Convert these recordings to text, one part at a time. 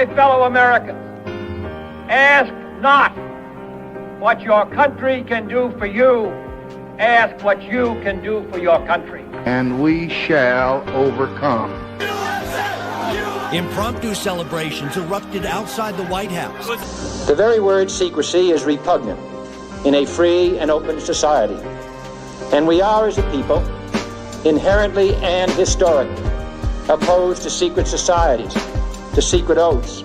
my fellow Americans, ask not what your country can do for you. Ask what you can do for your country. And we shall overcome. Impromptu celebrations erupted outside the White House. The very word secrecy is repugnant in a free and open society. And we are, as a people, inherently and historically opposed to secret societies, to secret oaths,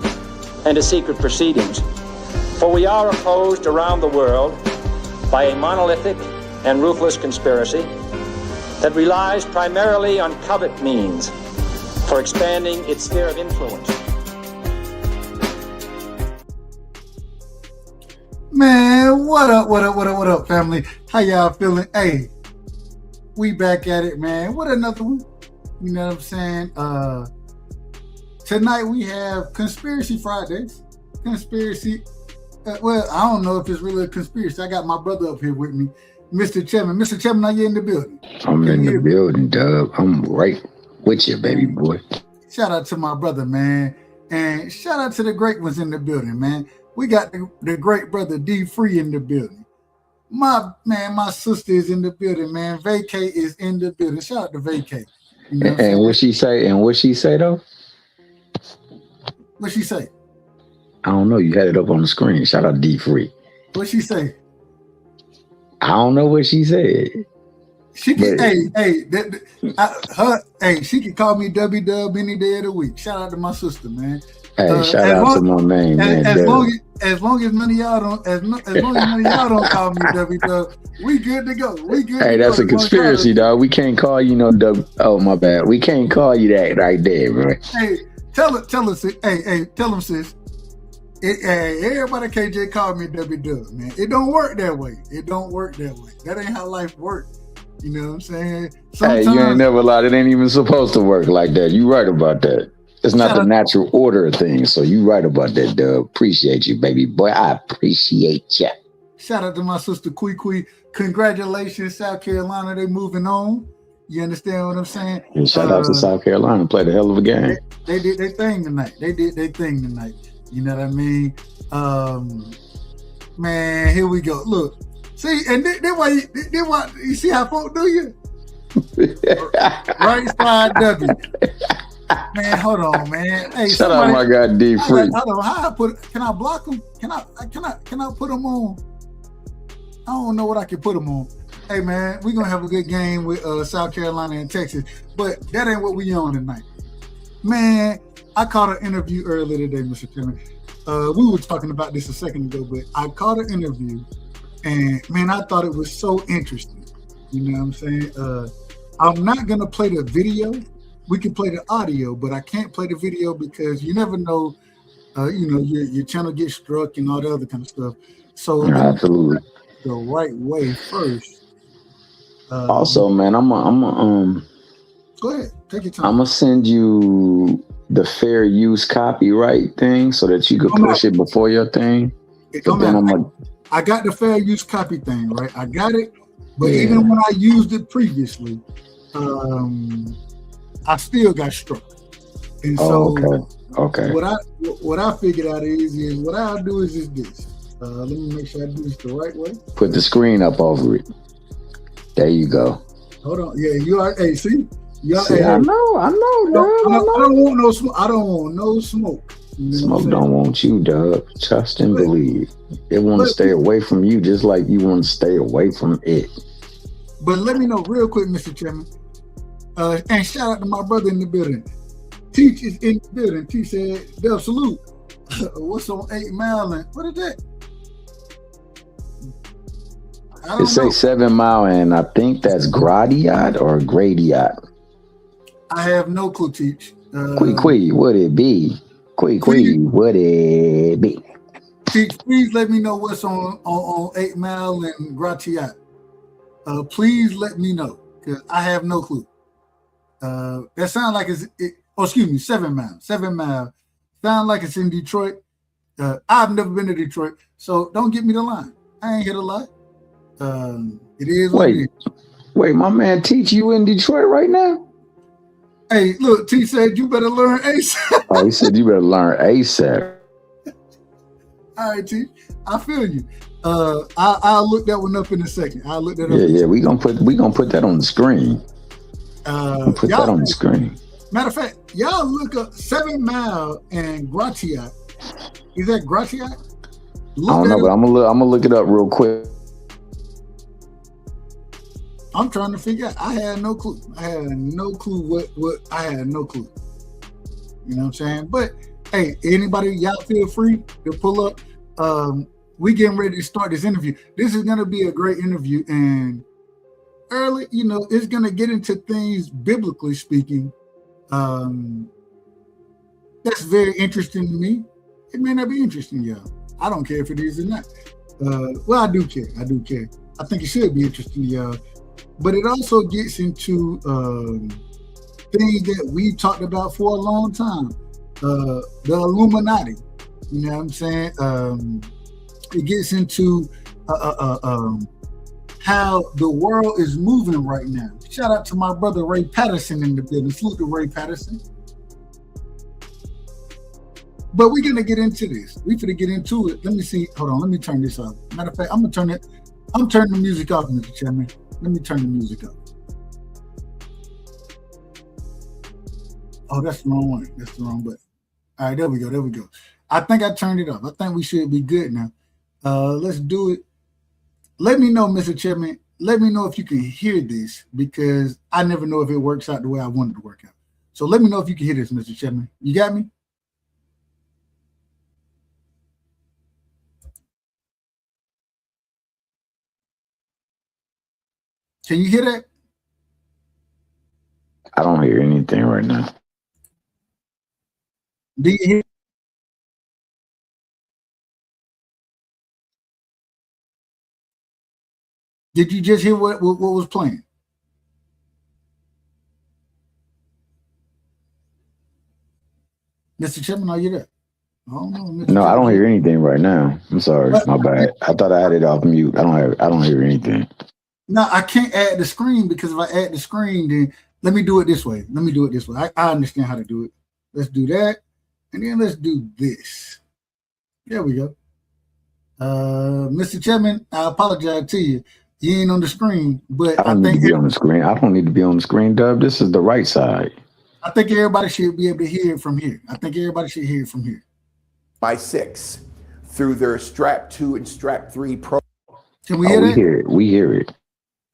and to secret proceedings. For we are opposed around the world by a monolithic and ruthless conspiracy that relies primarily on covert means for expanding its sphere of influence. Man, what up, family? How y'all feeling? Hey, we back at it, man. What another one? You know what I'm saying? Tonight we have Conspiracy Fridays. Conspiracy. Well, I don't know if it's really a conspiracy. I got my brother up here with me, Mr. Chapman. Mr. Chapman, are you in the building? I'm in the building, Dub. I'm right with you, baby boy. Shout out to my brother, man. And shout out to the great ones in the building, man. We got the great brother D Free in the building. My sister is in the building, man. Vacay is in the building. Shout out to Vacay. You know and what she say? And what she say though? What she say? I don't know. You had it up on the screen. Shout out D Free. What she say? I don't know what she said. She can, she can call me W Dub any day of the week. Shout out to my sister, man. Hey, shout out to my man, man. As long as none of y'all don't call me W Dub, we good to go. We good. Hey, that's a conspiracy, dog. We can't call you no W. Oh, my bad. We can't call you that right there, man. Hey, tell them, sis. Hey, tell them, sis. Everybody can't just call me W Dub, man. It don't work that way. That ain't how life works. You know what I'm saying? Sometimes, hey, you ain't never lied. It ain't even supposed to work like that. You right about that. It's not the natural order of things. So you right about that, Dub. Appreciate you, baby boy. I appreciate you. Shout out to my sister Kui. Congratulations, South Carolina. They moving on. You understand what I'm saying? And shout out to South Carolina. Played a hell of a game. They did their thing tonight. You know what I mean? Man, here we go. Look. See, and then why you see how folk do you? Right side W. Man, hold on, man. Hey, shout out my guy D Free. Hold on, can I block him? Can I put him on? I don't know what I can put him on. Hey man, we're gonna have a good game with South Carolina and Texas, but that ain't what we on tonight. Man, I caught an interview earlier today, Mr. Chairman. We were talking about this a second ago, but I caught an interview. And man, I thought it was so interesting. You know what I'm saying? I'm not gonna play the video. We can play the audio, but I can't play the video because you never know. Your channel gets struck and all the other kind of stuff. So absolutely the right way first. Also, man, I'm go ahead, take your time. I'm gonna send you the fair use copyright thing so that you could push it before your thing. I got the fair use copy thing, right? I got it, but even when I used it previously, I still got struck. And so, okay. What I figured out is what I'll do is this. Let me make sure I do this the right way. Put the screen up over it. There you go. Hold on. Yeah, you are. Hey, see? I know. I don't want no smoke. I don't want no smoke. You know smoke don't want you, dog. Trust and believe. It want to stay away from you just like you want to stay away from it. But let me know real quick, Mr. Chairman. And shout out to my brother in the building. Teach is in the building. Teach said, Dub, salute. What's on 8 Mile and what is that? It say 7 Mile and I think that's Gradiot or Gradiot. I have no clue, Teach. Quee, would it be? Quee, would it be? Teach, please let me know what's on 8 Mile and Gratiot. Please let me know because I have no clue. That sounds like it's 7 Mile. 7 Mile. Sound like it's in Detroit. I've never been to Detroit, so don't get me the line. I ain't here to lie. It is what it is. Wait, my man Teach, you in Detroit right now? Hey, look, T said you better learn ASAP. Oh, he said you better learn ASAP. All right, T. I feel you. I'll look that one up in a second. I'll look that up. Yeah. We gonna put that on the screen. Put that on the screen. Matter of fact, y'all look up 7 Mile and Gratiot. Is that Gratiot? I don't know, but I'm gonna look it up real quick. I'm trying to figure out. I had no clue. I had no clue what I had no clue. You know what I'm saying? But hey, anybody, y'all feel free to pull up. We getting ready to start this interview. This is gonna be a great interview, and early, you know, it's gonna get into things biblically speaking. That's very interesting to me. It may not be interesting to y'all. I don't care if it is or not. Well, I do care. I think it should be interesting to y'all. But it also gets into things that we talked about for a long time. The Illuminati. You know what I'm saying? It gets into how the world is moving right now. Shout out to my brother Ray Patterson in the building. Salute to Ray Patterson. But we're gonna get into this. We're gonna get into it. Let me see. Hold on. Let me turn this off. Matter of fact, I'm turning the music off, Mr. Chairman. Let me turn the music off. Oh, that's the wrong one. That's the wrong button. All right, there we go. I think I turned it off. I think we should be good now. Let's do it. Let me know, Mr. Chairman. Let me know if you can hear this, because I never know if it works out the way I want it to work out. So let me know if you can hear this, Mr. Chairman. You got me? Can you hear that? I don't hear anything right now. Do you hear? Did you just hear what was playing? Mr. Chairman, are you there? No, I don't hear anything right now. I'm sorry, my bad. I thought I had it off mute. I don't hear anything. No, I can't add the screen, because if I add the screen, then let me do it this way. I understand how to do it. Let's do that, and then let's do this. There we go. Mr. Chairman, I apologize to you. You ain't on the screen, but I don't need to be on the screen. I don't need to be on the screen, Dub. This is the right side. I think everybody should be able to hear it from here. By 6 through their Strap 2 and Strap 3 program. Can we hear that? We hear it.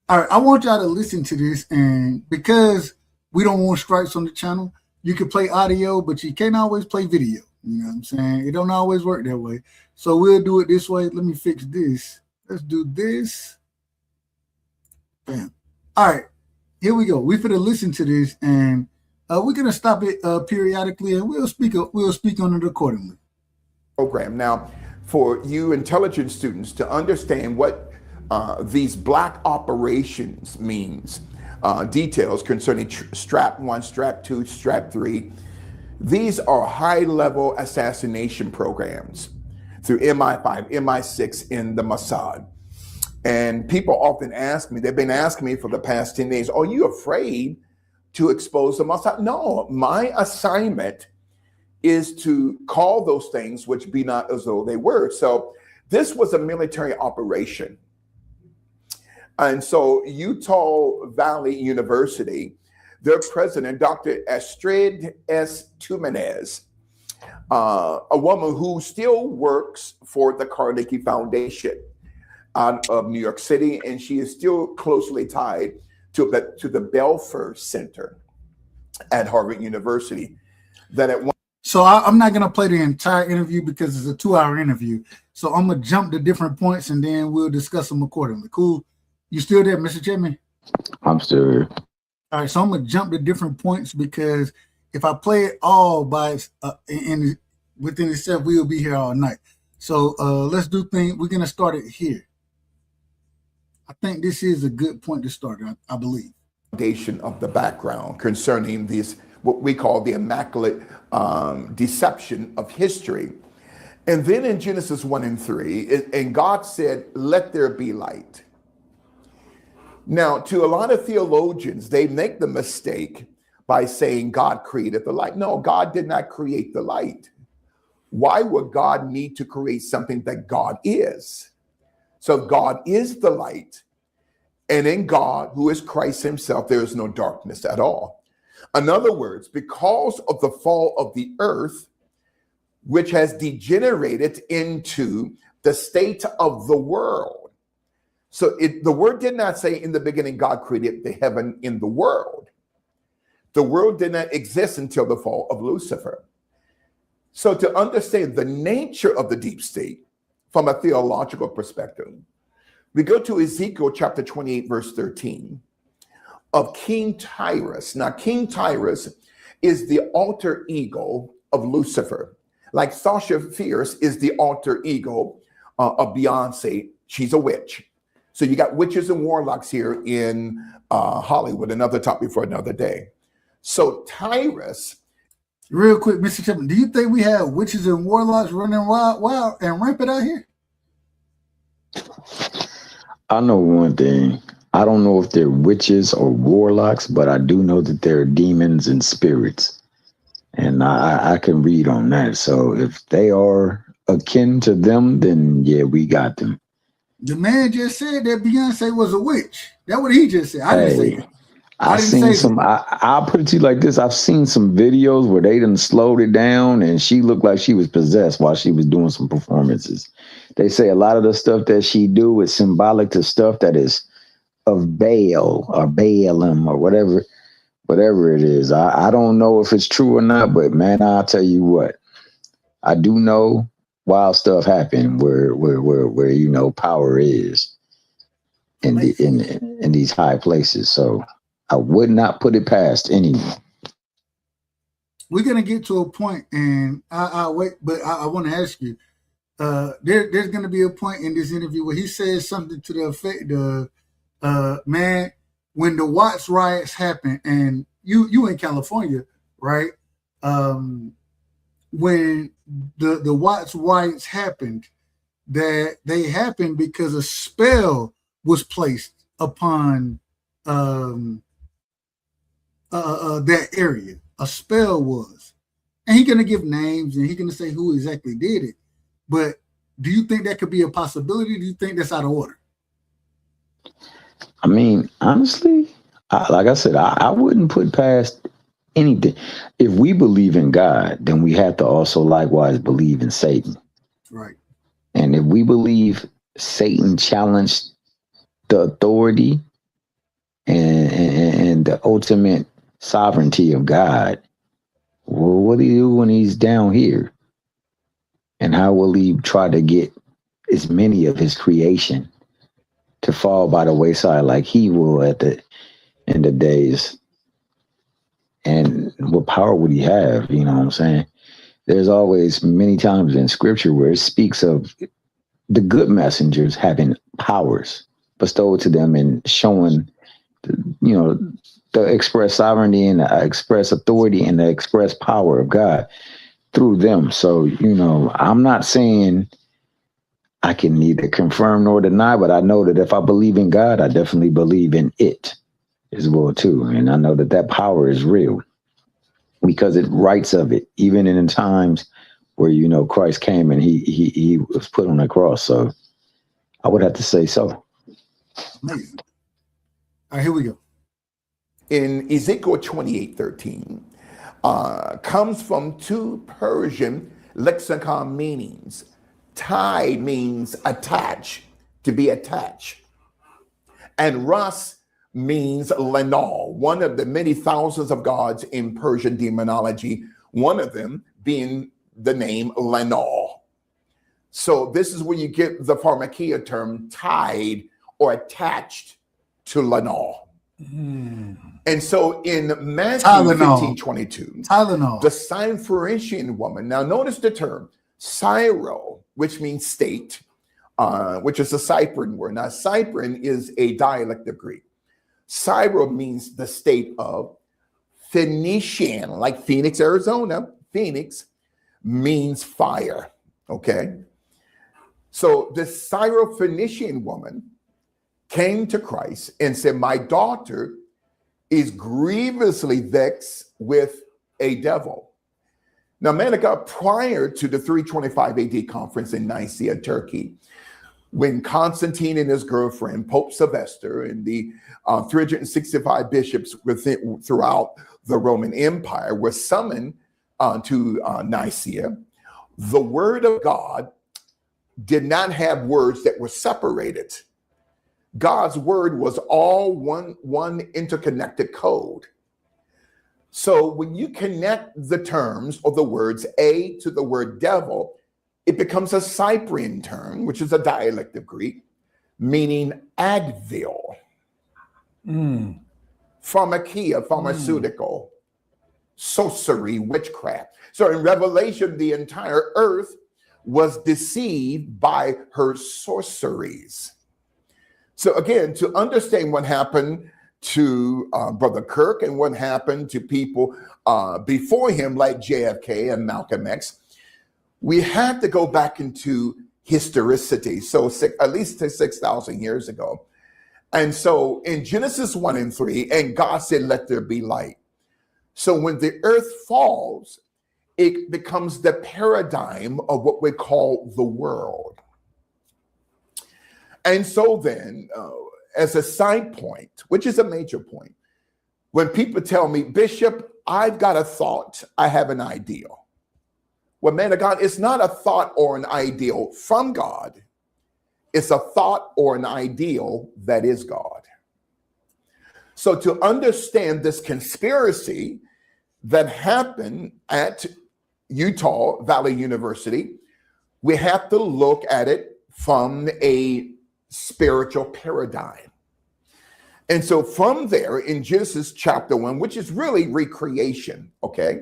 All right, I want y'all to listen to this, and because we don't want strikes on the channel, you can play audio, but you can't always play video. You know what I'm saying? It don't always work that way. So we'll do it this way. Let me fix this. Let's do this. Bam. All right, here we go. We're gonna listen to this, and we're gonna stop it periodically, and we'll speak on it accordingly. Program. Now, for you intelligence students to understand what these black operations means, details concerning Strap 1, Strap 2, Strap 3, these are high-level assassination programs through MI5, MI6 in the Mossad. And people often ask me, they've been asking me for the past 10 days, are you afraid to expose the Mossad? No, my assignment is to call those things which be not as though they were. So this was a military operation. And so Utah Valley University, their president, Dr. Astrid S. Tumenez, a woman who still works for the Carnegie Foundation out of New York City, and she is still closely tied to the Belfer Center at Harvard University. So I'm not going to play the entire interview because it's a 2-hour interview. So I'm going to jump to different points, and then we'll discuss them accordingly. Cool? You still there, Mr. Chairman? I'm still here. All right, so I'm going to jump to different points, because if I play it all within itself, we'll be here all night. So let's do things. We're going to start it here. I think this is a good point to start, I believe. Foundation of the background concerning this, what we call the immaculate deception of history. And then in Genesis 1 and 3, and God said, let there be light. Now, to a lot of theologians, they make the mistake by saying God created the light. No, God did not create the light. Why would God need to create something that God is? So God is the light. And in God, who is Christ himself, there is no darkness at all. In other words, because of the fall of the earth, which has degenerated into the state of the world. So the word did not say in the beginning, God created the heaven in the world. The world did not exist until the fall of Lucifer. So to understand the nature of the deep state from a theological perspective, we go to Ezekiel chapter 28, verse 13 of King Tyrus. Now, King Tyrus is the alter ego of Lucifer. Like Sasha Fierce is the alter ego of Beyonce. She's a witch. So you got witches and warlocks here in Hollywood, another topic for another day. So Tyrus. Real quick, Mr. Chapman, do you think we have witches and warlocks running wild and rampant out here? I know one thing. I don't know if they're witches or warlocks, but I do know that they're demons and spirits. And I can read on that. So if they are akin to them, then yeah, we got them. The man just said that Beyonce was a witch. That's what he just said. I didn't say that. I've seen some. I'll put it to you like this: I've seen some videos where they done slowed it down, and she looked like she was possessed while she was doing some performances. They say a lot of the stuff that she do is symbolic to stuff that is of Baal or Baalim or whatever it is. I don't know if it's true or not, but man, I'll tell you what, I do know wild stuff happen where you know power is in these high places. So I would not put it past anyone. We're gonna get to a point, and I wait, but I want to ask you. There's gonna be a point in this interview where he says something to the effect man, when the Watts riots happened, and you in California, right? When the Watts riots happened, that they happened because a spell was placed upon that area. A spell was, and he's gonna give names and he's gonna say who exactly did it. But do you think that could be a possibility? Do you think that's out of order? I mean, honestly, like I said, I wouldn't put past anything. If we believe in God, then we have to also likewise believe in Satan. Right. And if we believe Satan challenged the authority and the ultimate sovereignty of God, well, what do you do when he's down here? And how will he try to get as many of his creation to fall by the wayside like he will at the end of days? And what power would he have? You know what I'm saying? There's always many times in scripture where it speaks of the good messengers having powers bestowed to them and showing, you know, the express sovereignty and the express authority and the express power of God through them. So, you know, I'm not saying I can neither confirm nor deny, but I know that if I believe in God, I definitely believe in it as well too. And I know that that power is real because it writes of it, even in times where, you know, Christ came and he was put on the cross. So I would have to say so. Amazing. All right, here we go. In Ezekiel 28:13, comes from two Persian lexicon meanings. Tie means attach, to be attached. And Rus means Lenal, one of the many thousands of gods in Persian demonology, one of them being the name Lenal. So this is where you get the pharmakia term tied or attached to Lenal. And so in Matthew 15:22, the Syrophoenician woman, now notice the term Syro, which means state, which is a Cyprian word. Now, Cyprian is a dialect of Greek. Syro means the state of. Phoenician, like Phoenix, Arizona. Phoenix means fire, okay? So the Syrophoenician woman came to Christ and said, my daughter is grievously vexed with a devil. Now, man of God, prior to the 325 AD conference in Nicaea, Turkey, when Constantine and his girlfriend, Pope Sylvester, and the 365 bishops throughout the Roman Empire were summoned to Nicaea, the word of God did not have words that were separated. God's word was all one interconnected code. So when you connect the terms or the words A to the word devil, it becomes a Cyprian term, which is a dialect of Greek, meaning advil. Pharmakia, pharmaceutical, sorcery, witchcraft. So in Revelation, the entire earth was deceived by her sorceries. So again, to understand what happened to Brother Kirk and what happened to people before him, like JFK and Malcolm X, we have to go back into historicity. So at least 6,000 years ago. And so in Genesis 1 and 3, and God said, let there be light. So when the earth falls, it becomes the paradigm of what we call the world. And so then, as a side point, which is a major point, when people tell me, Bishop, I've got a thought, I have an ideal. Well, man of God, it's not a thought or an ideal from God. It's a thought or an ideal that is God. So to understand this conspiracy that happened at Utah Valley University, we have to look at it from a spiritual paradigm. And so from there in Genesis chapter 1, which is really recreation, okay?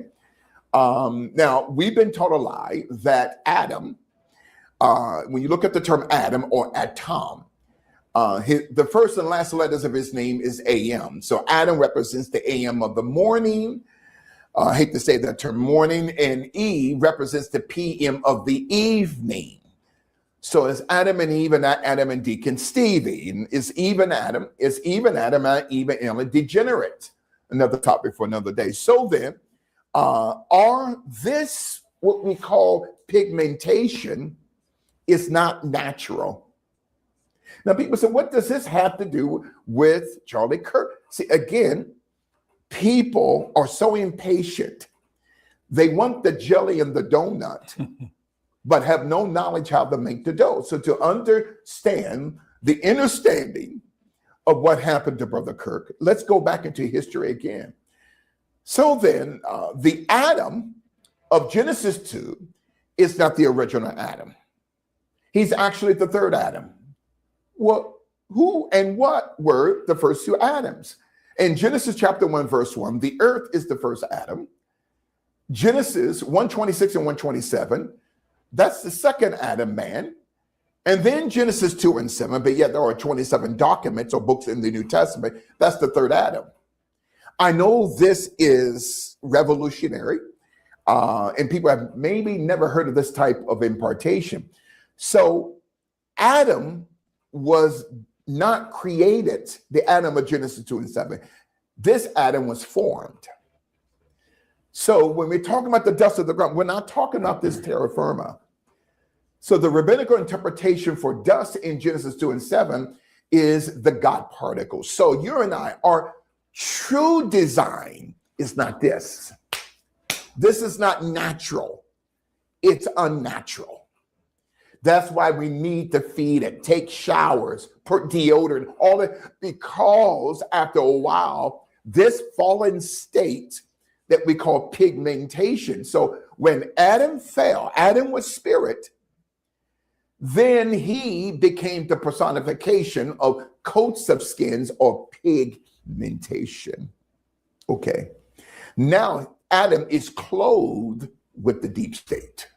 Now, we've been taught a lie that Adam, when you look at the term Adam or Atom, the first and last letters of his name is AM. So Adam represents the AM of the morning. I hate to say that term morning, and Eve represents the PM of the evening. So it's Adam and Eve and not Adam and Deacon Stevie. And is Eve and Adam, not Eve and Ellen degenerate? Another topic for another day. So then, are this what we call pigmentation is not natural? Now people say, what does this have to do with Charlie Kirk? See, again, people are so impatient. They want the jelly and the donut, but have no knowledge how to make the dough. So to understand the understanding of what happened to Brother Kirk, let's go back into history again. So then the Adam of Genesis 2 is not the original Adam. He's actually the third Adam. Well, who and what were the first two Adams? In Genesis chapter 1, verse 1, the earth is the first Adam. Genesis 1:26 and 1:27, that's the second Adam, man. And then Genesis 2 and 7, but yet there are 27 documents or books in the New Testament. That's the third Adam. I know this is revolutionary, and people have maybe never heard of this type of impartation. So Adam was not created, the Adam of Genesis 2 and 7. This Adam was formed. So when we're talking about the dust of the ground, we're not talking about this terra firma. So the rabbinical interpretation for dust in Genesis 2 and 7 is the God particle. So you and I, our true design is not this. This is not natural. It's unnatural. That's why we need to feed it, take showers, put deodorant, all that, because after a while, this fallen state that we call pigmentation. So when Adam fell, Adam was spirit, then he became the personification of coats of skins or pigmentation. Okay. Now Adam is clothed with the deep state.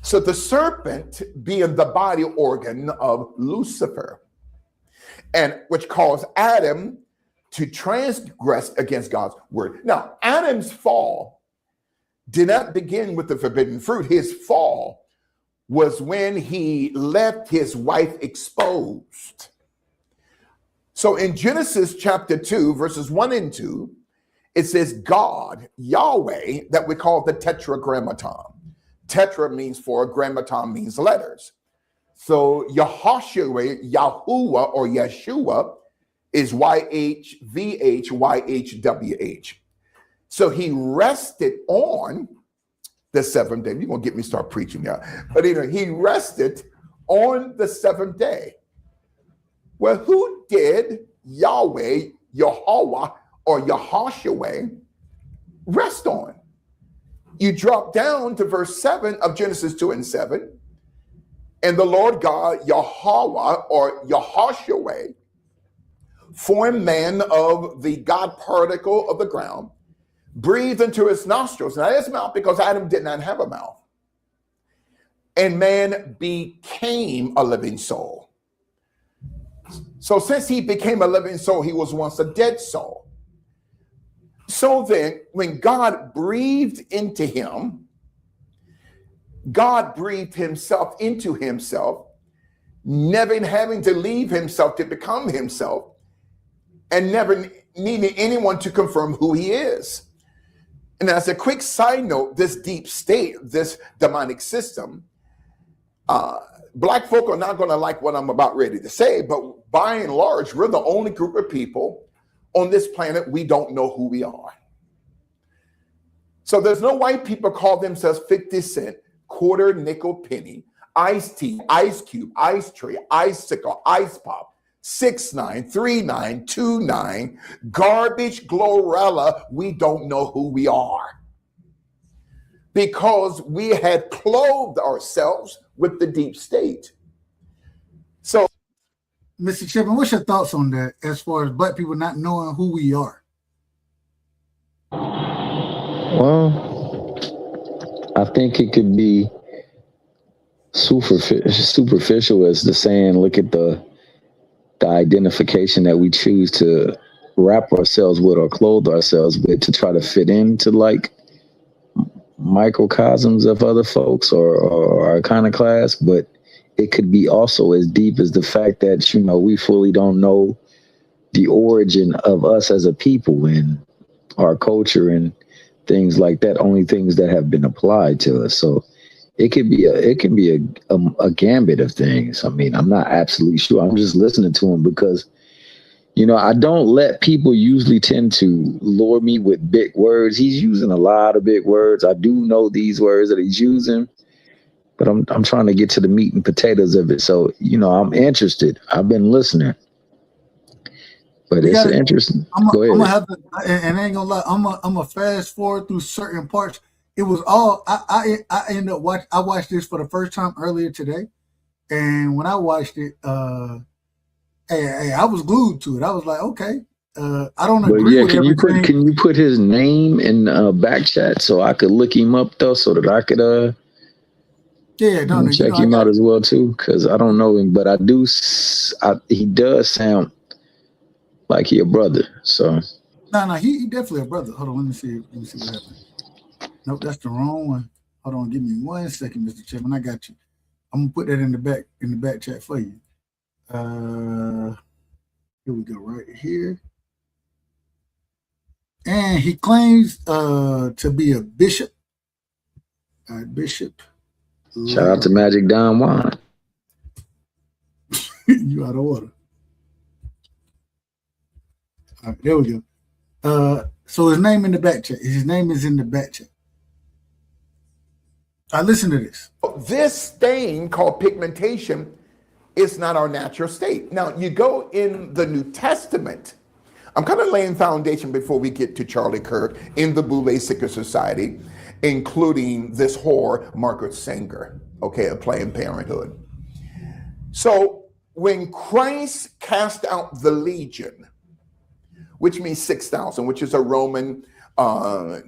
So the serpent being the body organ of Lucifer, and which caused Adam to transgress against God's word. Now, Adam's fall did not begin with the forbidden fruit. His fall was when he left his wife exposed. So in Genesis chapter 2, verses 1 and 2, it says God, Yahweh, that we call the tetragrammaton. Tetra means four, grammaton means letters. So Yahushua, Yahuwah, or Yeshua is YHVH. So he rested on the seventh day. You're going to get me start preaching now. But he rested on the seventh day. Well, who did Yahweh, Yahweh, or Yahushua rest on? You drop down to verse 7 of Genesis 2 and 7. And the Lord God, Yahweh, or Yahushua, formed man of the God particle of the ground, breathed into his nostrils. Now, his mouth, because Adam did not have a mouth. And man became a living soul. So since he became a living soul, he was once a dead soul. So then, when God breathed into him, God breathed himself into himself, never having to leave himself to become himself, and never needing anyone to confirm who he is. And as a quick side note, this deep state, this demonic system, Black folk are not going to like what I'm about ready to say, but by and large, we're the only group of people on this planet, we don't know who we are. So there's no white people call themselves 50 cent, quarter, nickel, penny, iced tea, ice cube, ice tray, icicle, ice pop, 6'9", 3'9", 2'9", garbage, glorella. We don't know who we are because we had clothed ourselves with the deep state. So, Mr. Chipman, what's your thoughts on that as far as black people not knowing who we are? Well, I think it could be superficial as the saying, look at the identification that we choose to wrap ourselves with or clothe ourselves with to try to fit into like microcosms of other folks or our kind of class. But it could be also as deep as the fact that, you know, we fully don't know the origin of us as a people and our culture and things like that, only things that have been applied to us. So it can be a gambit of things. I mean, I'm not absolutely sure. I'm just listening to him because, you know, I don't let people usually tend to lure me with big words. He's using a lot of big words. I do know these words that he's using, but I'm trying to get to the meat and potatoes of it. So, you know, I'm interested. I've been listening. But it's interesting. Go ahead. I'm gonna have to, and I ain't gonna lie, I'm gonna fast forward through certain parts. It was all I ended up I watched this for the first time earlier today, and when I watched it, I was glued to it. I was like, okay, I don't agree with everything. Can you put his name in back chat so I could look him up though, so that I could check him out as well too, because I don't know him, but I do. He does sound like he a brother. So no, he definitely a brother. Hold on, let me see what happened. Nope, that's the wrong one. Hold on, give me 1 second, Mr. Chapman. I got you. I'm gonna put that in the back chat for you. Here we go, right here. And he claims to be a bishop. Bishop. Shout out to Magic Don Juan. You out of order. All right, there we go. So his name in the back chat. His name is in the back chat. Listen to this. This thing called pigmentation is not our natural state. Now, you go in the New Testament. I'm kind of laying foundation before we get to Charlie Kirk in the Boule Secret Society, including this whore, Margaret Sanger, okay, of Planned Parenthood. So when Christ cast out the legion, which means 6,000, which is a Roman I'm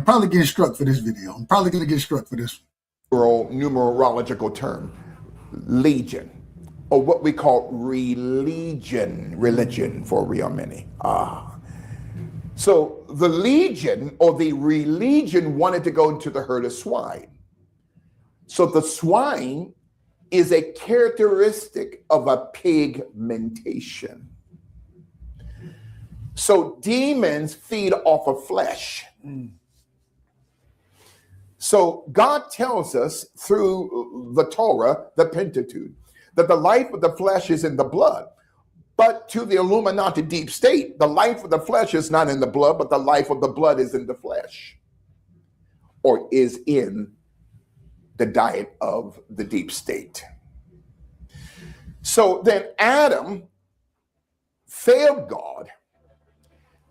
probably getting struck for this video. I'm probably going to get struck for this numerological term, legion, or what we call religion for real many. So the legion or the religion wanted to go into the herd of swine. So the swine is a characteristic of a pigmentation. So demons feed off of flesh. So God tells us through the Torah, the Pentateuch, that the life of the flesh is in the blood. But to the Illuminati deep state, the life of the flesh is not in the blood, but the life of the blood is in the flesh, or is in the diet of the deep state. So then Adam failed God.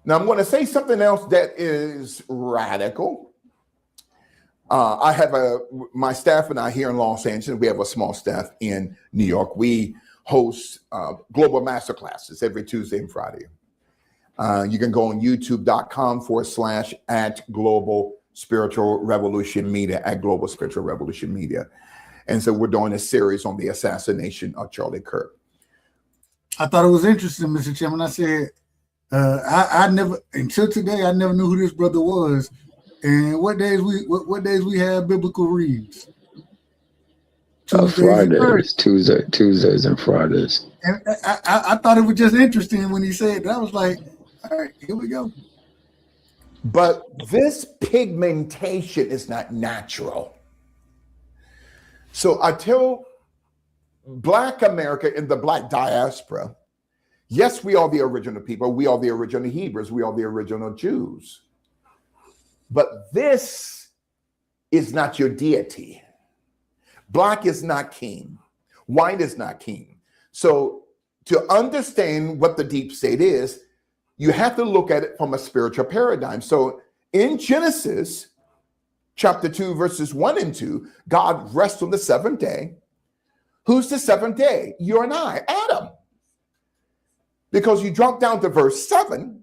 Now I'm going to say something else that is radical. I have my staff and I here in Los Angeles, we have a small staff in New York. We host global masterclasses every Tuesday and Friday. You can go on youtube.com/@global spiritual revolution media, at global spiritual revolution media. And so we're doing a series on the assassination of Charlie Kirk. I thought it was interesting, Mr. Chairman. I said, I never, until today, I never knew who this brother was. And what days we have biblical reads? Fridays, Tuesdays and Fridays. And I thought it was just interesting when he said that. I was like, all right, here we go. But this pigmentation is not natural. So I tell Black America in the Black diaspora, yes, we are the original people. We are the original Hebrews. We are the original Jews. But this is not your deity. Black is not king. White is not king. So to understand what the deep state is, you have to look at it from a spiritual paradigm. So in Genesis chapter 2, verses 1 and 2, God rests on the seventh day. Who's the seventh day? You and I, Adam. Because you drop down to verse 7,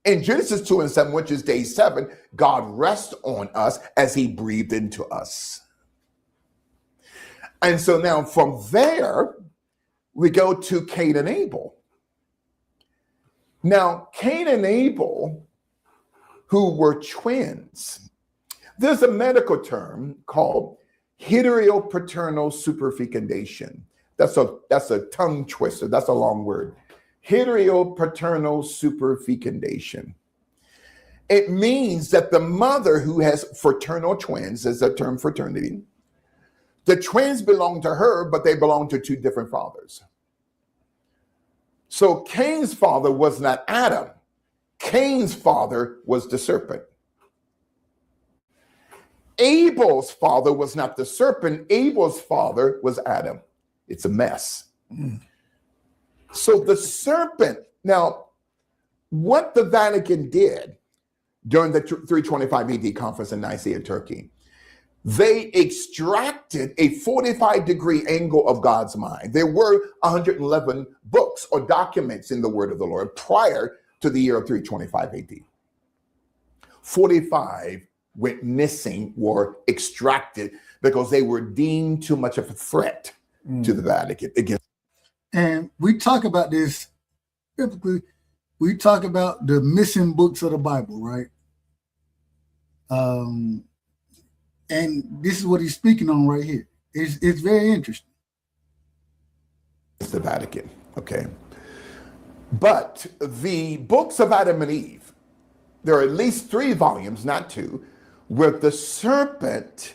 in Genesis 2 and 7, which is day 7, God rests on us as he breathed into us. And so now from there, we go to Cain and Abel. Now, Cain and Abel, who were twins, there's a medical term called heteropaternal superfecundation. That's a tongue twister. That's a long word. Heteropaternal superfecundation. It means that the mother who has fraternal twins, is a term fraternity, the twins belong to her, but they belong to two different fathers. So Cain's father was not Adam. Cain's father was the serpent. Abel's father was not the serpent. Abel's father was Adam. It's a mess. So the serpent, now, what the Vatican did during the 325 AD conference in Nicaea, Turkey, they extracted a 45-degree angle of God's mind. There were 111 books or documents in the word of the Lord prior to the year of 325 AD. 45 went missing, were extracted because they were deemed too much of a threat to the Vatican. And we talk about this biblically. We talk about the missing books of the Bible, right? And this is what he's speaking on right here. It's very interesting. It's the Vatican, okay? But the books of Adam and Eve, there are at least 3 volumes, not 2, where the serpent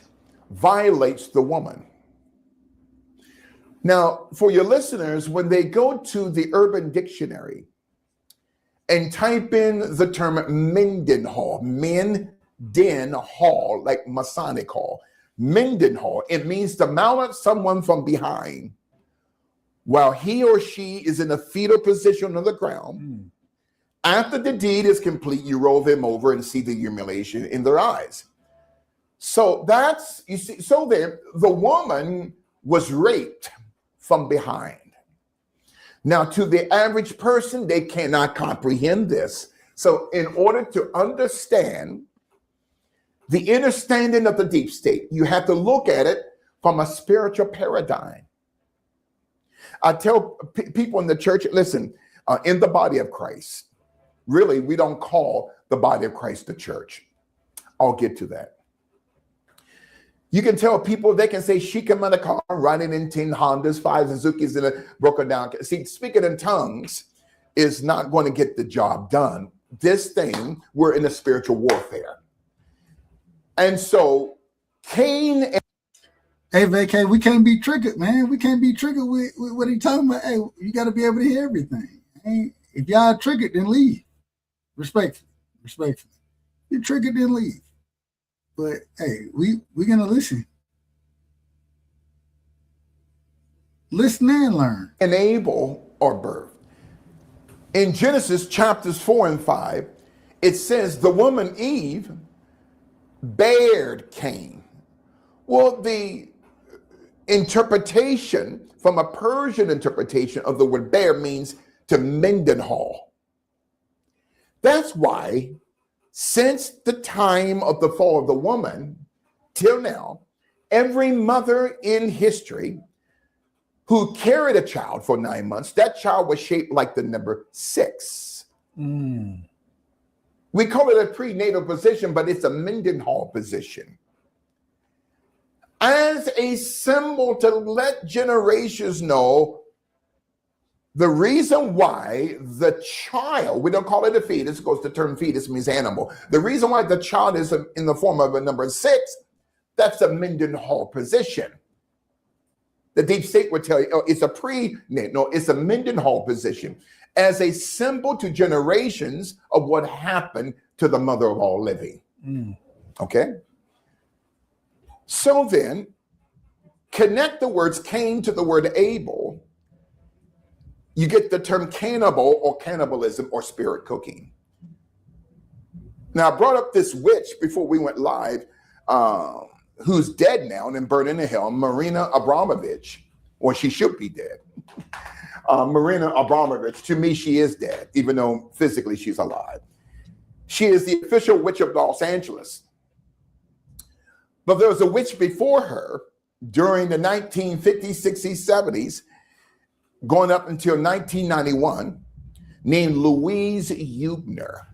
violates the woman. Now, for your listeners, when they go to the Urban Dictionary and type in the term Mendenhall, Mendenhall, like Masonic Hall, Mendenhall, it means to mount someone from behind while he or she is in a fetal position on the ground. After the deed is complete, you roll them over and see the humiliation in their eyes. So that's, you see, so then the woman was raped from behind. Now, to the average person, they cannot comprehend this. So in order to understand the understanding of the deep state, you have to look at it from a spiritual paradigm. I tell people in the church, listen, in the body of Christ, really, we don't call the body of Christ the church. I'll get to that. You can tell people, they can say Shikam in a car, riding in 10 Hondas, 5 Suzukis in a broken down. See, speaking in tongues is not going to get the job done. This thing, we're in a spiritual warfare. And so Cain and Hey, VK, we can't be triggered, man. We can't be triggered with what he talking about. Hey, you got to be able to hear everything. Hey, if y'all triggered, then leave. Respectfully. If you're triggered, then leave. But hey, we're gonna listen. Listen and learn. Abel are birthed. In Genesis chapters 4 and 5, it says the woman Eve bared Cain. Well, the interpretation from a Persian interpretation of the word bear means to mendenhall. That's why since the time of the fall of the woman till now, every mother in history who carried a child for 9 months, that child was shaped like the number 6. We call it a prenatal position, but it's a Mendenhall position. As a symbol to let generations know the reason why the child, we don't call it a fetus, because the term fetus means animal. The reason why the child is in the form of a number 6, that's a Mendenhall position. The deep state would tell you, oh, it's a prenatal, no, it's a Mendenhall position as a symbol to generations of what happened to the mother of all living. Okay? So then, connect the words Cain to the word Abel, you get the term cannibal or cannibalism or spirit cooking. Now, I brought up this witch before we went live, who's dead now and burned in hell, Marina Abramovich, or she should be dead. Marina Abramovich, to me, she is dead, even though physically she's alive. She is the official witch of Los Angeles. But there was a witch before her during the 1950s, 60s, 70s, going up until 1991, named Louise Huebner,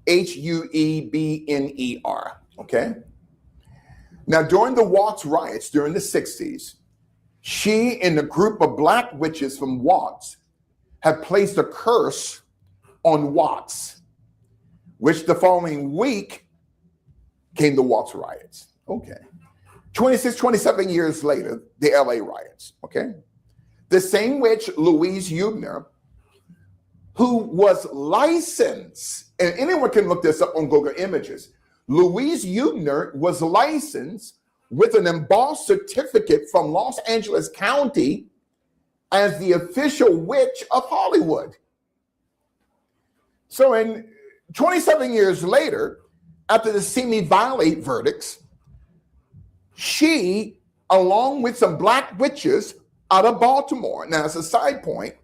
Huebner, okay? Now, during the Watts riots during the 60s, she and a group of black witches from Watts had placed a curse on Watts, which the following week came the Watts riots. Okay. 26, 27 years later, the LA riots, okay? The same witch, Louise Huebner, who was licensed, and anyone can look this up on Google Images. Louise Huebner was licensed with an embossed certificate from Los Angeles County as the official witch of Hollywood. So in 27 years later, after the Simi Valley verdicts, she, along with some black witches out of Baltimore. Now, as a side point,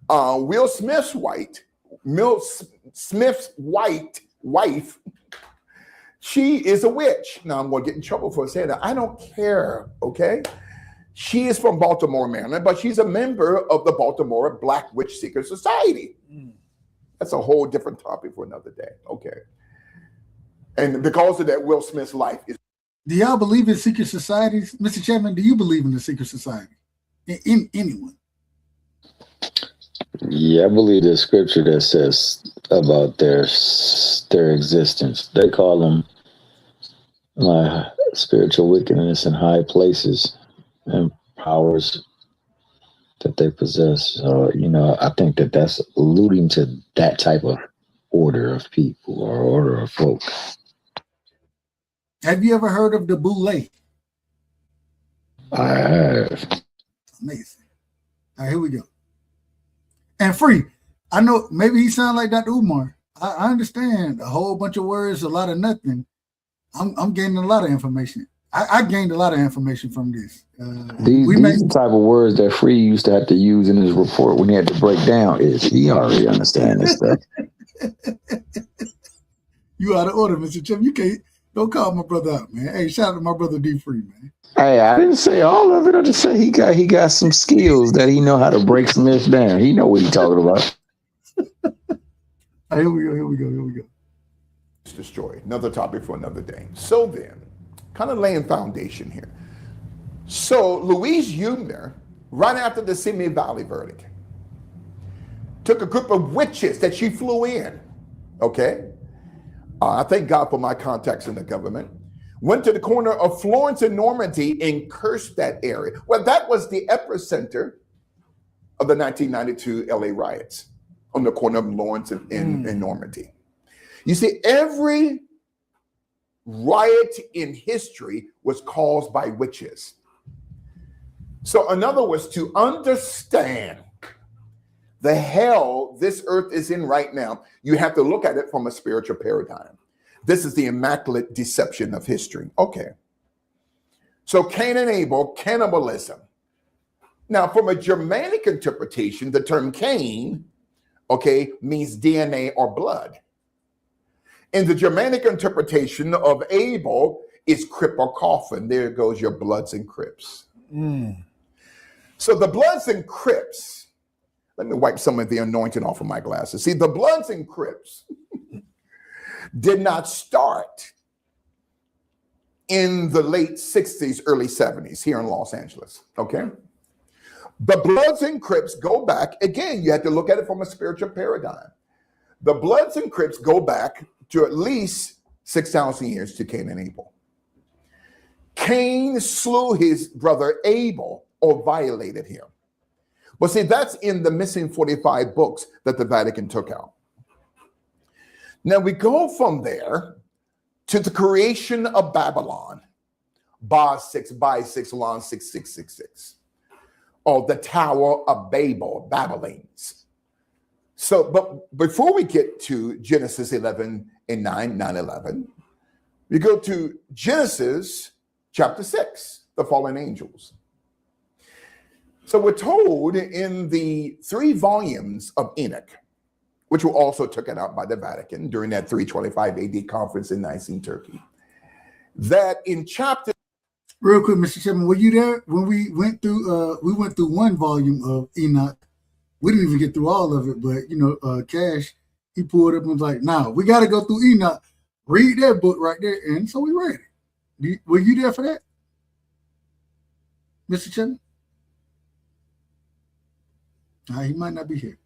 Will Smith's wife, she is a witch. Now, I'm going to get in trouble for saying that. I don't care, okay? She is from Baltimore, Maryland, but she's a member of the Baltimore Black Witch Seeker Society. That's a whole different topic for another day, okay? And because of that, Will Smith's life is. Do y'all believe in secret societies? Mr. Chapman, do you believe in the secret society? In anyone? Yeah, I believe the scripture that says about their existence. They call them spiritual wickedness in high places and powers that they possess. So, I think that that's alluding to that type of order of people or order of folk. Have you ever heard of the Boule? I have. Amazing. All right, here we go. And Free, I know maybe he sounds like Dr. Umar. I understand a whole bunch of words, a lot of nothing. I'm gaining a lot of information. I gained a lot of information from this. These the type of words that Free used to have to use in his report when he had to break down is he already understand this stuff. You out of order, Mr. Chip. You can't. Don't call my brother out, man. Hey, shout out to my brother D Free, man. Hey, I didn't say all of it. I just said he got some skills that he know how to break some myths down. He know what he's talking about. Here we go. It's destroyed. Another topic for another day. So then, kind of laying foundation here. So Louise Huebner, right after the Simi Valley verdict, took a group of witches that she flew in, okay? I thank God for my contacts in the government. Went to the corner of Florence and Normandy and cursed that area. Well, that was the epicenter of the 1992 LA riots on the corner of Lawrence and Normandy. You see, every riot in history was caused by witches. So in other words, to understand the hell this earth is in right now, you have to look at it from a spiritual paradigm. This is the immaculate deception of history. Okay. So Cain and Abel, cannibalism. Now, from a Germanic interpretation, the term Cain, okay, means DNA or blood. In the Germanic interpretation of Abel is crypt or coffin. There goes your Bloods and Crips. So the Bloods and Crips, let me wipe some of the anointing off of my glasses. See, the Bloods and Crips did not start in the late 60s, early 70s here in Los Angeles, okay? The Bloods and Crips go back, again, you have to look at it from a spiritual paradigm. The Bloods and Crips go back to at least 6,000 years to Cain and Abel. Cain slew his brother Abel or violated him. But see, that's in the missing 45 books that the Vatican took out. Now we go from there to the creation of Babylon. Ba 6, Bai 6, Lon 6666. Or the Tower of Babel, Babylons. So, but before we get to Genesis 11 and 9, 9:11, we go to Genesis chapter 6, the fallen angels. So we're told in the 3 volumes of Enoch, which were also taken out by the Vatican during that 325 AD conference in Nicene, Turkey, that in chapter... Real quick, Mr. Chairman, were you there when we went through 1 volume of Enoch? We didn't even get through all of it, but Cash, he pulled up and was like, "Nah, we got to go through Enoch. Read that book right there." And so we read it. Were you there for that, Mr. Chairman? He might not be here.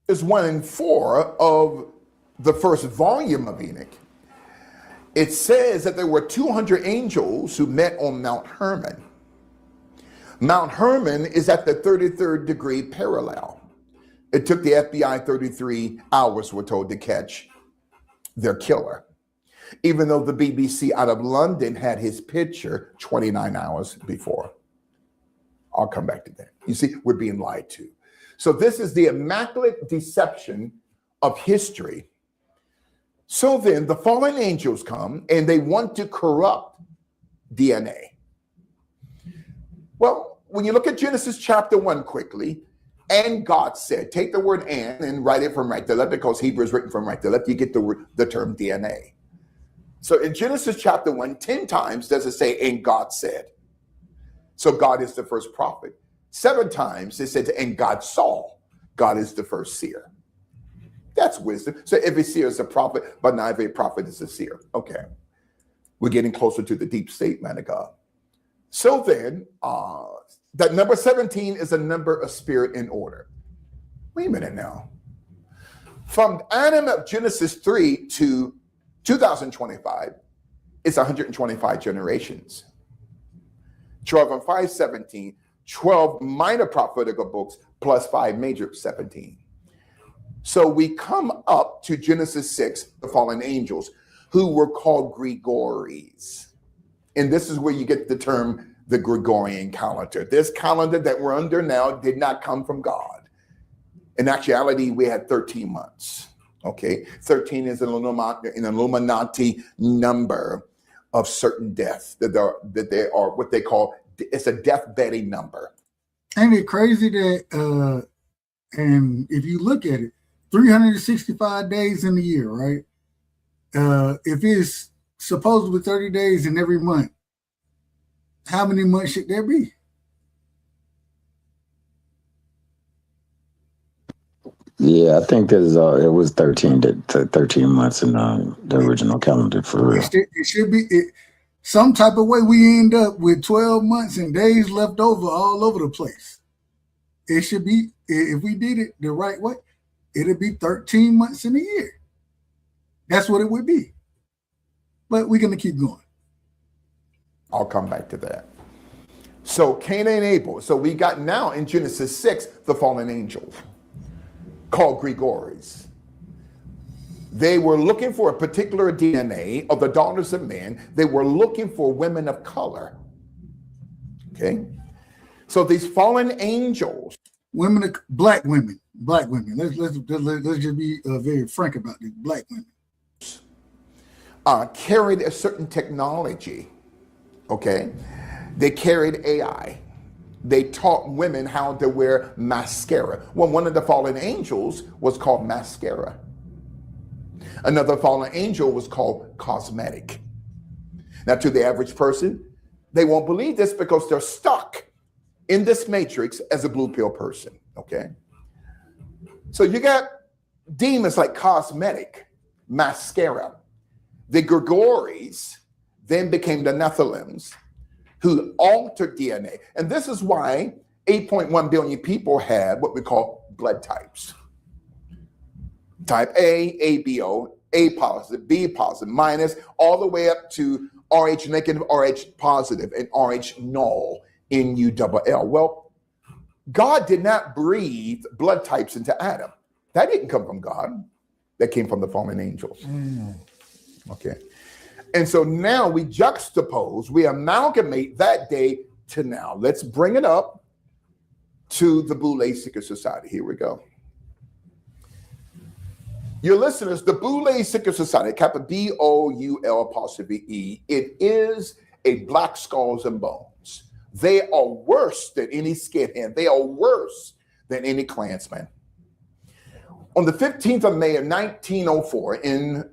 Is 1 and 4 of the first volume of Enoch. It says that there were 200 angels who met on Mount Hermon. Mount Hermon is at the 33rd degree parallel. It took the FBI 33 hours, we're told, to catch their killer, even though the BBC out of London had his picture 29 hours before. I'll come back to that. You see, we're being lied to. So this is the immaculate deception of history. So then the fallen angels come and they want to corrupt DNA. Well, when you look at Genesis chapter 1 quickly, and God said, take the word and write it from right to left, because Hebrew is written from right to left, you get the term DNA. So in Genesis chapter 1, 10 times does it say, and God said. So God is the first prophet. 7 times it said, and God saw. God is the first seer. That's wisdom. So every seer is a prophet, but not every prophet is a seer. Okay. We're getting closer to the deep state, man of God. So then, that number 17 is a number of spirit and order. Wait a minute now. From Adam of Genesis 3 to 2025, it's 125 generations. 12 and 5, 17. 12 minor prophetical books plus 5 major, 17. So we come up to Genesis 6, the fallen angels, who were called Gregories. And this is where you get the term the Gregorian calendar. This calendar that we're under now did not come from God. In actuality, we had 13 months. Okay, 13 is an Illuminati number of certain deaths that they are what they call, it's a death-bedding number. Ain't it crazy that, and if you look at it, 365 days in the year, right? If it's supposedly 30 days in every month, how many months should there be? Yeah, I think there's it was 13 to 13 months in the original calendar for real. It should be some type of way we end up with 12 months and days left over all over the place. It should be, if we did it the right way, it'd be 13 months in a year. That's what it would be. But we're going to keep going. I'll come back to that. So Cain and Abel. So we got now in Genesis 6, the fallen angels called Grigores. They were looking for a particular DNA of the daughters of men. They were looking for women of color. Okay. So these fallen angels. Women, black women. Let's just be very frank about this. Black women. Carried a certain technology. Okay. They carried AI. They taught women how to wear mascara. Well, one of the fallen angels was called mascara. Another fallen angel was called cosmetic. Now, to the average person, they won't believe this because they're stuck in this matrix as a blue pill person. Okay. So you got demons like cosmetic, mascara. The Grigores then became the Nephilims, who altered DNA. And this is why 8.1 billion people had what we call blood types. Type A, ABO, A positive, B positive, minus, all the way up to RH negative, RH positive, and RH null, NULL. Well, God did not breathe blood types into Adam. That didn't come from God. That came from the fallen angels. Okay. And so now we juxtapose, we amalgamate that day to now. Let's bring it up to the Boule Secret Society. Here we go. Your listeners, the Boule Secret Society, capital BOUL''E, it is a black skulls and bones. They are worse than any skinhead. They are worse than any Klansman. On the 15th of May of 1904, in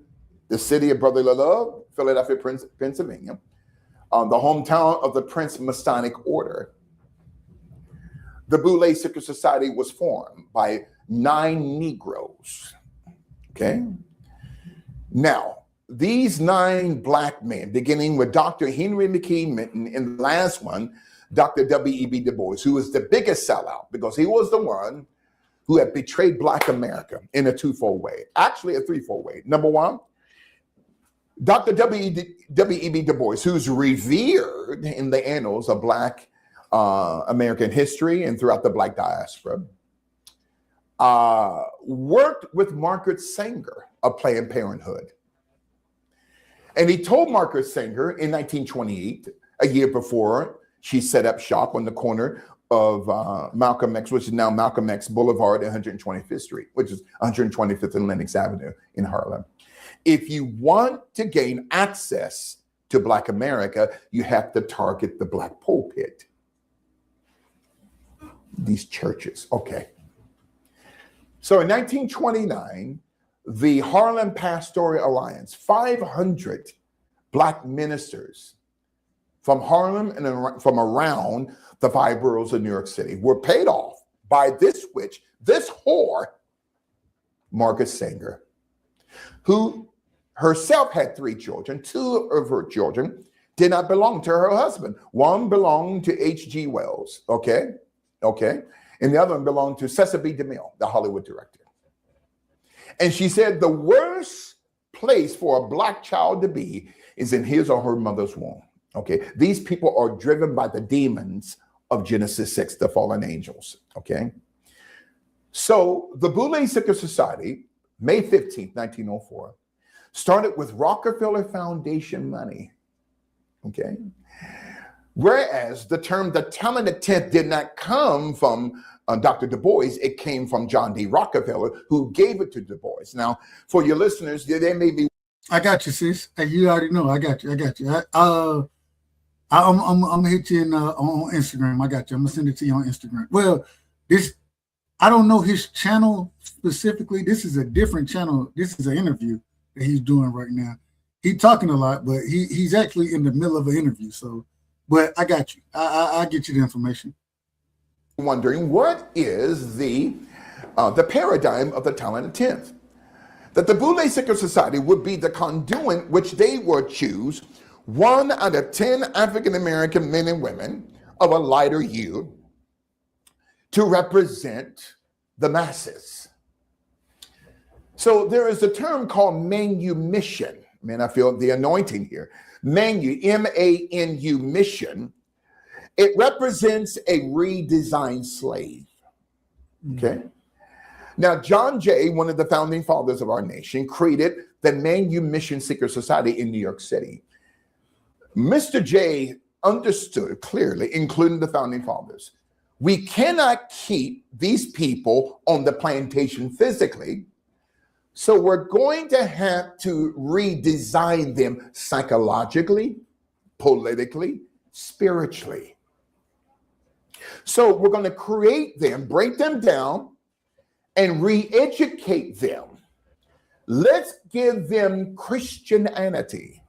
the city of Brotherly Love, Philadelphia, Pennsylvania, the hometown of the Prince Masonic Order, the Boule Secret Society was formed by 9 Negroes. Okay. Now, these 9 black men, beginning with Dr. Henry McKee Minton, and the last one, Dr. W.E.B. Du Bois, who was the biggest sellout because he was the one who had betrayed Black America in a twofold way, actually a threefold way. Number one, Dr. W.E.B. Du Bois, who's revered in the annals of Black American history and throughout the Black diaspora, worked with Margaret Sanger of Planned Parenthood. And he told Margaret Sanger in 1928, a year before she set up shop on the corner of Malcolm X, which is now Malcolm X Boulevard and 125th Street, which is 125th and Lenox Avenue in Harlem. If you want to gain access to Black America, you have to target the Black pulpit. These churches, okay. So in 1929, the Harlem Pastoral Alliance, 500 Black ministers from Harlem and from around the 5 boroughs of New York City were paid off by this witch, this whore, Margaret Sanger, who herself had 3 children. 2 of her children did not belong to her husband. One belonged to H.G. Wells, okay? And the other one belonged to Cecil B. DeMille, the Hollywood director. And she said the worst place for a Black child to be is in his or her mother's womb, okay? These people are driven by the demons of Genesis 6, the fallen angels, okay? So the Boule Secret Society, May 15th, 1904, started with Rockefeller Foundation money, okay? Whereas the term the talented 10th did not come from Dr. Du Bois, it came from John D. Rockefeller, who gave it to Du Bois. Now, for your listeners, they may be. I got you, sis. Hey, you already know. I got you. I'm gonna hit you on Instagram. I got you. I'm gonna send it to you on Instagram. Well, I don't know his channel specifically. This is a different channel. This is an interview that he's doing right now. He's talking a lot, but he's actually in the middle of an interview. So, but I got you. I'll get you the information. Wondering what is the the paradigm of the talented tenth. That the Boule Secret Society would be the conduit which they would choose 1 out of 10 African American men and women of a lighter hue to represent the masses. So there is a term called manumission. Man, I feel the anointing here. Manu, M-A-N-U, mission. It represents a redesigned slave. Okay. Now, John Jay, one of the founding fathers of our nation, created the Manumission Secret Society in New York City. Mr. Jay understood clearly, including the founding fathers, we cannot keep these people on the plantation physically, so we're going to have to redesign them psychologically, politically, spiritually. So we're going to create them, break them down, and re-educate them. Let's give them Christianity.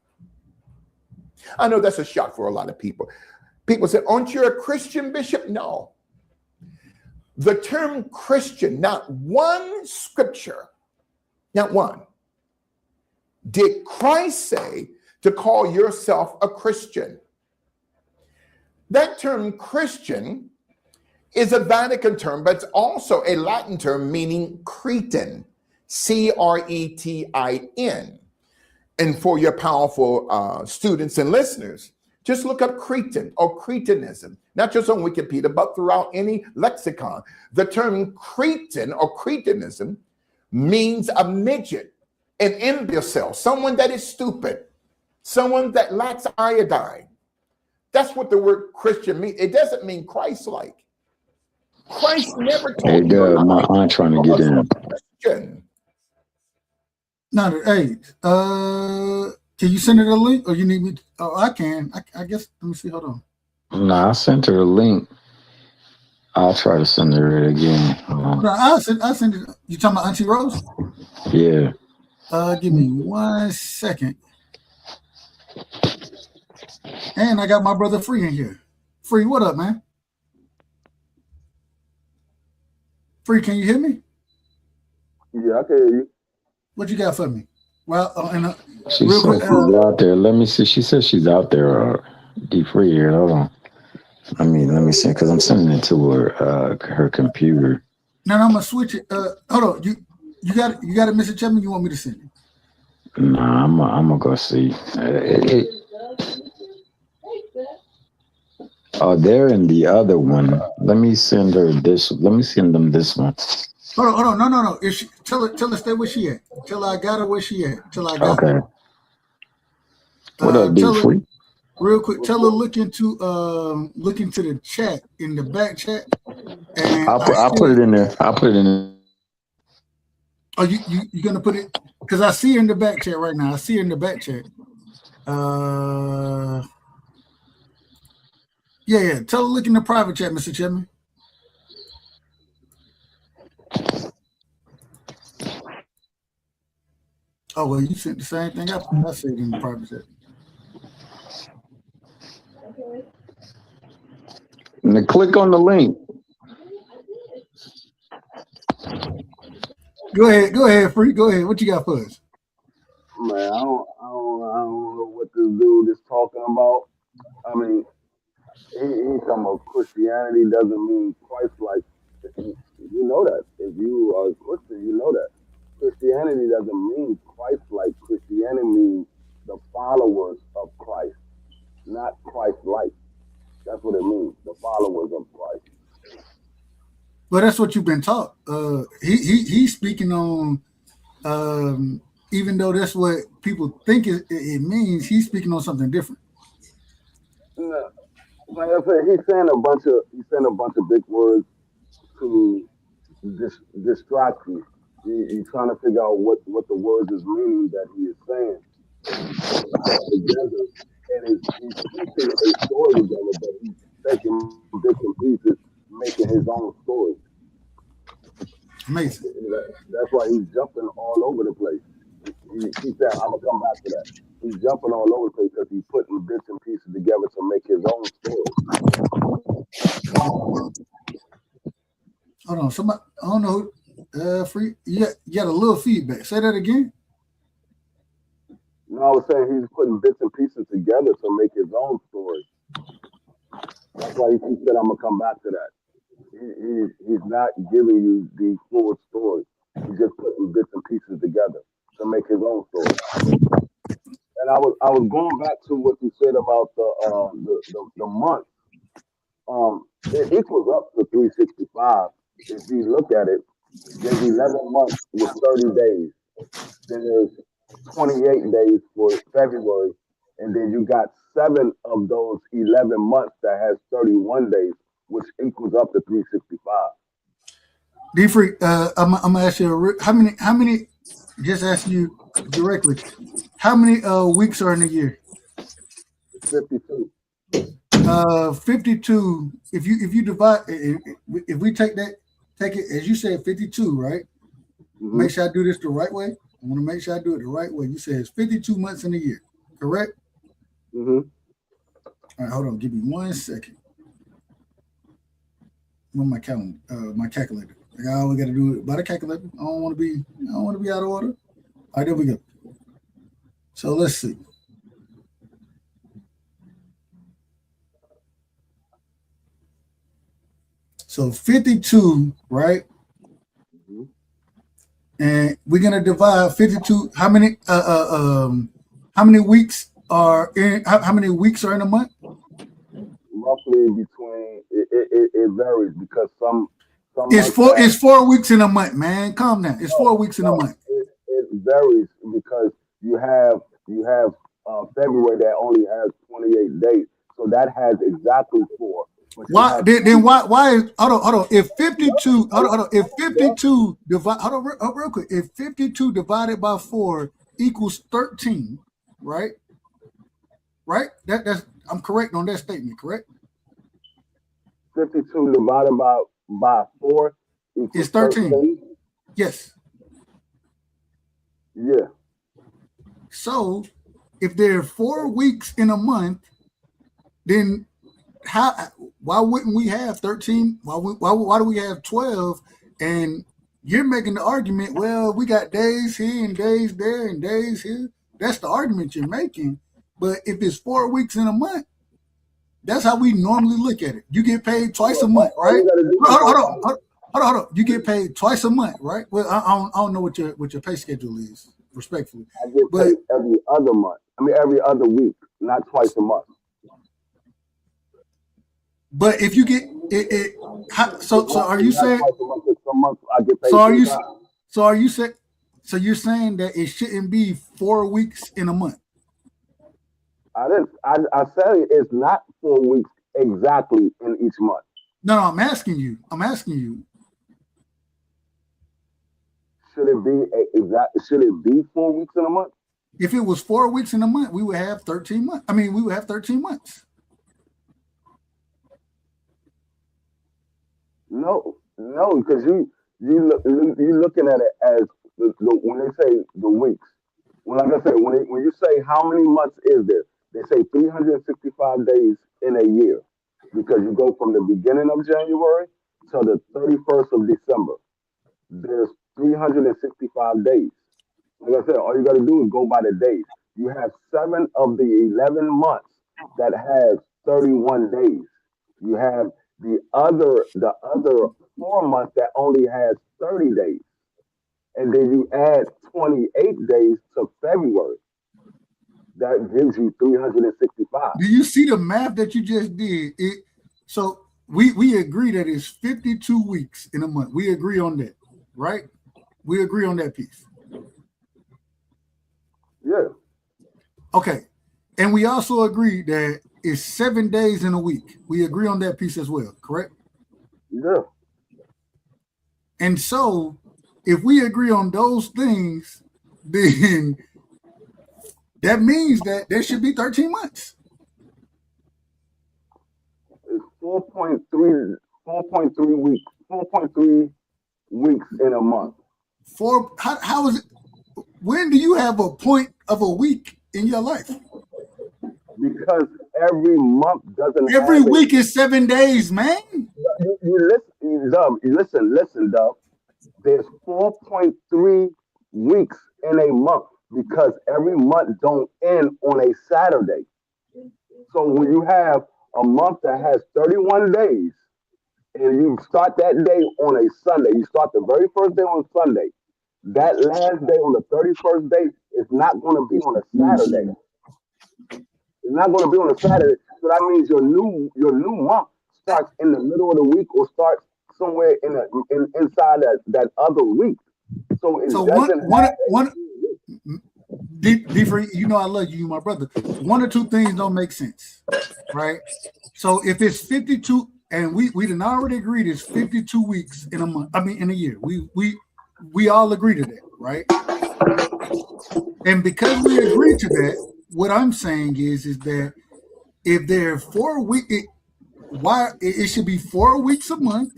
I know that's a shock for a lot of people. People say, aren't you a Christian, Bishop? No. The term Christian, not one scripture, not one, did Christ say to call yourself a Christian. That term Christian is a Vatican term, but it's also a Latin term meaning Cretan, C-R-E-T-I-N. And for your powerful students and listeners, just look up Cretan or Cretanism, not just on Wikipedia, but throughout any lexicon. The term Cretan or Cretanism means a midget, an imbecile, someone that is stupid, someone that lacks iodine. That's what the word Christian means. It doesn't mean Christ-like. Christ never told you. My aunt trying to get in. Christian. No, hey, can you send her the link, or you need me? Oh, I can. I guess. Let me see. Hold on. No, I sent her a link. I'll try to send her it again. No, I'll send it. You talking about Auntie Rose? Yeah. Give me 1 second. And I got my brother Free in here. Free, what up, man? Free, can you hear me? Yeah, I can hear you. What you got for me? Well, She said she's out there. Let me see. She says she's out there. D Free here. Hold on. Let me see, because I'm sending it to her computer. No, I'm gonna switch it. Hold on. You got it, Mr. Chapman. You want me to send it? Nah, I'm gonna go see. Oh, they're in the other one. Let me send her this. Let me send them this one. Hold on. No. If she, tell her stay where she at. Tell her I got her where she at. Tell her I got her. What up, D Free? Real quick, tell her look into the chat, in the back chat. And I'll put it in there. I'll put it in there. Oh, you gonna put it? Because I see her in the back chat right now. I see her in the back chat. Yeah. Tell her look in the private chat, Mr. Chapman. Oh, well, you sent the same thing up. I said it in the private chat. And then click on the link. Go ahead, Free. Go ahead. What you got for us? Man, I don't know what this dude is talking about. I mean, he's talking about Christianity doesn't mean Christ-like. You know that. If you are a Christian, you know that. Christianity doesn't mean Christ-like. Christianity means the followers of Christ, not Christ-like. That's what it means, the followers of Christ. Well, that's what you've been taught. He's speaking on, even though that's what people think it means, he's speaking on something different. No, like I said, he's saying a bunch of big words to distract you. You're trying to figure out what the words is meaning that he is saying. Together, and he's piecing a story together, but he's taking bits and pieces, making his own story. Amazing. That's why he's jumping all over the place. He said, I'm going to come back to that. He's jumping all over the place because he's putting bits and pieces together to make his own story. Hold on. Somebody, I don't know. Free. You got a little feedback. Say that again. No, I was saying he's putting bits and pieces together to make his own story. That's why he said, "I'm gonna come back to that." He's not giving you the full story. He's just putting bits and pieces together to make his own story. And I was going back to what you said about the month. It equals up to 365. If you look at it, there's 11 months with 30 days. Then there's 28 days for February, and then you got 7 of those 11 months that has 31 days, which equals up to 365. D Free, I'm gonna ask you how many. Just ask you directly. How many weeks are in a year? 52. 52. If you divide, if we take it as you said, 52, right? Mm-hmm. Make sure I do this the right way. I want to make sure I do it the right way. You said it's 52 months in a year, correct? Mm-hmm. All right, hold on. Give me 1 second. On my calendar, my calculator. Like I always got to do it by the calculator. I don't want to be out of order. All right, there we go. So let's see. So 52, right? Mm-hmm. And we're gonna divide 52. How many weeks are in? How many weeks are in a month? Roughly between it varies because some It's 4 weeks in a month, man. Calm down. It's 4 weeks in a month. It varies because you have February that only has 28 days, so that has exactly 4. Why is hold on if 52 if 52 divide real quick, if 52 divided by 4 equals 13, right? That's I'm correct on that statement, correct? 52 divided by 4 equals It's 13. Yes. Yeah. So if there are 4 weeks in a month, then why wouldn't we have 13? Why do we have 12? And you're making the argument, well, we got days here and days there and days here. That's the argument you're making. But if it's 4 weeks in a month, that's how we normally look at it. You get paid twice a month, right? Hold on. You get paid twice a month, right? Well, I don't know what your pay schedule is, respectfully. I get paid every other month. Every other week, not twice a month. But if you get it, so are you saying? Some months I get paid. So you're saying that it shouldn't be 4 weeks in a month? I said it's not 4 weeks exactly in each month. No, I'm asking you. Should it be 4 weeks in a month? If it was 4 weeks in a month, we would have 13 months. We would have 13 months. No, because you're looking at it as when they say the weeks. Well, like I said, when you say how many months is there, they say 365 days in a year because you go from the beginning of January to the 31st of December. There's 365 days. Like I said, all you got to do is go by the days. You have 7 of the 11 months that have 31 days. You have the other 4 months that only has 30 days. And then you add 28 days to February. That gives you 365. Do you see the math that you just did? So we agree that it's 52 weeks in a month. We agree on that, right? We agree on that piece. Yeah. Okay. And we also agree that it's 7 days in a week. We agree on that piece as well, correct? Yeah. And so if we agree on those things, then that means that there should be 13 months. It's 4.3 weeks. 4.3 weeks in a month. How is it? When do you have a point of a week in your life? Because every month doesn't. Every week is 7 days, man. You listen, Dub. there's 4.3 weeks in a month because every month don't end on a Saturday. So when you have a month that has 31 days and you start that day on a Sunday, you start the very first day on Sunday. That last day on the 31st day is not going to be on a Saturday. It's not going to be on a Saturday. So that means your new month starts in the middle of the week or starts somewhere inside that other week. So it So doesn't one different. You know, I love you, my brother. One or two things don't make sense, right? So if it's 52, and we done already agreed it's 52 weeks in a month. I mean, in a year. We all agree to that, right? And because we agree to that, what I'm saying is that if there are 4 weeks, why it should be 4 weeks a month?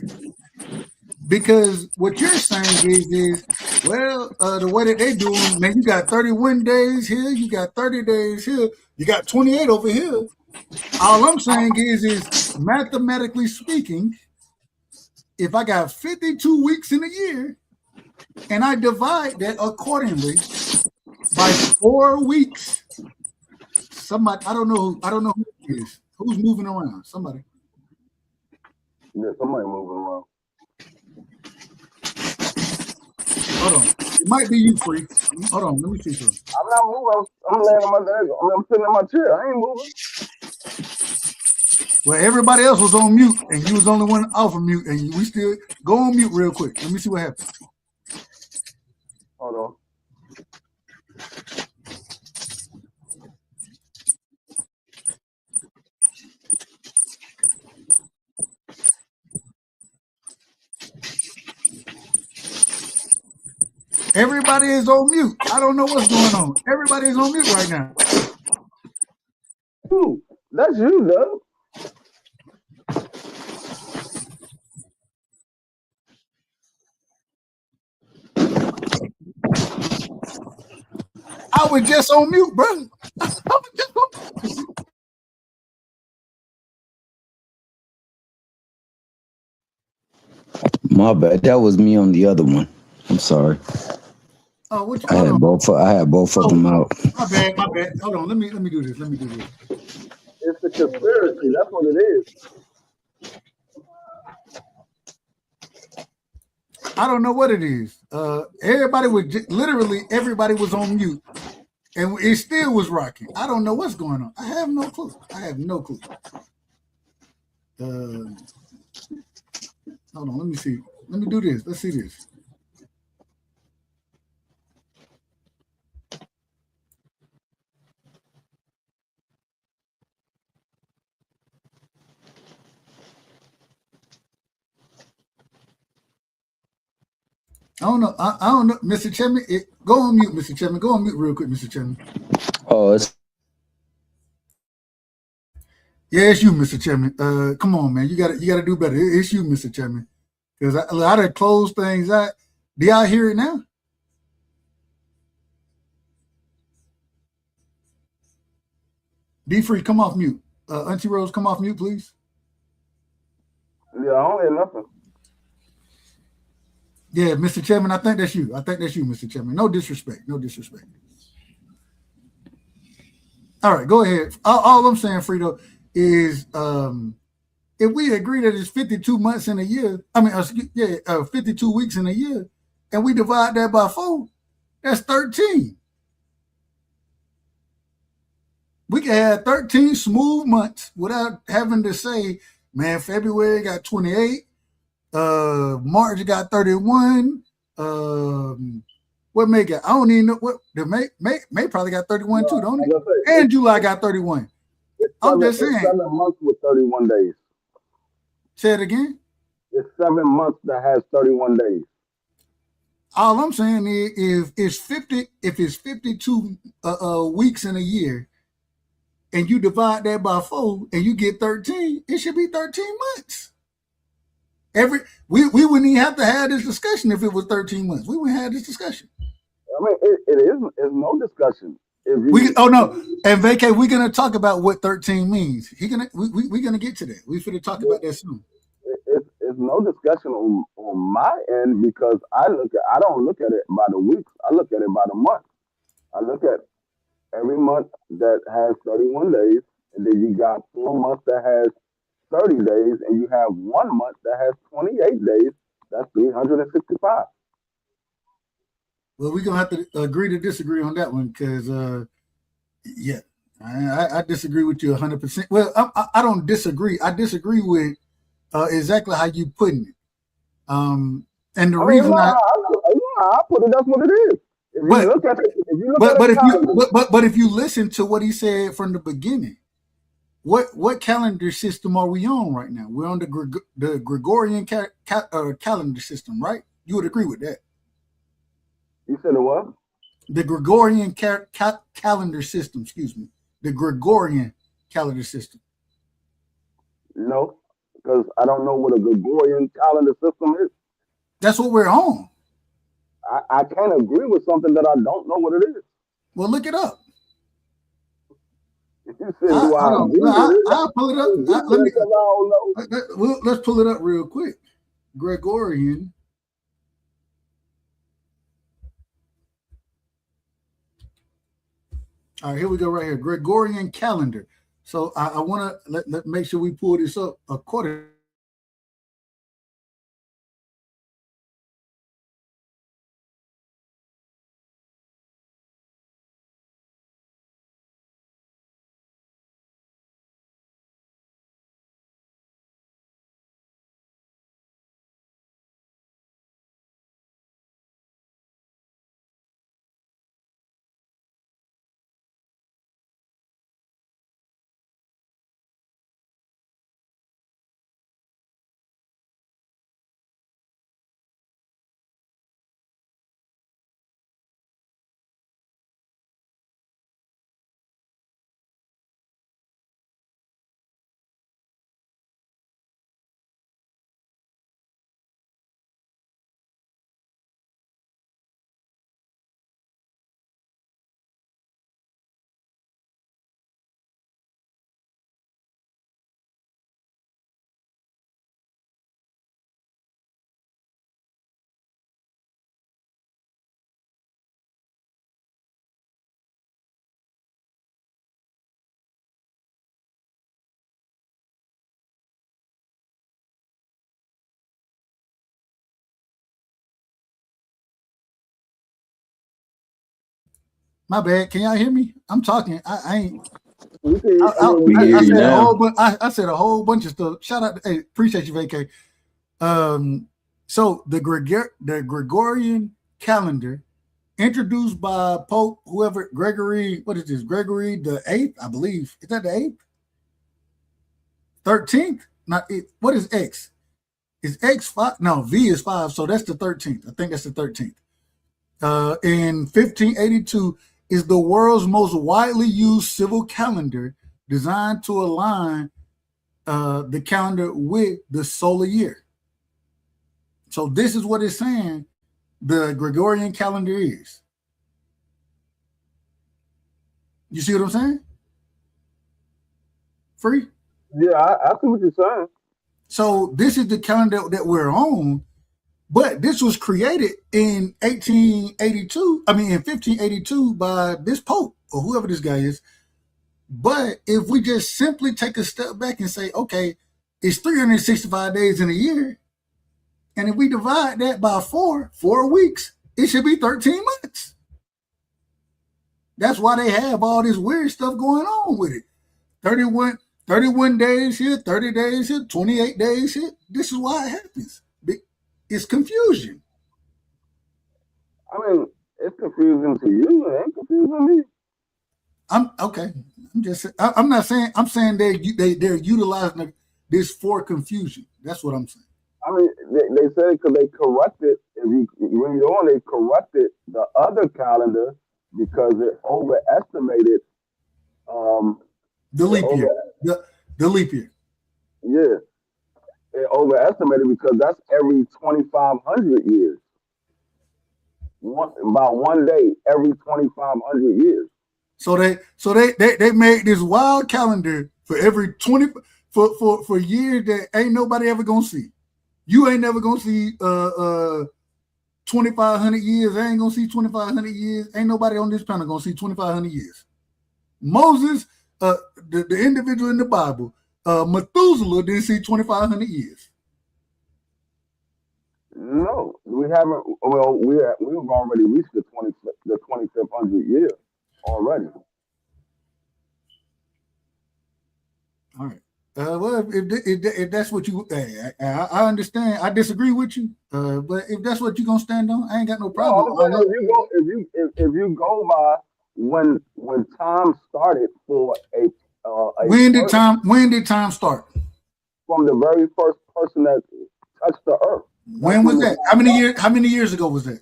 Because what you're saying is well, the way that they do it, man, you got 31 days here, you got 30 days here, you got 28 over here. All I'm saying is mathematically speaking, if I got 52 weeks in a year and I divide that accordingly by 4 weeks, somebody, I don't know who it is. Who's moving around? Somebody. Yeah, somebody moving around. Hold on. It might be you, Free. Hold on. Let me see something. I'm not moving. I'm laying on my desk. I'm sitting in my chair. I ain't moving. Well, everybody else was on mute, and you was the only one off of mute, and we still go on mute real quick. Let me see what happens. Hold on. Everybody is on mute. I don't know what's going on. Everybody is on mute right now. Ooh, that's you, Doug. I was just on mute, bro. I was just on mute. My bad. That was me on the other one. I'm sorry. Oh, what you, I had both of them out. My bad. Hold on. Let me do this. It's a conspiracy. That's what it is. I don't know what it is. Everybody was literally everybody was on mute, and it still was rocking. I don't know what's going on. I have no clue. Hold on. Let me see. Let me do this. Let's see this. I don't know. I don't know, Mr. Chairman. Go on mute, Mr. Chairman. Go on mute real quick, Mr. Chairman. Oh, it's Yeah, it's you, Mr. Chairman. Come on, man. You got to do better. It's you, Mr. Chairman. Because I done closed things out. Do y'all hear it now? D Free, come off mute. Auntie Rose, come off mute, please. Yeah, I don't hear nothing. Yeah, Mr. Chairman, I think that's you. Mr. Chairman. No disrespect. All right, go ahead. All I'm saying, Frito, is if we agree that it's 52 months in a year, 52 weeks in a year, and we divide that by 4, that's 13. We can have 13 smooth months without having to say, man, February got 28, March got 31, what May got? I don't even know what the May probably got 31 too, don't it? And July got 31. I'm just saying. It's 7 months with 31 days. Say it again. It's 7 months that has 31 days. All I'm saying is if it's 52 weeks in a year, and you divide that by 4, and you get 13, it should be 13 months. We wouldn't even have to have this discussion if it was 13 months. We wouldn't have this discussion. I mean, it is. It's no discussion. And Vacay, we're gonna talk about what 13 means. We're gonna get to that. We're gonna talk about that soon. It's there's no discussion on my end because I don't look at it by the weeks. I look at it by the month. I look at every month that has 31 days, and then you got 4 months that has 30 days, and you have 1 month that has 28 days. That's 365. Well, we're gonna have to agree to disagree on that one because, yeah, I disagree with you 100%. Well, I don't disagree. I disagree with exactly how you putting it. And the reason I put it, that's what it is. If you look at it, but if you listen to what he said from the beginning, what calendar system are we on right now? We're on the Gregorian calendar system, right? You would agree with that? You said the what? The Gregorian calendar system. Excuse me, the Gregorian calendar system. No, because I don't know what a Gregorian calendar system is. That's what we're on. I can't agree with something that I don't know what it is. Well, look it up. If you said, I'll pull it up. Let's pull it up real quick. Gregorian. All right, here we go right here. Gregorian calendar. So I want to let make sure we pull this up according. My bad. Can y'all hear me? I'm talking. I ain't. I said a whole bunch of stuff. Shout out. Hey, appreciate you, VK. So the Gregorian calendar, introduced by Pope whoever Gregory. What is this? Gregory the 8th, I believe. Is that the 8th? 13th? Not it. What is X? Is X 5? No, V is 5. So that's the 13th. I think that's the 13th. In 1582 is the world's most widely used civil calendar, designed to align the calendar with the solar year. So this is what it's saying the Gregorian calendar is. You see what I'm saying? Free? Yeah, I see what you're saying. So this is the calendar that we're on, but this was created in 1582 by this Pope or whoever this guy is. But if we just simply take a step back and say, okay, it's 365 days in a year, and if we divide that by 4 weeks, it should be 13 months. That's why they have all this weird stuff going on with it. 31 days here, 30 days here, 28 days here. This is why it happens. It's confusion. I mean, it's confusing to you. It ain't confusing me. I'm not saying. I'm saying they're utilizing this for confusion. That's what I'm saying. I mean, they said because they corrupted. If you read on, they corrupted the other calendar because it overestimated the leap year. The leap year. Yeah, it overestimated because that's every 2,500 years. About 1 day every 2,500 years. So they made this wild calendar for every 20 for years that ain't nobody ever gonna see. You ain't never gonna see 2,500 years. I ain't gonna see 2,500 years. Ain't nobody on this planet gonna see 2,500 years. Moses, the individual in the Bible, Methuselah didn't see 2,500 years. No, we haven't. Well, we've already reached the 2500 year already. All right. Well, if that's what you, I understand. I disagree with you, but if that's what you're gonna stand on, I ain't got no problem. No, if you go by when time started for a when did time start? From the very first person that touched the earth. When was that? How many years ago was that?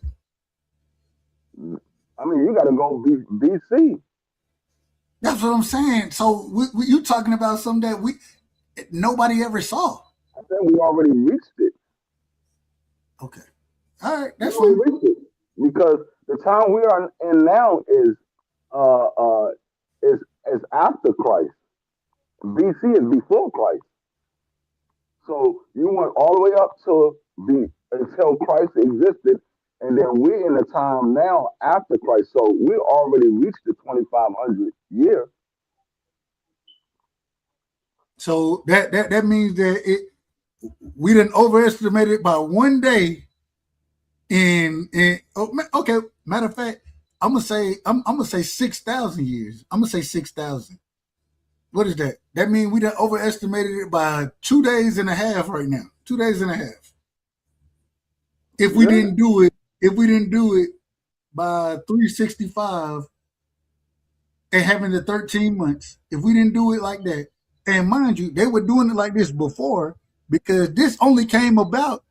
I mean, you got to go BC. That's what I'm saying. So you talking about something that nobody ever saw. I said we already reached it. Okay. All right. That's fine. Reached it because the time we are in now is after Christ. BC is before Christ. So you went all the way up to until Christ existed, and then we're in the time now after Christ. So we already reached the 2,500 year. So that means that we didn't overestimate it by one day. Okay, matter of fact, I'm gonna say 6,000 years. I'm gonna say 6,000. What is that? That means we done overestimated it by 2 days and a half right now. 2 days and a half. If we didn't do it by 365 and having the 13 months, if we didn't do it like that, and mind you, they were doing it like this before because this only came about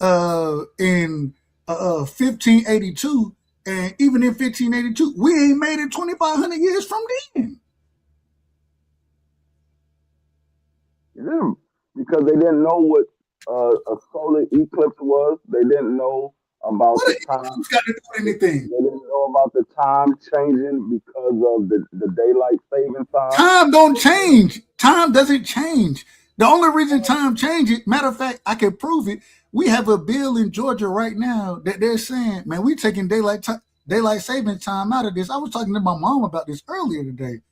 in 1582, and even in 1582, we ain't made it 2,500 years from then. Yeah, because they didn't know what a solar eclipse was. They didn't know about the time. Got to do anything. They didn't know about the time changing because of the daylight saving time. Time don't change. Time doesn't change. The only reason time changes, matter of fact, I can prove it. We have a bill in Georgia right now that they're saying, man, we're taking daylight saving time out of this. I was talking to my mom about this earlier today,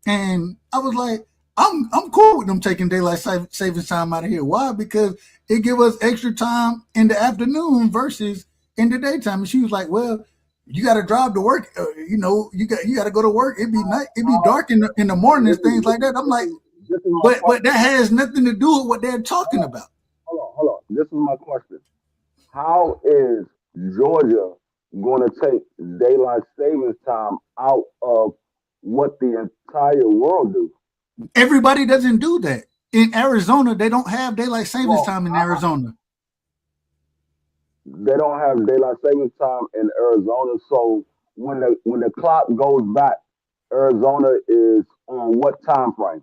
and I was like, I'm cool with them taking daylight saving time out of here. Why? Because it give us extra time in the afternoon versus in the daytime. And she was like, well, you got to drive to work. You got to go to work. It'd be night. It'd be dark in the mornings, things like that. I'm like, but that has nothing to do with what they're talking about. Hold on. This is my question. How is Georgia going to take daylight savings time out of what the entire world do? Everybody doesn't do that. In Arizona, they don't have daylight savings time in Arizona. They don't have daylight savings time in Arizona. So when the clock goes back, Arizona is on what time frame?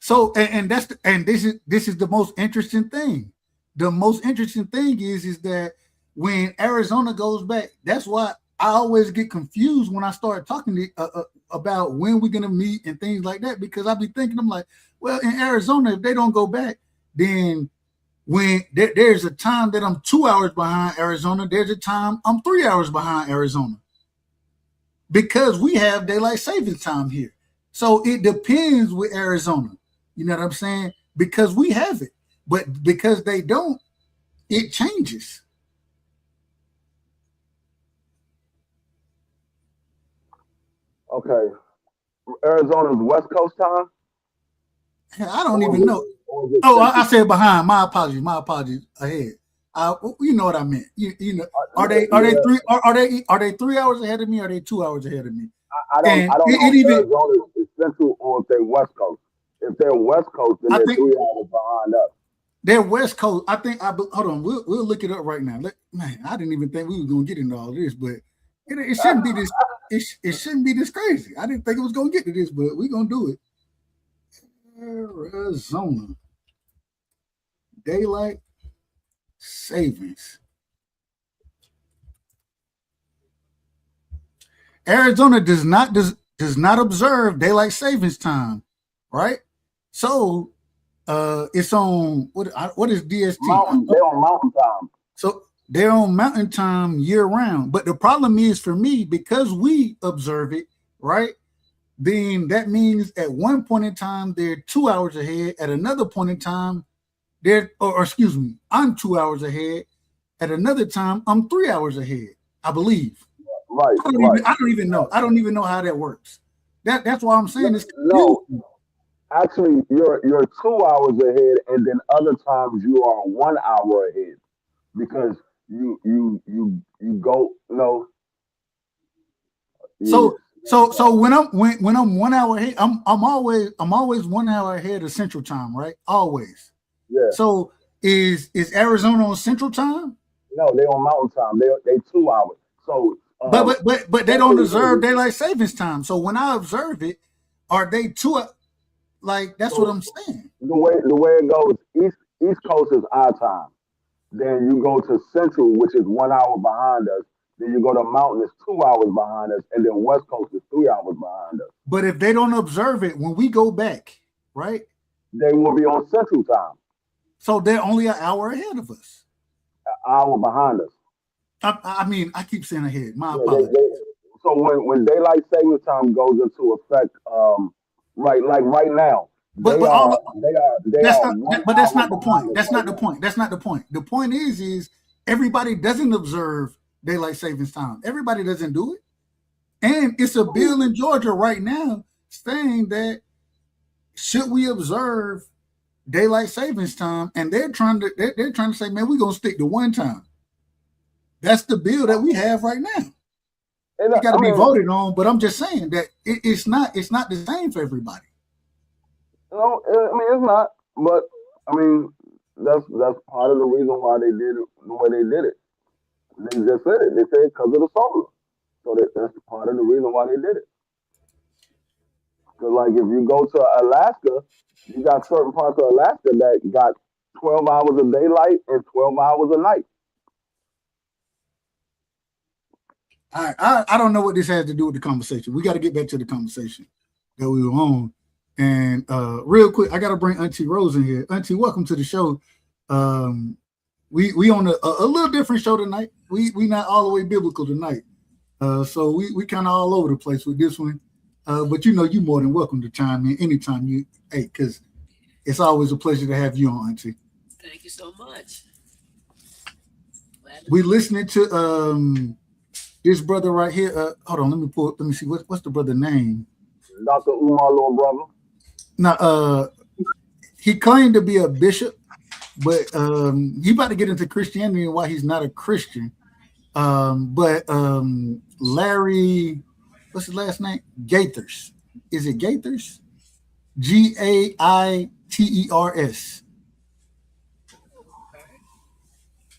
So this is the most interesting thing. The most interesting thing is that when Arizona goes back, that's why I always get confused when I start talking about when we're gonna meet and things like that, because I be thinking, I'm like, well, in Arizona, if they don't go back, then when there's a time that I'm 2 hours behind Arizona, there's a time I'm 3 hours behind Arizona because we have daylight savings time here. So it depends with Arizona. You know what I'm saying? Because we have it, but because they don't, it changes. Okay. Arizona's West Coast time? I don't even know. Oh, I said behind. My apologies. Ahead. You know what I meant. You know, are they 3 hours ahead of me? Or are they 2 hours ahead of me? I don't know if Arizona is Central or if they're West Coast. If they're West Coast, then they're 3 hours behind us. They're West Coast. I think. Hold on. We'll look it up right now. Man, I didn't even think we were gonna get into all this, but it shouldn't be this. It shouldn't be this crazy. I didn't think it was gonna get to this, but we're gonna do it. Arizona daylight savings. Arizona does not observe daylight savings time, right? So It's on what is DST? They're on Mountain Time. So they're on Mountain Time year round. But the problem is for me, because we observe it, right? Then that means at one point in time they're 2 hours ahead. At another point in time, I'm 2 hours ahead. At another time, I'm 3 hours ahead. I believe. Right. I don't even know. I don't even know how that works. That's why I'm saying it's no. Actually, you're 2 hours ahead, and then other times you are 1 hour ahead because you go no. So when I'm 1 hour ahead, I'm always 1 hour ahead of Central Time, right? Always. Yeah. So is Arizona on Central Time? No, they on Mountain Time. They 2 hours. So but they don't observe daylight savings time. So when I observe it, are they like that's what I'm saying. The way it goes, East Coast is our time. Then you go to Central, which is 1 hour behind us. Then you go to Mountain, it's 2 hours behind us, and then West Coast is 3 hours behind us. But if they don't observe it, when we go back, right? They will be on Central Time. So they're only an hour ahead of us. An hour behind us. I mean, I keep saying ahead. My apologies. So when daylight savings time goes into effect, right now, that's not the point. That's not the point. That's not the point. The point is everybody doesn't observe daylight savings time. Everybody doesn't do it, and it's a bill in Georgia right now saying that should we observe daylight savings time, and they're trying to say, man, we're gonna stick to one time. That's the bill that we have right now. It got to be voted on, but I'm just saying that it's not the same for everybody. No, I mean it's not, but I mean that's part of the reason why they did it the way they did it. They just said it. They said because of the solar, so that's part of the reason why they did it. Because like if you go to Alaska, you got certain parts of Alaska that got 12 hours of daylight and 12 hours of night. I don't know what this has to do with the conversation. We got to get back to the conversation that we were on. And real quick, I got to bring Auntie Rose in here. Auntie, welcome to the show. We on a little different show tonight. We not all the way biblical tonight. So we kind of all over the place with this one. But you more than welcome to chime in anytime because it's always a pleasure to have you on, Auntie. Thank you so much. We listening to this brother right here. Hold on, let me see what's the brother name? Dr. Umar, little brother. Now, he claimed to be a bishop, but he about to get into Christianity and why he's not a Christian. But Larry, what's his last name? Gaiters. Is it Gaiters? Gaiters.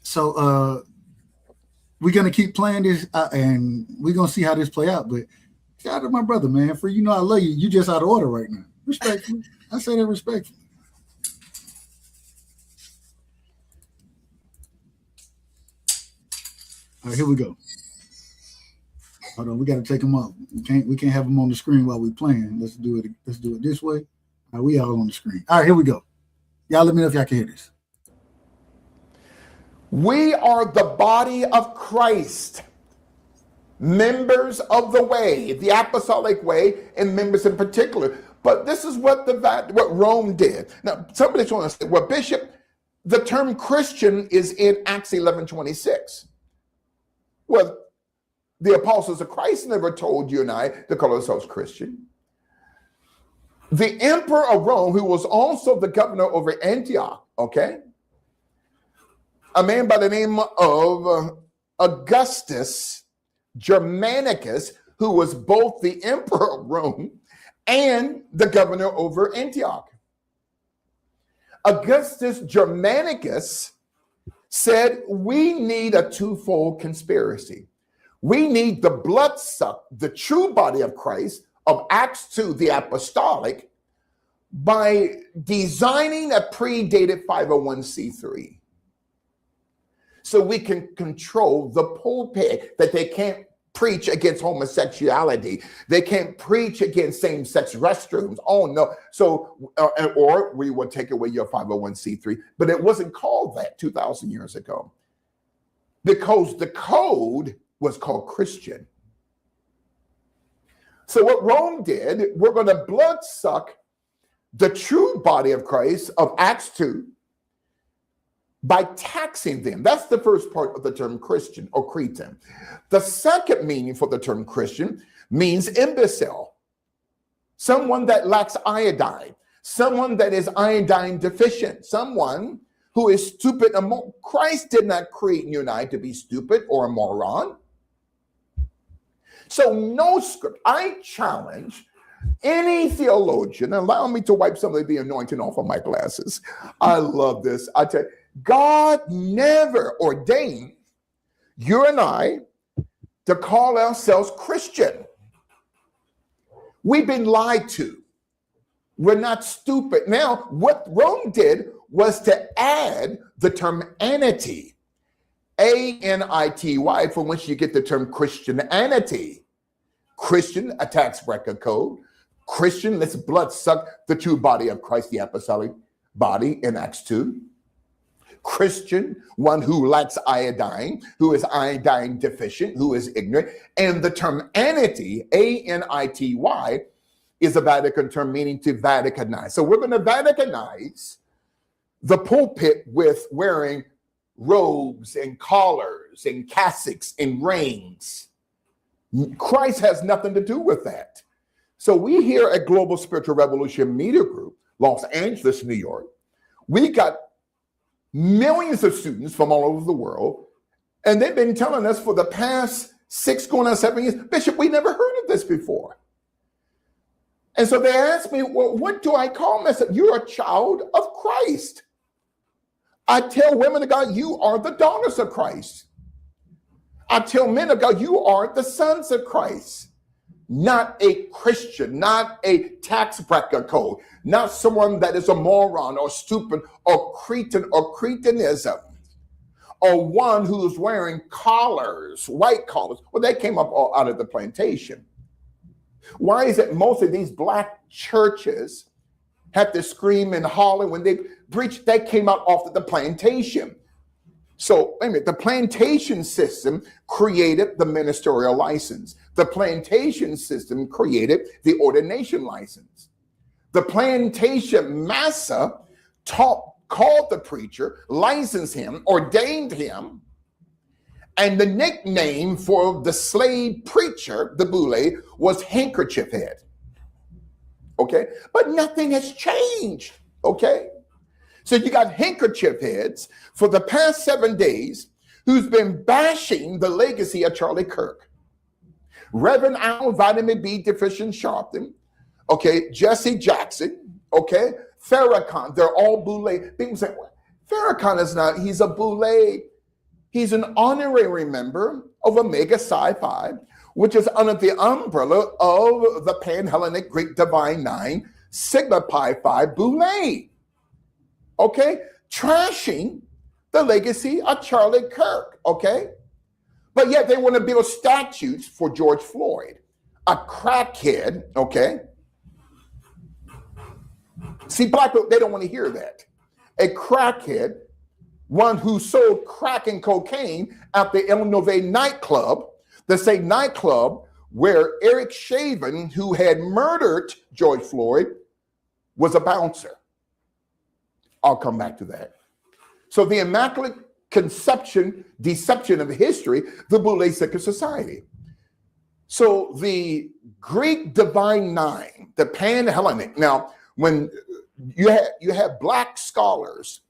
So we're gonna keep playing this, and we're gonna see how this play out. But shout out to my brother, man. For I love you. You just out of order right now. Respectfully, I say that respectfully. All right, here we go. Hold on, we got to take them off. We can't have them on the screen while we're playing. Let's do it this way. All right, we all on the screen. All right, here we go. Y'all let me know if y'all can hear this. We are the body of Christ, members of the way, the apostolic way, and members in particular. But this is what Rome did. Now, somebody's going to say, well, Bishop, the term Christian is in Acts 11:26. Well, the apostles of Christ never told you and I to call ourselves Christian. The emperor of Rome, who was also the governor over Antioch, okay? A man by the name of Augustus Germanicus, who was both the emperor of Rome and the governor over Antioch. Augustus Germanicus said, we need a twofold conspiracy. We need the bloodsuck, the true body of Christ of Acts 2, the apostolic, by designing a predated 501c3. So we can control the pulpit, that they can't preach against homosexuality. They can't preach against same-sex restrooms. Oh no. So, or we will take away your 501c3, but it wasn't called that 2,000 years ago because the code was called Christian. So what Rome did, we're going to blood suck the true body of Christ of Acts 2 by taxing them. That's the first part of the term Christian or Cretan. The second meaning for the term Christian means imbecile, someone that lacks iodine, someone that is iodine deficient, someone who is stupid. Christ did not create you and I to be stupid or a moron. So no script. I challenge any theologian, allow me to wipe some of the anointing off of my glasses. I love this. I tell you, God never ordained you and I to call ourselves Christian. We've been lied to. We're not stupid. Now, what Rome did was to add the term anity, A-N-I-T-Y, from which you get the term Christianity. Christian, a tax bracket code. Christian, let's blood suck the true body of Christ, the apostolic body in Acts 2. Christian, one who lacks iodine, who is iodine deficient, who is ignorant. And the term anity, A-N-I-T-Y, is a Vatican term meaning to Vaticanize. So we're going to Vaticanize the pulpit with wearing robes and collars and cassocks and rings. Christ has nothing to do with that. So we here at Global Spiritual Revolution Media Group, Los Angeles, New York, we got millions of students from all over the world, and they've been telling us for the past 6 going on 7 years, Bishop, we never heard of this before. And so they asked me, well, what do I call myself? You're a child of Christ. I tell women of God, you are the daughters of Christ. I tell men of God, you are the sons of Christ. Not a Christian, not a tax bracket code, not someone that is a moron or stupid or Cretan or Cretanism, or one who's wearing collars, white collars. Well, they came up all out of the plantation. Why is it most of these black churches have to scream and holler when they preach? They came out off of the plantation. So, wait a minute, the plantation system created the ministerial license. The plantation system created the ordination license. The plantation massa called the preacher, licensed him, ordained him, and the nickname for the slave preacher, the boule, was handkerchief head. Okay? But nothing has changed. Okay? So you got handkerchief heads for the past 7 days who's been bashing the legacy of Charlie Kirk. Reverend Al, vitamin B deficient Sharpton, okay, Jesse Jackson, okay, Farrakhan, they're all boule. People say, well, Farrakhan is not, he's a boule. He's an honorary member of Omega Psi Phi, which is under the umbrella of the Pan-Hellenic Greek Divine Nine, Sigma Pi Phi boule. Okay, trashing the legacy of Charlie Kirk, okay? But yet they want to build statues for George Floyd, a crackhead, okay? See, black people, they don't want to hear that. A crackhead, one who sold crack and cocaine at the El Nove nightclub, the same nightclub where Eric Shaven, who had murdered George Floyd, was a bouncer. I'll come back to that. So the Immaculate Conception, deception of history, the Boule Secret Society. So the Greek Divine Nine, the Pan-Hellenic. Now, when you have black scholars,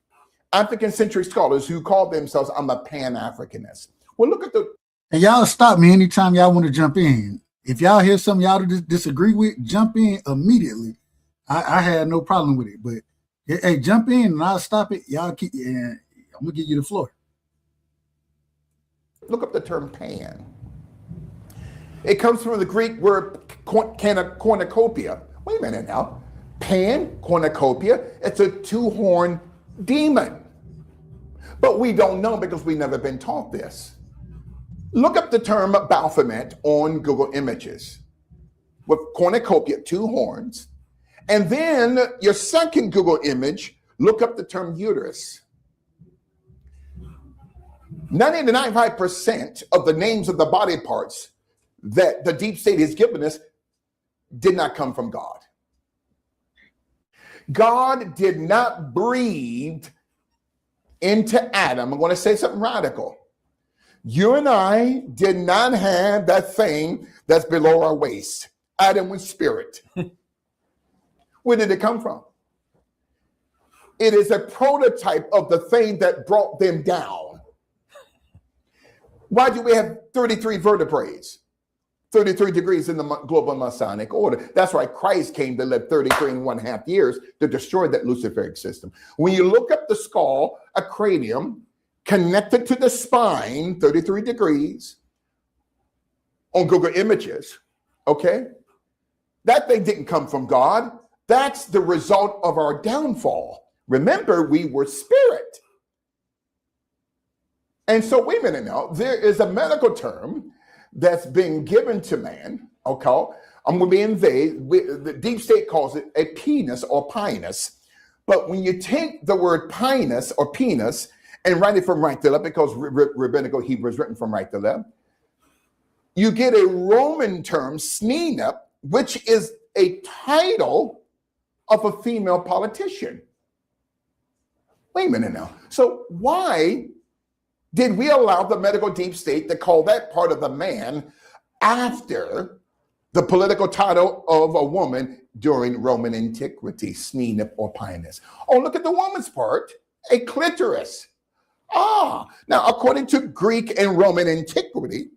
African-centric scholars who call themselves, I'm a Pan-Africanist. Well, look at the... And y'all stop me anytime y'all want to jump in. If y'all hear something y'all disagree with, jump in immediately. I had no problem with it, but hey, jump in and I'll stop it. Y'all keep, and I'm gonna give you the floor. Look up the term pan. It comes from the Greek word cornucopia. Wait a minute now. Pan, cornucopia, it's a two-horned demon. But we don't know because we've never been taught this. Look up the term Baphomet on Google Images with cornucopia, 2 horns. And then your second Google image, look up the term uterus. 99.5% of the names of the body parts that the deep state has given us did not come from God. God did not breathe into Adam. I'm going to say something radical. You and I did not have that thing that's below our waist. Adam was spirit. Where did it come from? It is a prototype of the thing that brought them down. Why do we have 33 vertebrae? 33 degrees in the global Masonic order. That's why Christ came to live 33.5 years to destroy that Luciferic system. When you look up the skull, a cranium connected to the spine, 33 degrees, on Google Images, okay? That thing didn't come from God. That's the result of our downfall. Remember, we were spirit. And so, wait a minute now, there is a medical term that's been given to man, okay? I'm going to be in vague. The deep state calls it a penis or pinus. But when you take the word pinus or penis and write it from right to left, because rabbinical Hebrew is written from right to left, you get a Roman term, snina, which is a title of a female politician. Wait a minute now. So why did we allow the medical deep state to call that part of the man after the political title of a woman during Roman antiquity, snina or pinus? Oh, look at the woman's part, a clitoris. Now according to Greek and Roman antiquity,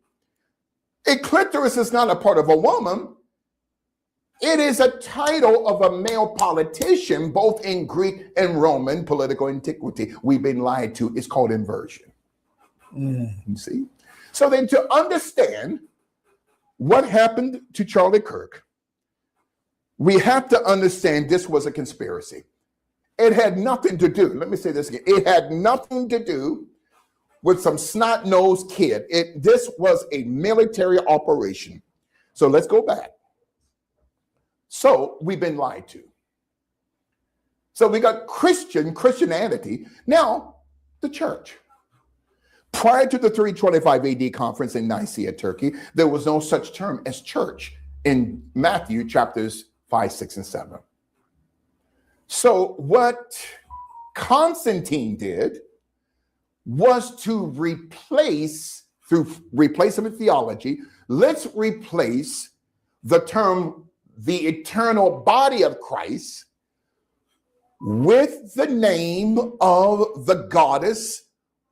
a clitoris is not a part of a woman. It is a title of a male politician, both in Greek and Roman political antiquity. We've been lied to. It's called inversion. You see? So then to understand what happened to Charlie Kirk, we have to understand this was a conspiracy. It had nothing to do, let me say this again, it had nothing to do with some snot-nosed kid. This was a military operation. So let's go back. So we've been lied to. So we got Christianity. Now, the church. Prior to the 325 AD conference in Nicaea, Turkey, there was no such term as church in Matthew chapters 5, 6, and 7. So what Constantine did was to replace, through replacement theology, let's replace the term the eternal body of Christ with the name of the goddess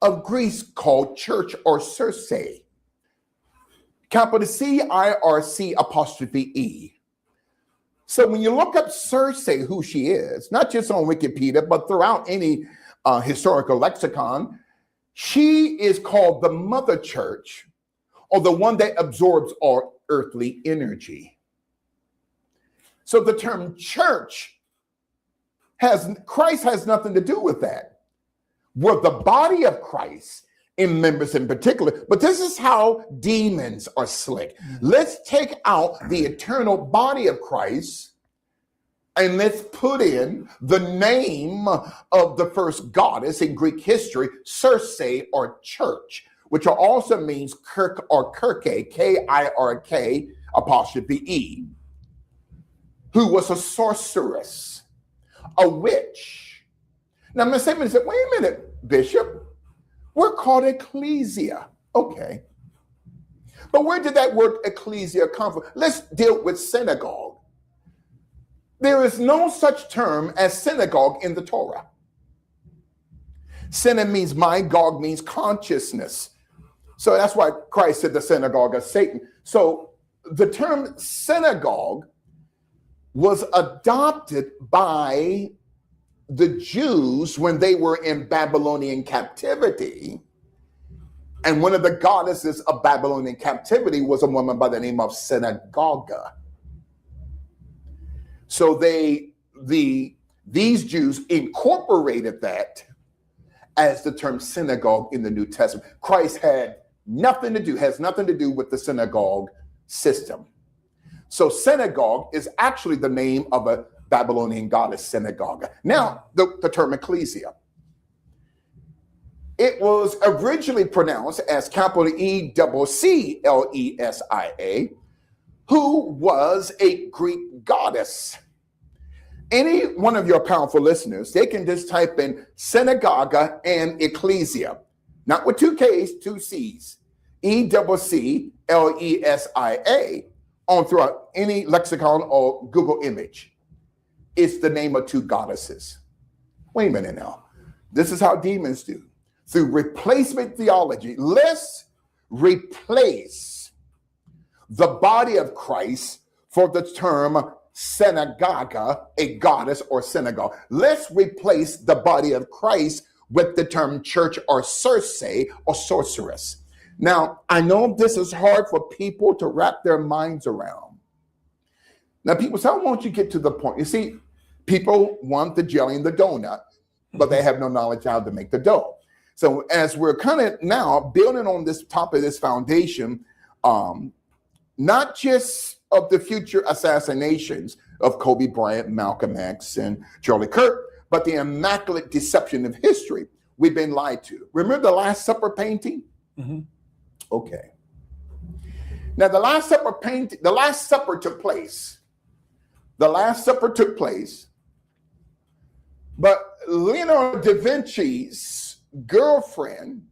of Greece called Church or Circe. Capital C-I-R-C apostrophe E. So when you look up Circe, who she is, not just on Wikipedia, but throughout any historical lexicon, she is called the mother church, or the one that absorbs all earthly energy. So the term church Christ has nothing to do with that. We're the body of Christ in members in particular, but this is how demons are slick. Let's take out the eternal body of Christ and let's put in the name of the first goddess in Greek history, Circe or church, which also means Kirk or Kirke, K-I-R-K apostrophe E, who was a sorceress, a witch. Now, Miss Simmons said, wait a minute, Bishop, we're called ecclesia. Okay. But where did that word ecclesia come from? Let's deal with synagogue. There is no such term as synagogue in the Torah. Syna means mind, Gog means consciousness. So that's why Christ said the synagogue of Satan. So the term synagogue was adopted by the Jews when they were in Babylonian captivity. And one of the goddesses of Babylonian captivity was a woman by the name of Synagoga. So these Jews incorporated that as the term synagogue in the New Testament. Christ had has nothing to do with the synagogue system. So synagogue is actually the name of a Babylonian goddess, synagogue. Now, the term ecclesia. It was originally pronounced as capital E-double-C-L-E-S-I-A, who was a Greek goddess. Any one of your powerful listeners, they can just type in synagogue and ecclesia, not with two K's, two C's, E-double-C-L-E-S-I-A, on throughout any lexicon or Google image. It's the name of two goddesses. Wait a minute now. This is how demons do. Through replacement theology, let's replace the body of Christ for the term synagogue, a goddess or synagogue. Let's replace the body of Christ with the term church or Circe or sorceress. Now, I know this is hard for people to wrap their minds around. Now, people say, why don't you get to the point? You see, people want the jelly and the donut, but they have no knowledge how to make the dough. So as we're kind of now building on this top of this foundation, not just of the future assassinations of Kobe Bryant, Malcolm X, and Charlie Kirk, but the immaculate deception of history. We've been lied to. Remember the Last Supper painting? Mm-hmm. Okay. Now the Last Supper painting, the Last Supper took place. The Last Supper took place. But Leonardo da Vinci's girlfriend,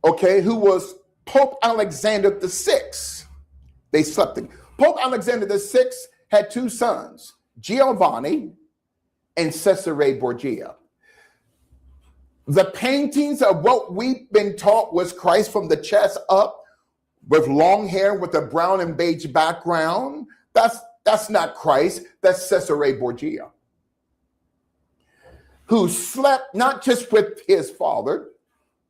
okay, who was Pope Alexander VI, they slept in. Pope Alexander VI had two sons, Giovanni and Cesare Borgia. The paintings of what we've been taught was Christ from the chest up with long hair with a brown and beige background. That's not Christ, that's Cesare Borgia, who slept not just with his father,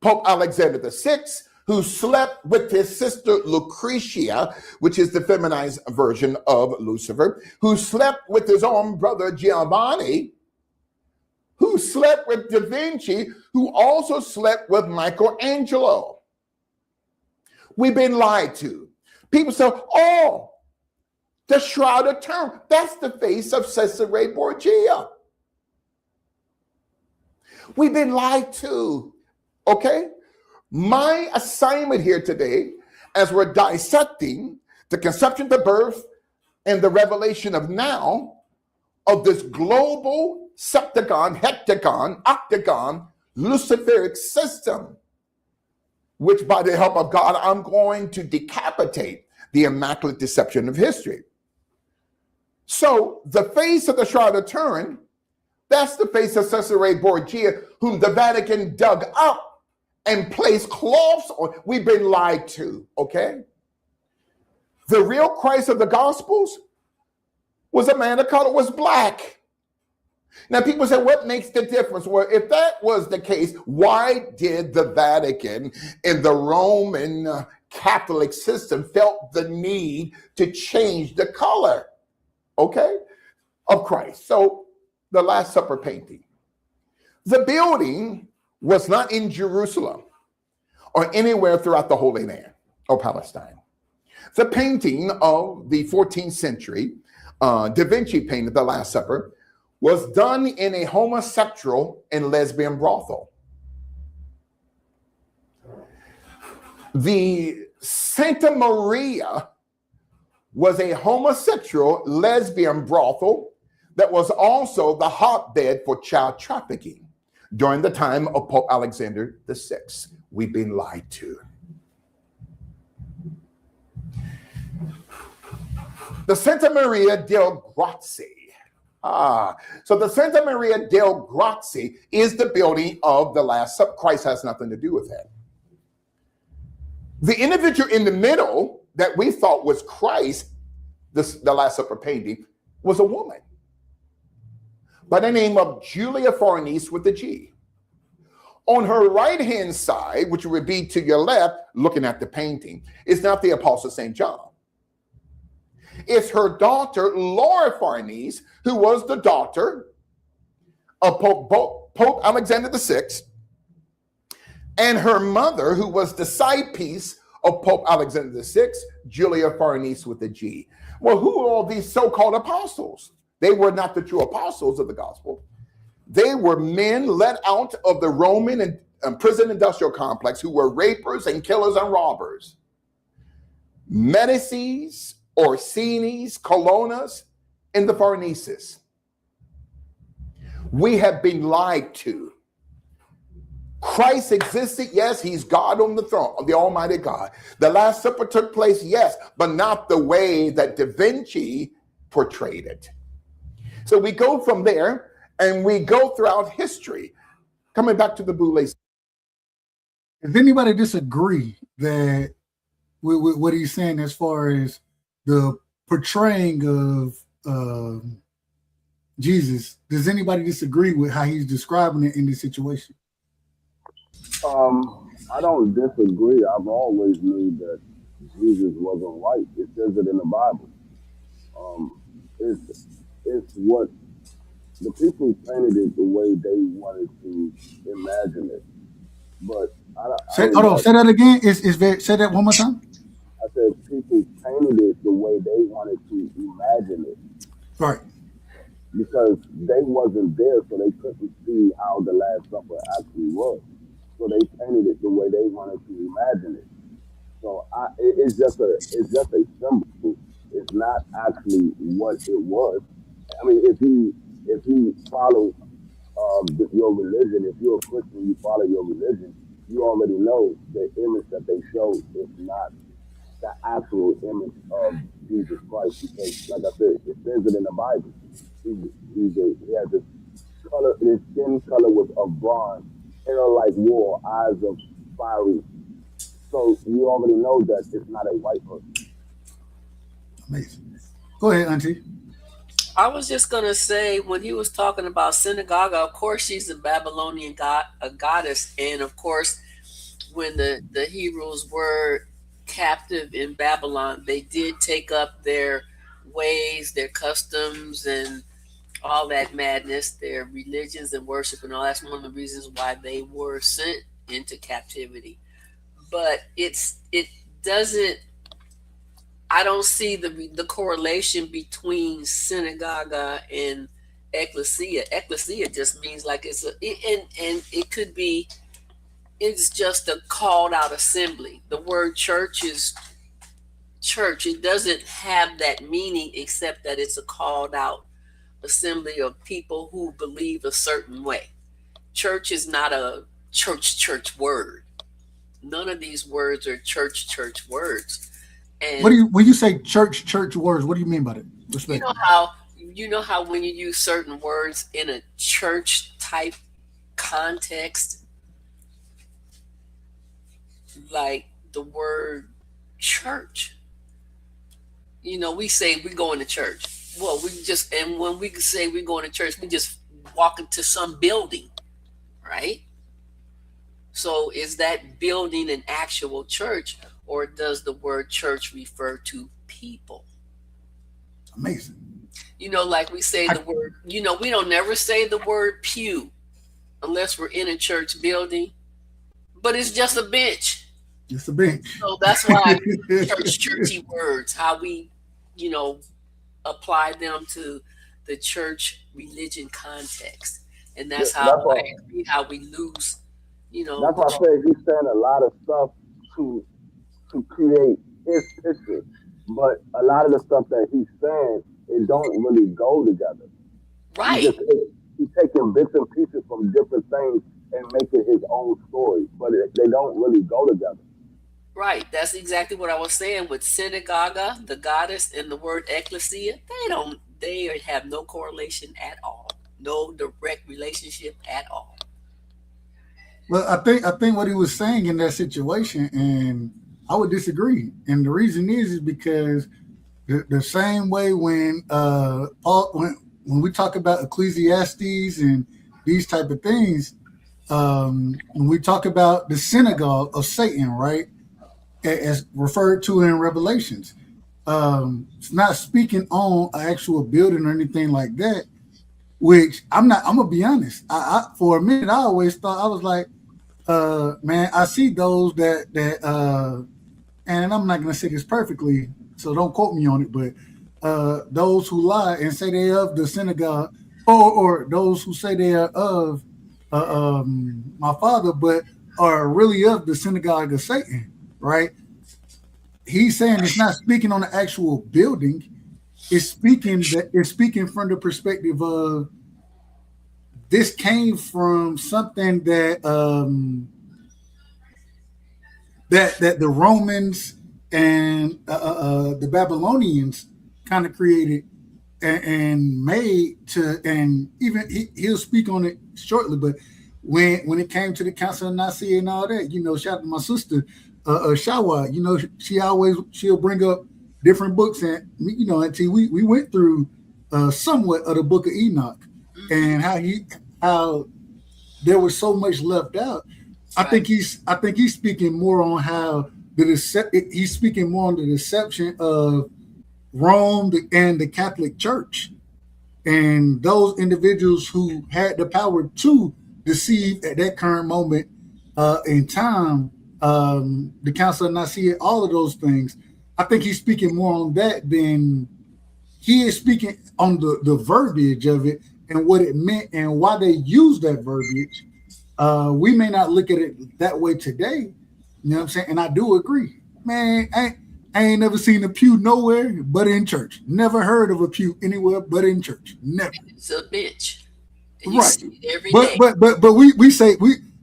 Pope Alexander VI, who slept with his sister Lucretia, which is the feminized version of Lucifer, who slept with his own brother Giovanni, who slept with Da Vinci, who also slept with Michelangelo. We've been lied to. People say, oh, the Shroud of Turin, that's the face of Cesare Borgia. We've been lied to, okay? My assignment here today, as we're dissecting the conception, the birth, and the revelation of now, of this global septagon, heptagon, octagon, Luciferic system, which by the help of God, I'm going to decapitate the immaculate deception of history. So the face of the Shroud of Turin, that's the face of Cesare Borgia, whom the Vatican dug up and placed cloths on. We've been lied to, okay? The real Christ of the Gospels was a man of color, was black. Now people say, what makes the difference? Well, if that was the case, why did the Vatican and the Roman Catholic system felt the need to change the color, okay, of Christ? So the Last Supper painting. The building was not in Jerusalem or anywhere throughout the Holy Land or Palestine. The painting of the 14th century, Da Vinci painted the Last Supper, was done in a homosexual and lesbian brothel. The Santa Maria was a homosexual lesbian brothel that was also the hotbed for child trafficking during the time of Pope Alexander VI. We've been lied to. The Santa Maria del Grazie. So the Santa Maria del Grazie is the building of the Last Supper. Christ has nothing to do with that. The individual in the middle that we thought was Christ, the Last Supper painting, was a woman by the name of Julia Farnese with a G. On her right-hand side, which would be to your left, looking at the painting, is not the Apostle St. John. It's her daughter, Laura Farnese, who was the daughter of Pope Alexander VI and her mother, who was the side piece of Pope Alexander VI, Julia Farnese with a G. Well, who are all these so-called apostles? They were not the true apostles of the gospel. They were men let out of the Roman and prison industrial complex who were rapers and killers and robbers. Medicis, Orsini's, Colonnas, and the Farneses. We have been lied to. Christ existed, yes, he's God on the throne, the Almighty God. The Last Supper took place, yes, but not the way that Da Vinci portrayed it. So we go from there and we go throughout history. Coming back to the Boule. Does anybody disagree that with what he's saying as far as the portraying of Jesus? Does anybody disagree with how he's describing it in this situation? I don't disagree. I've always knew that Jesus wasn't white. It says it in the Bible. It's what the people painted it the way they wanted to imagine it. But say that again. Say that one more time. I said people painted it the way they wanted to imagine it. Right. Because they wasn't there, so they couldn't see how the Last Supper actually was. So they painted it the way they wanted to imagine it. So it's just a symbol. It's not actually what it was. I mean, if you follow your religion, if you're a Christian, you follow your religion, you already know the image that they show is not the actual image of Jesus Christ. Because, like I said, it says it in the Bible. He has this color, his skin color was of bronze, hair like wool, eyes of fiery. So you already know that it's not a white person. Amazing. Go ahead, Auntie. I was just going to say, when he was talking about synagogue, of course, she's a Babylonian goddess. And of course, when the Hebrews were captive in Babylon, they did take up their ways, their customs, and all that madness, their religions and worship and all. That's one of the reasons why they were sent into captivity. But it doesn't, I don't see the correlation between synagogue and ecclesia. Ecclesia just means like and it could be, it's just a called out assembly. The word church is church. It doesn't have that meaning except that it's a called out assembly of people who believe a certain way. Church is not a church word. None of these words are church words. And when you say church words, what do you mean by that? Respect. You know how when you use certain words in a church type context, like the word church, we say we're going to church. Well, and when we say we're going to church, we just walk into some building, right? So is that building an actual church, or does the word church refer to people? Amazing. Like we say the word, we don't never say the word pew unless we're in a church building, but it's just a bench. It's a bench. So that's why churchy words, how we, apply them to the church religion context. And that's how we lose, That's why I say he's saying a lot of stuff to create his picture, but a lot of the stuff that he's saying, it don't really go together. Right. He's taking bits and pieces from different things and making his own story, but they don't really go together. Right. That's exactly what I was saying with synagogue, the goddess, and the word ecclesia. They have no correlation at all. No direct relationship at all. Well, I think what he was saying in that situation, and I would disagree. And the reason is because the same way when when we talk about Ecclesiastes and these type of things, when we talk about the synagogue of Satan, right, as referred to in Revelations, it's not speaking on an actual building or anything like that. Which I'm gonna be honest. I for a minute I always thought, I was like, Man, I see those and I'm not gonna say this perfectly, so don't quote me on it, but those who lie and say they're of the synagogue, or those who say they are of my father, but are really of the synagogue of Satan, right? He's saying it's not speaking on the actual building. It's speaking from the perspective of this came from something that the Romans and the Babylonians kind of created and made to, and even he'll speak on it shortly. But when it came to the Council of Nicaea and all that, shout out to my sister Shawa. She'll bring up different books, and until we went through somewhat of the Book of Enoch and how there was so much left out. I think he's speaking more on how he's speaking more on the deception of Rome and the Catholic Church, and those individuals who had the power to deceive at that current moment in time, the Council of Nicaea, all of those things. I think he's speaking more on that than he is speaking on the verbiage of it and what it meant and why they use that verbiage. We may not look at it that way today, you know what I'm saying? And I do agree. Man, I ain't never seen a pew nowhere but in church. Never heard of a pew anywhere but in church. Never. It's a bench. Right. Every day. But we say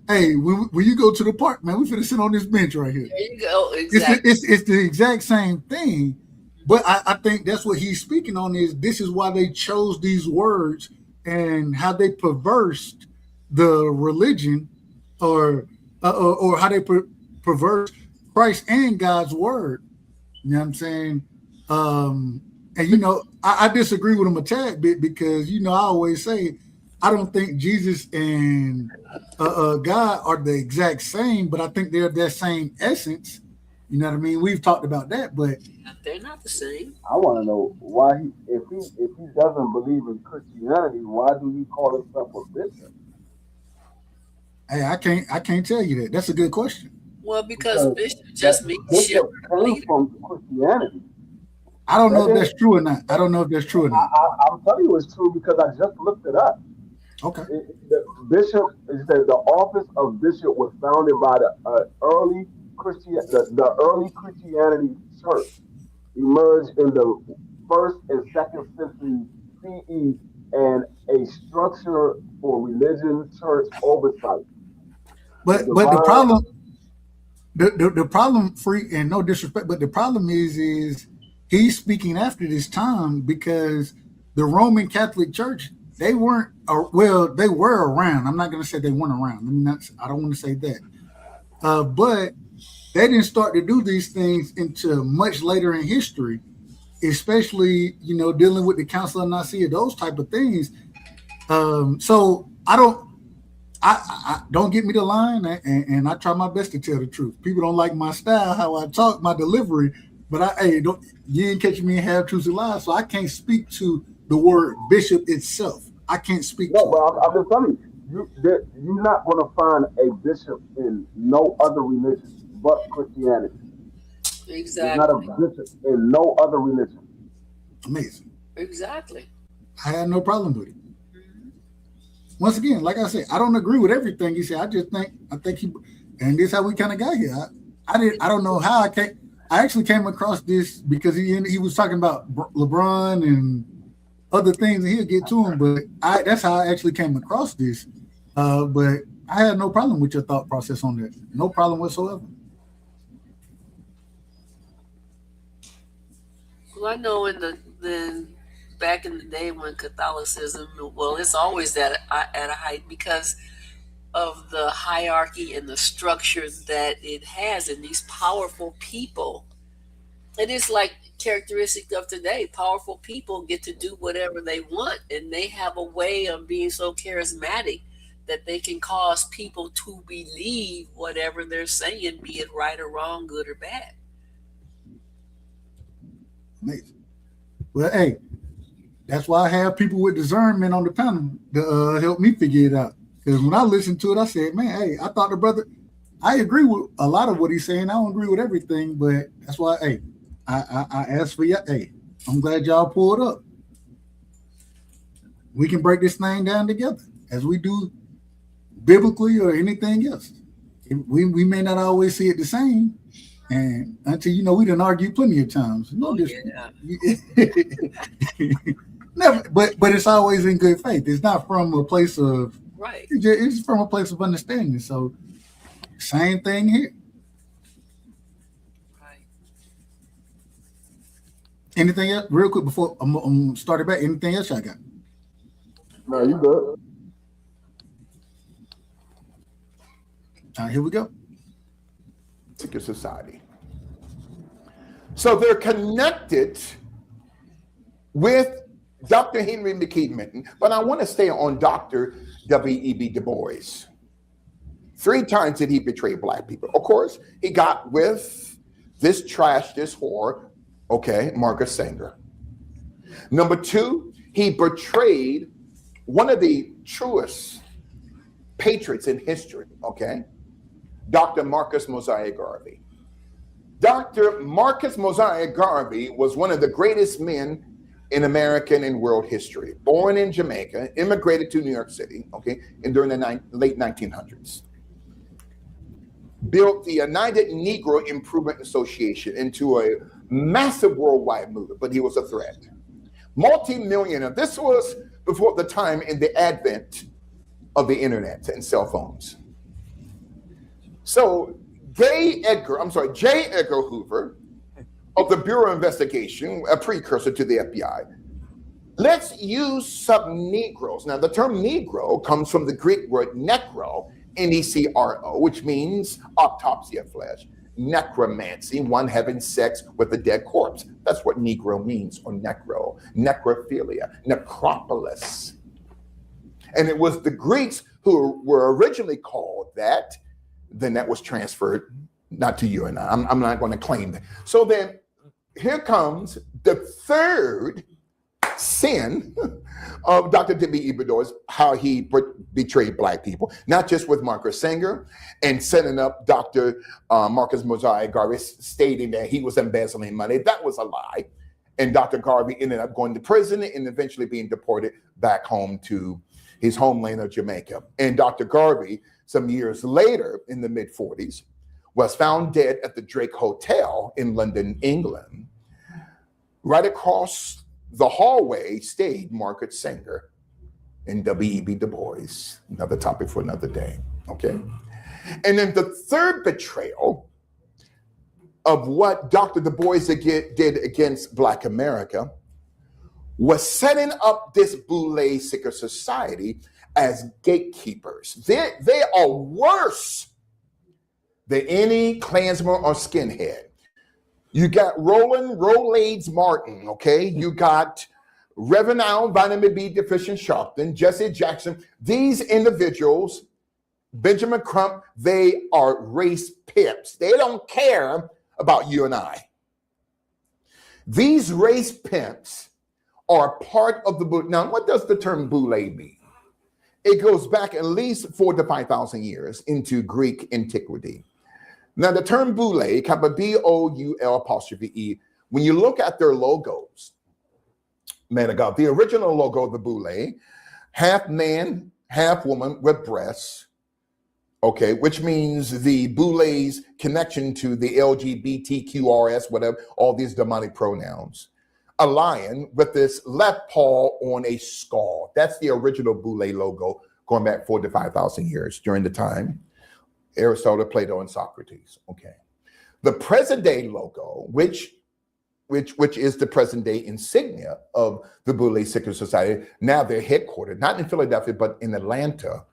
hey, when you go to the park, man, we finna sit on this bench right here. There you go. Exactly. It's the exact same thing. But I think that's what he's speaking on this is why they chose these words and how they perversed the religion or how they perverse Christ and God's word. You know what I'm saying? And I disagree with him a tad bit because I always say I don't think Jesus and God are the exact same, but I think they're that same essence. You know what I mean? We've talked about that, but they're not the same. I want to know why if he doesn't believe in Christianity, why do he call himself a bishop? Hey, I can't tell you that. That's a good question. Well, because bishop just means bishop comes from Christianity. I don't know if that's true or not. I'm telling you it's true because I just looked it up. Okay. The bishop, it says the office of bishop was founded by the early Christianity church, emerged in the 1st and 2nd century CE, and a structure for religion, church oversight. But the problem, free and no disrespect, but the problem is he's speaking after this time because the Roman Catholic Church, they weren't they were around. I'm not going to say they weren't around. I don't want to say that, but they didn't start to do these things until much later in history, especially dealing with the Council of Nicaea, those type of things. So I don't get me the line, and I try my best to tell the truth. People don't like my style, how I talk, my delivery, but you ain't catching me in half truths and lies, so I can't speak to the word bishop itself. I can't speak. No, but I'm just telling you, you're not going to find a bishop in no other religion but Christianity. Exactly. There's not a bishop in no other religion. Amazing. Exactly. I had no problem with it. Once again, like I said, I don't agree with everything he said. I think he, and this is how we kind of got here. I don't know how I actually came across this because he was talking about LeBron and other things, and he'll get to him. But that's how I actually came across this. But I had no problem with your thought process on that. No problem whatsoever. Well, I know back in the day when Catholicism, it's always at a height because of the hierarchy and the structure that it has and these powerful people. It is like characteristic of today. Powerful people get to do whatever they want, and they have a way of being so charismatic that they can cause people to believe whatever they're saying, be it right or wrong, good or bad. Amazing. Well, hey, that's why I have people with discernment on the panel to help me figure it out. Because when I listened to it, I said, man, hey, I thought the brother, I agree with a lot of what he's saying. I don't agree with everything, but that's why, hey, I asked for you. Hey, I'm glad y'all pulled up. We can break this thing down together as we do biblically or anything else. We may not always see it the same, and until we done argue plenty of times. Never, but it's always in good faith. It's not from a place of right. It's from a place of understanding. So, same thing here. Right. Anything else, real quick before I'm starting back? Anything else I got? No, you good. All right, here we go. Secret society. So they're connected with Dr. Henry McKee Minton, but I want to stay on Dr. W.E.B. Du Bois. 3 times did he betray black people. Of course, he got with this trash, this whore, okay, Marcus Sanger. Number 2, he betrayed one of the truest patriots in history, okay, Dr. Marcus Mosiah Garvey. Dr. Marcus Mosiah Garvey was one of the greatest men in American and world history. Born in Jamaica, immigrated to New York City, okay, and during the late 1900s. Built the United Negro Improvement Association into a massive worldwide movement, but he was a threat. Multi-millionaire. This was before the time in the advent of the internet and cell phones. So J. Edgar Hoover of the Bureau of Investigation, a precursor to the FBI, let's use some Negroes. Now the term Negro comes from the Greek word necro, N-E-C-R-O, which means autopsy of flesh. Necromancy, one having sex with a dead corpse. That's what Negro means, or necro. Necrophilia, necropolis. And it was the Greeks who were originally called that. Then that was transferred, not to you and I. I'm not going to claim that. So then here comes the third sin of Dr. W.E.B. Du Bois, how he betrayed black people, not just with Marcus Sanger and setting up Dr. Marcus Mosiah Garvey, stating that he was embezzling money. That was a lie. And Dr. Garvey ended up going to prison and eventually being deported back home to his homeland of Jamaica. And Dr. Garvey, some years later in the mid-40s, was found dead at the Drake Hotel in London, England. Right across the hallway stayed Marcus Sanger and W.E.B. Du Bois. Another topic for another day, okay? And then the third betrayal of what Dr. Du Bois did against Black America was setting up this Boule secret society as gatekeepers. They are worse than any Klansman or skinhead. You got Roland Rolades Martin, okay? You got Reverend Al, vitamin B deficient Sharpton, Jesse Jackson. These individuals, Benjamin Crump, they are race pimps. They don't care about you and I. These race pimps are part of the Boule. Now, what does the term Boule mean? It goes back at least 4,000 to 5,000 years into Greek antiquity. Now, the term Boule, B-O-U-L'-E, when you look at their logos, man of God, the original logo of the Boule, half man, half woman with breasts, okay, which means the Boule's connection to the LGBTQRS, whatever, all these demonic pronouns. A lion with this left paw on a skull. That's the original Boule logo going back 4,000 to 5,000 years during the time Aristotle, Plato, and Socrates. Okay. The present day logo, which is the present day insignia of the Boule Secret Society. Now they're headquartered, not in Philadelphia, but in Atlanta.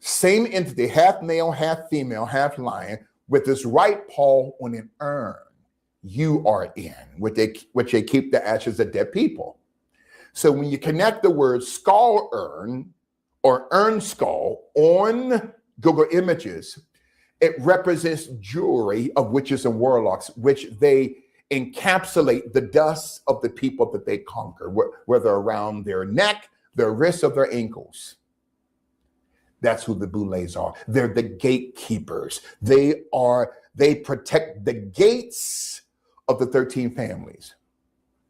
Same entity, half male, half female, half lion, with this right paw on an urn. URN, which they keep the ashes of dead people. So when you connect the word skull urn or urn skull on Google Images, it represents jewelry of witches and warlocks, which they encapsulate the dust of the people that they conquer, whether around their neck, their wrists, or their ankles. That's who the Boulets are. They're the gatekeepers. They protect the gates of the 13 families.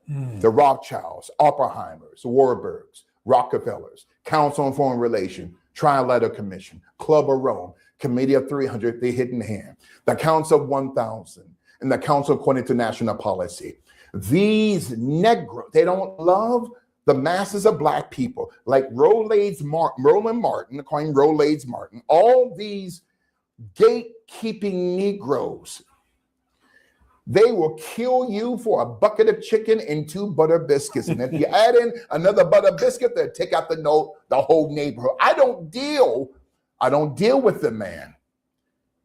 The Rothschilds, Oppenheimers, Warburgs, Rockefellers, Council on Foreign Relations, Trilateral Commission, Club of Rome, Committee of 300, the Hidden Hand, the Council of 1000, and the Council of International Policy. These Negroes, they don't love the masses of black people, like Roland Martin, coined Roland Martin, all these gatekeeping Negroes. They will kill you for a bucket of chicken and 2 butter biscuits. And if you add in another butter biscuit, they'll take out the whole neighborhood. I don't deal with them, man.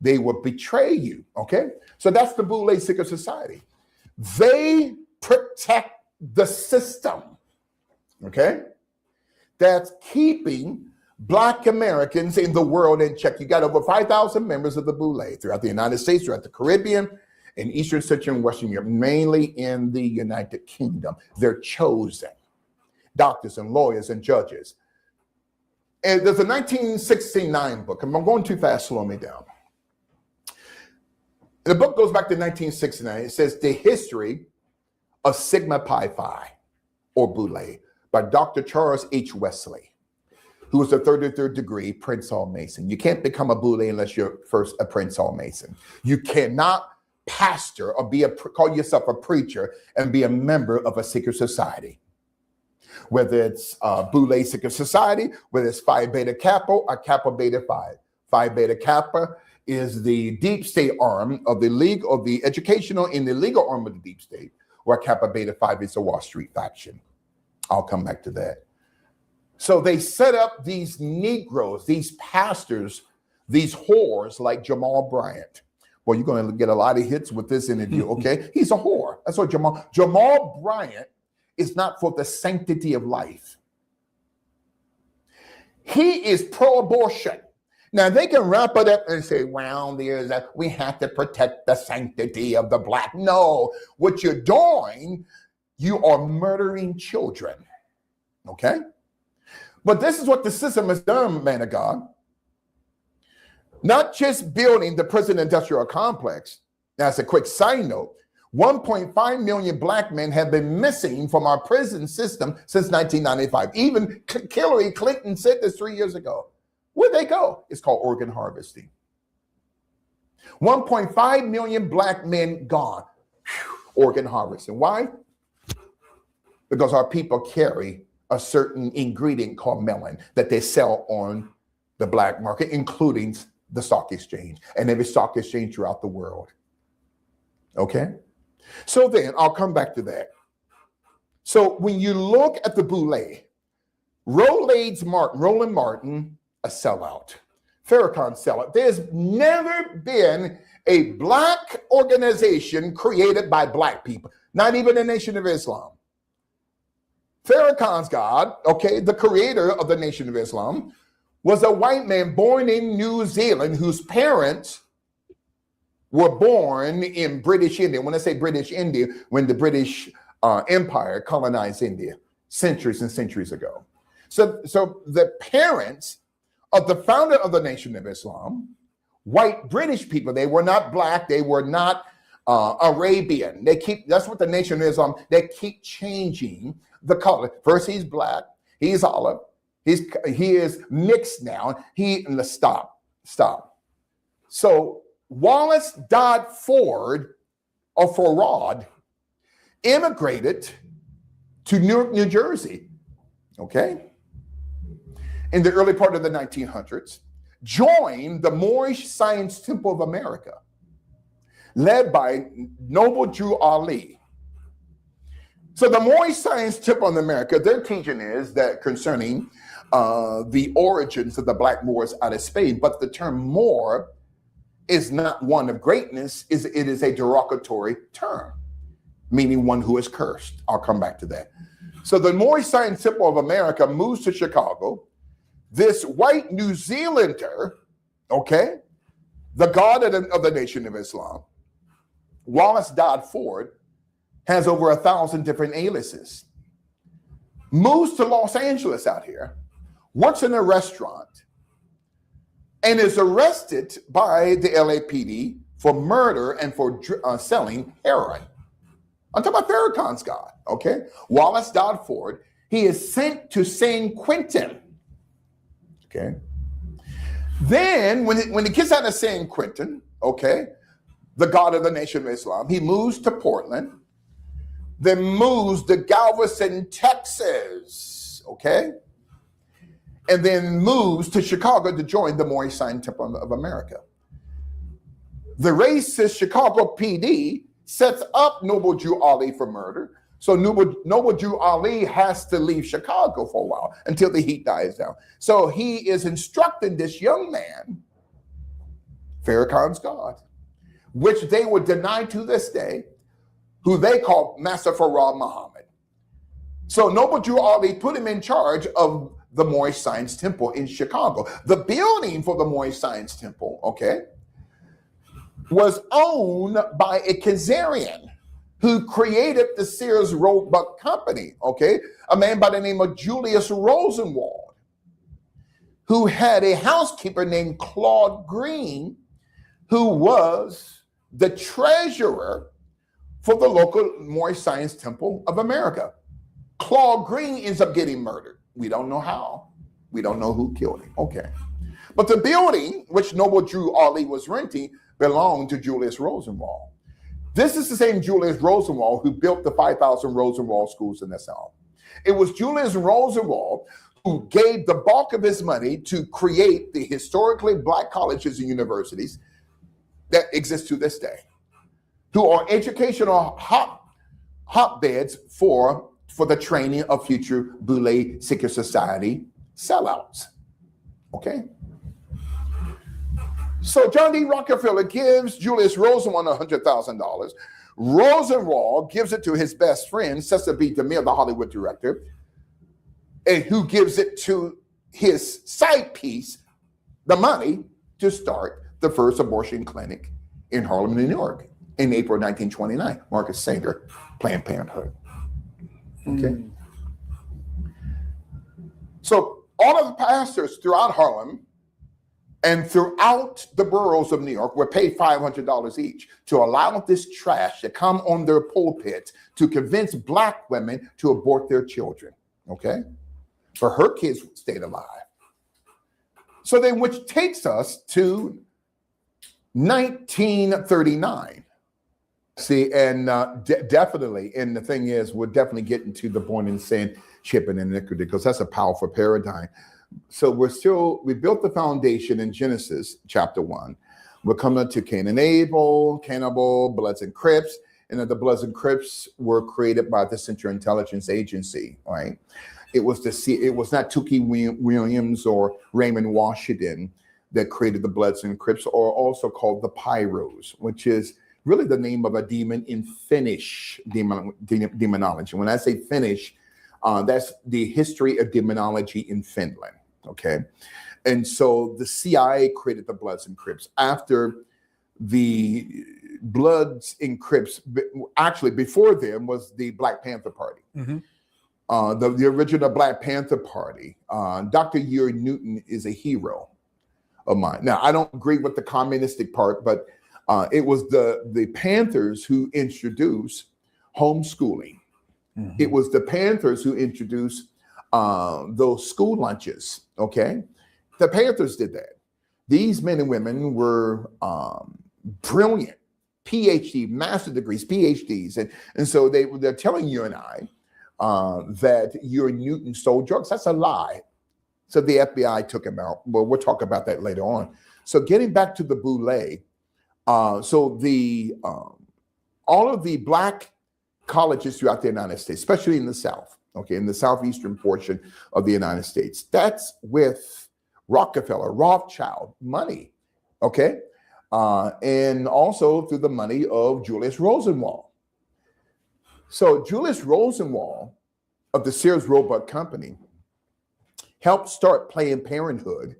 They will betray you, okay? So that's the Boule secret society. They protect the system, okay? That's keeping Black Americans in the world in check. You got over 5,000 members of the Boule throughout the United States, throughout the Caribbean, in Eastern, Central, and Western Europe, mainly in the United Kingdom. They're chosen. Doctors and lawyers and judges. And there's a 1969 book. I'm going too fast, slow me down. The book goes back to 1969. It says The History of Sigma Pi Phi, or Boule, by Dr. Charles H. Wesley, who was a 33rd degree Prince Hall Mason. You can't become a Boule unless you're first a Prince Hall Mason. You cannot pastor or call yourself a preacher and be a member of a secret society. Whether it's Boule Secret Society, whether it's Phi Beta Kappa or Kappa Beta Phi. Phi Beta Kappa is the deep state arm of the league of the educational and the legal arm of the deep state, where Kappa Beta Phi is the Wall Street faction. I'll come back to that. So they set up these Negroes, these pastors, these whores like Jamal Bryant. Well, you're going to get a lot of hits with this interview, okay? He's a whore. That's what Jamal Bryant is not for the sanctity of life. He is pro-abortion. Now, they can wrap it up and say, well, we have to protect the sanctity of the black. No, what you're doing, you are murdering children, okay? But this is what the system has done, man of God. Not just building the prison industrial complex. That's a quick side note. 1.5 million black men have been missing from our prison system since 1995. Even Hillary Clinton said this 3 years ago. Where'd they go? It's called organ harvesting. 1.5 million black men gone. Whew, organ harvesting. Why? Because our people carry a certain ingredient called melon that they sell on the black market, including the stock exchange and every stock exchange throughout the world. Okay? So then, I'll come back to that. So when you look at the Boule, Roland Martin, a sellout. Farrakhan sellout. There's never been a black organization created by black people, not even the Nation of Islam. Farrakhan's God, okay, the creator of the Nation of Islam, was a white man born in New Zealand whose parents were born in British India. When I say British India, when the British Empire colonized India centuries and centuries ago. So the parents of the founder of the Nation of Islam, white British people, they were not black, they were not Arabian. That's what the Nation of Islam, they keep changing the color. First he's black, he's olive, he is mixed now. Stop. So Wallace Dodd Ford, or Forrad, immigrated to Newark, New Jersey, okay, in the early part of the 1900s, joined the Moorish Science Temple of America, led by Noble Drew Ali. So the Moorish Science Temple of America, their teaching is that concerning the origins of the Black Moors out of Spain, but the term Moor is not one of greatness, it is a derogatory term, meaning one who is cursed. I'll come back to that. So the Moorish Science Temple of America moves to Chicago. This white New Zealander, okay, the god of the Nation of Islam, Wallace Dodd Ford, has over 1,000 different aliases, moves to Los Angeles out here, works in a restaurant, and is arrested by the LAPD for murder and for selling heroin. I'm talking about Farrakhan Scott, okay? Wallace Dodd Ford, he is sent to San Quentin, okay? Then when he gets out of San Quentin, okay, the God of the Nation of Islam, he moves to Portland, then moves to Galveston, Texas, okay? And then moves to Chicago to join the Morris Science Temple of America. The racist Chicago PD sets up Noble Jew Ali for murder. So Noble Jew Ali has to leave Chicago for a while until the heat dies down. So he is instructing this young man, Farrakhan's God, which they would deny to this day, who they call Master Farah Muhammad. So Noble Jew Ali put him in charge of the Morris Science Temple in Chicago. The building for the Morris Science Temple, okay, was owned by a Khazarian who created the Sears Roebuck Company, okay, a man by the name of Julius Rosenwald, who had a housekeeper named Claude Green, who was the treasurer for the local Morris Science Temple of America. Claude Green ends up getting murdered. We don't know how. We don't know who killed him. Okay. But the building, which Noble Jew Ali was renting, belonged to Julius Rosenwald. This is the same Julius Rosenwald who built the 5,000 Rosenwald schools in the South. It was Julius Rosenwald who gave the bulk of his money to create the historically black colleges and universities that exist to this day, who are educational hotbeds for the training of future Boule secret society sellouts. Okay? So John D. Rockefeller gives Julius Rosenwald $100,000. Rosenwald gives it to his best friend, Cecil B. DeMille, the Hollywood director, and who gives it to his side piece, the money, to start the first abortion clinic in Harlem, New York, in April 1929. Marcus Sanger, Planned Parenthood. Okay. So all of the pastors throughout Harlem and throughout the boroughs of New York were paid $500 each to allow this trash to come on their pulpit to convince black women to abort their children, okay? For her kids stayed alive. So then, which takes us to 1939. See, and definitely, and the thing is, we're definitely getting to the born in sin, chip and iniquity, because that's a powerful paradigm. So we built the foundation in Genesis chapter 1. We're coming to Cain and Abel, Cannibal, Bloods and Crips, and the Bloods and Crips were created by the Central Intelligence Agency, right? It was not Tookie Williams or Raymond Washington that created the Bloods and Crips, or also called the Pyros, which is really the name of a demon in Finnish demonology. When I say Finnish, that's the history of demonology in Finland, okay? And so the CIA created the Bloods and Crips after the Bloods and Crips, actually before them was the Black Panther Party. Mm-hmm. The original Black Panther Party. Dr. Uri Newton is a hero of mine. Now, I don't agree with the communistic part, but it was the Panthers who introduced homeschooling. Mm-hmm. It was the Panthers who introduced those school lunches, okay? The Panthers did that. These men and women were brilliant, PhD, master degrees, PhDs. And so they're telling you and I that Uri Newton sold drugs. That's a lie. So the FBI took him out. Well, we'll talk about that later on. So getting back to the Boule, all of the black colleges throughout the United States, especially in the South, okay, in the southeastern portion of the United States, that's with Rockefeller, Rothschild money, okay, and also through the money of Julius Rosenwald. So Julius Rosenwald of the Sears Roebuck Company helped start Planned Parenthood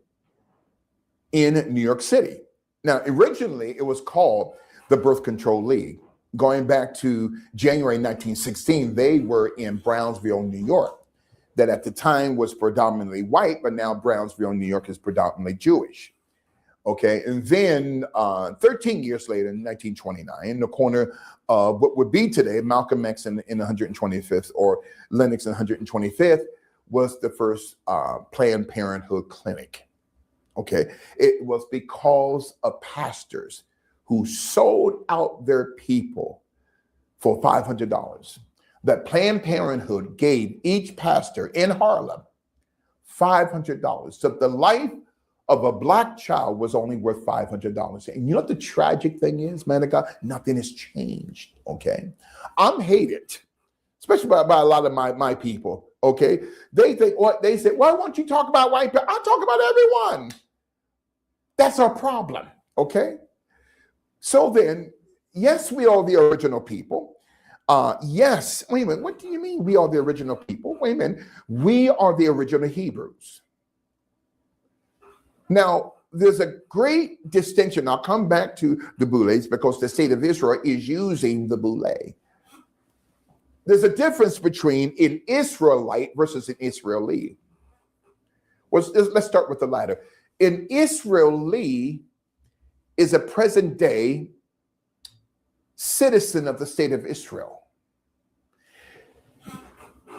in New York City. Now, originally it was called the Birth Control League. Going back to January 1916, they were in Brownsville, New York, that at the time was predominantly white, but now Brownsville, New York is predominantly Jewish. Okay, and then 13 years later, in 1929, in the corner of what would be today Malcolm X in 125th or Lenox in 125th, was the first Planned Parenthood clinic. Okay, it was because of pastors who sold out their people for $500 that Planned Parenthood gave each pastor in Harlem $500. So the life of a black child was only worth $500. And you know what the tragic thing is, man of God? Nothing has changed, okay? I'm hated, especially by a lot of my people, okay? They think, what they say, why won't you talk about white people? I'll talk about everyone. That's our problem, okay? So then, yes, we are the original people. Yes, wait a minute, what do you mean we are the original people? Wait a minute, we are the original Hebrews. Now, there's a great distinction. I'll come back to the Boulets because the state of Israel is using the Boule. There's a difference between an Israelite versus an Israeli. Well, let's start with the latter. An Israeli is a present day citizen of the state of Israel.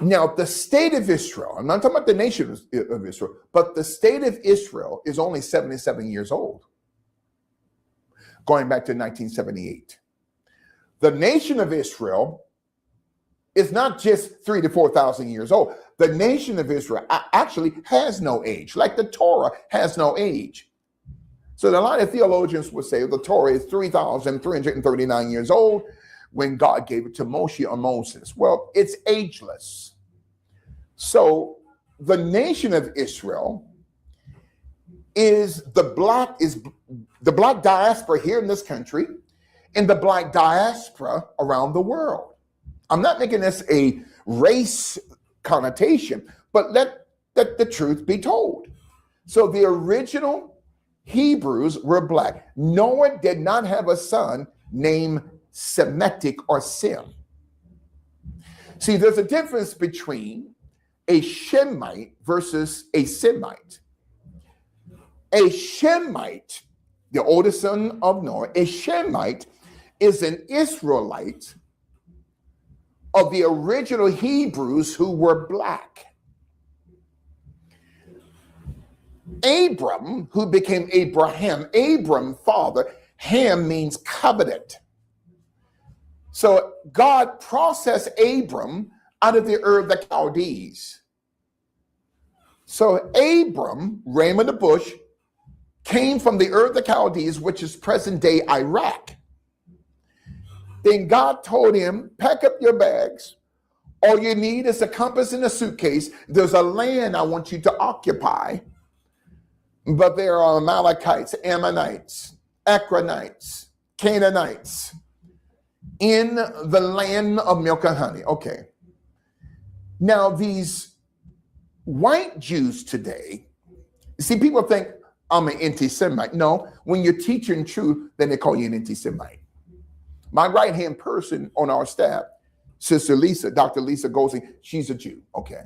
Now, the state of Israel, I'm not talking about the nation of Israel, but the state of Israel is only 77 years old, going back to 1978. The nation of Israel is not just 3,000 to 4,000 years old. The nation of Israel actually has no age, like the Torah has no age. So a lot of theologians would say the Torah is 3,339 years old when God gave it to Moshe or Moses. Well, it's ageless. So the nation of Israel is the black diaspora here in this country and the black diaspora around the world. I'm not making this a race connotation, but let the truth be told. So the original Hebrews were black. Noah did not have a son named Semitic or Sem. See, there's a difference between a Shemite versus a Semite. A Shemite, the oldest son of Noah, a Shemite is an Israelite of the original Hebrews who were black. Abram, who became Abraham, Abram, father, Ham means covenant. So God processed Abram out of the Ur of the Chaldees. So Abram, Raymond the Bush, came from the Ur of the Chaldees, which is present-day Iraq. Then God told him, pack up your bags. All you need is a compass and a suitcase. There's a land I want you to occupy. But there are Amalekites, Ammonites, Ekronites, Canaanites in the land of milk and honey. Okay. Now, these white Jews today, see, people think I'm an anti-Semite. No, when you're teaching truth, then they call you an anti-Semite. My right-hand person on our staff, Sister Lisa, Dr. Lisa Golsing, she's a Jew. Okay.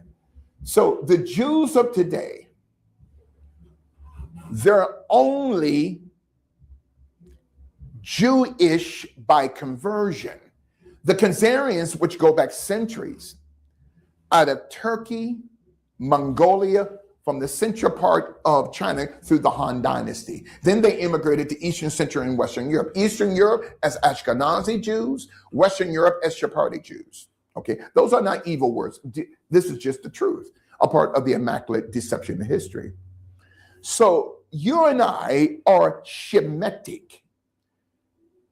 So the Jews of today, they're only Jewish by conversion. The Khazarians, which go back centuries, out of Turkey, Mongolia, from the central part of China through the Han Dynasty. Then they immigrated to Eastern, Central, and Western Europe. Eastern Europe as Ashkenazi Jews, Western Europe as Sephardic Jews. Okay, those are not evil words. This is just the truth, a part of the immaculate deception of history. So you and I are Shemitic.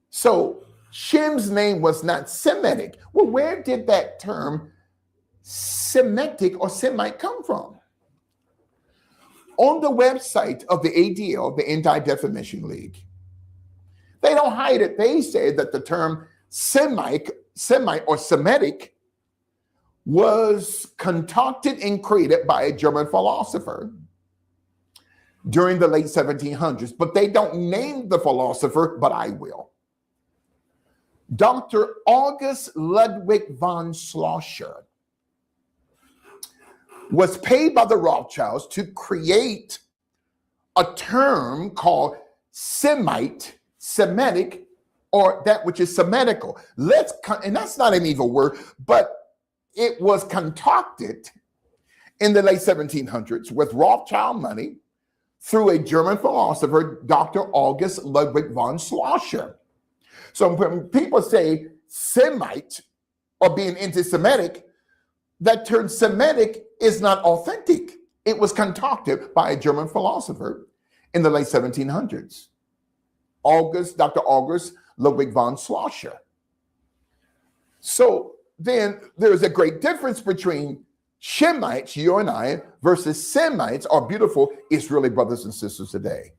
So Shem's name was not Semitic. Well, where did that term Semitic or Semite come from? On the website of the ADL, the Anti-Defamation League, they don't hide it. They say that the term Semite or Semitic was concocted and created by a German philosopher during the late 1700s, but they don't name the philosopher, but I will. Dr. August Ludwig von Schlosser was paid by the Rothschilds to create a term called Semite, Semitic, or that which is Semitical. And that's not an evil word, but it was concocted in the late 1700s with Rothschild money through a German philosopher, Dr. August Ludwig von Schlosser. So when people say Semite or being anti-Semitic, that term Semitic is not authentic. It was concocted by a German philosopher in the late 1700s. Dr. August Ludwig von Schlosser. So then there's a great difference between Shemites, you and I, versus Semites, our beautiful Israeli brothers and sisters today.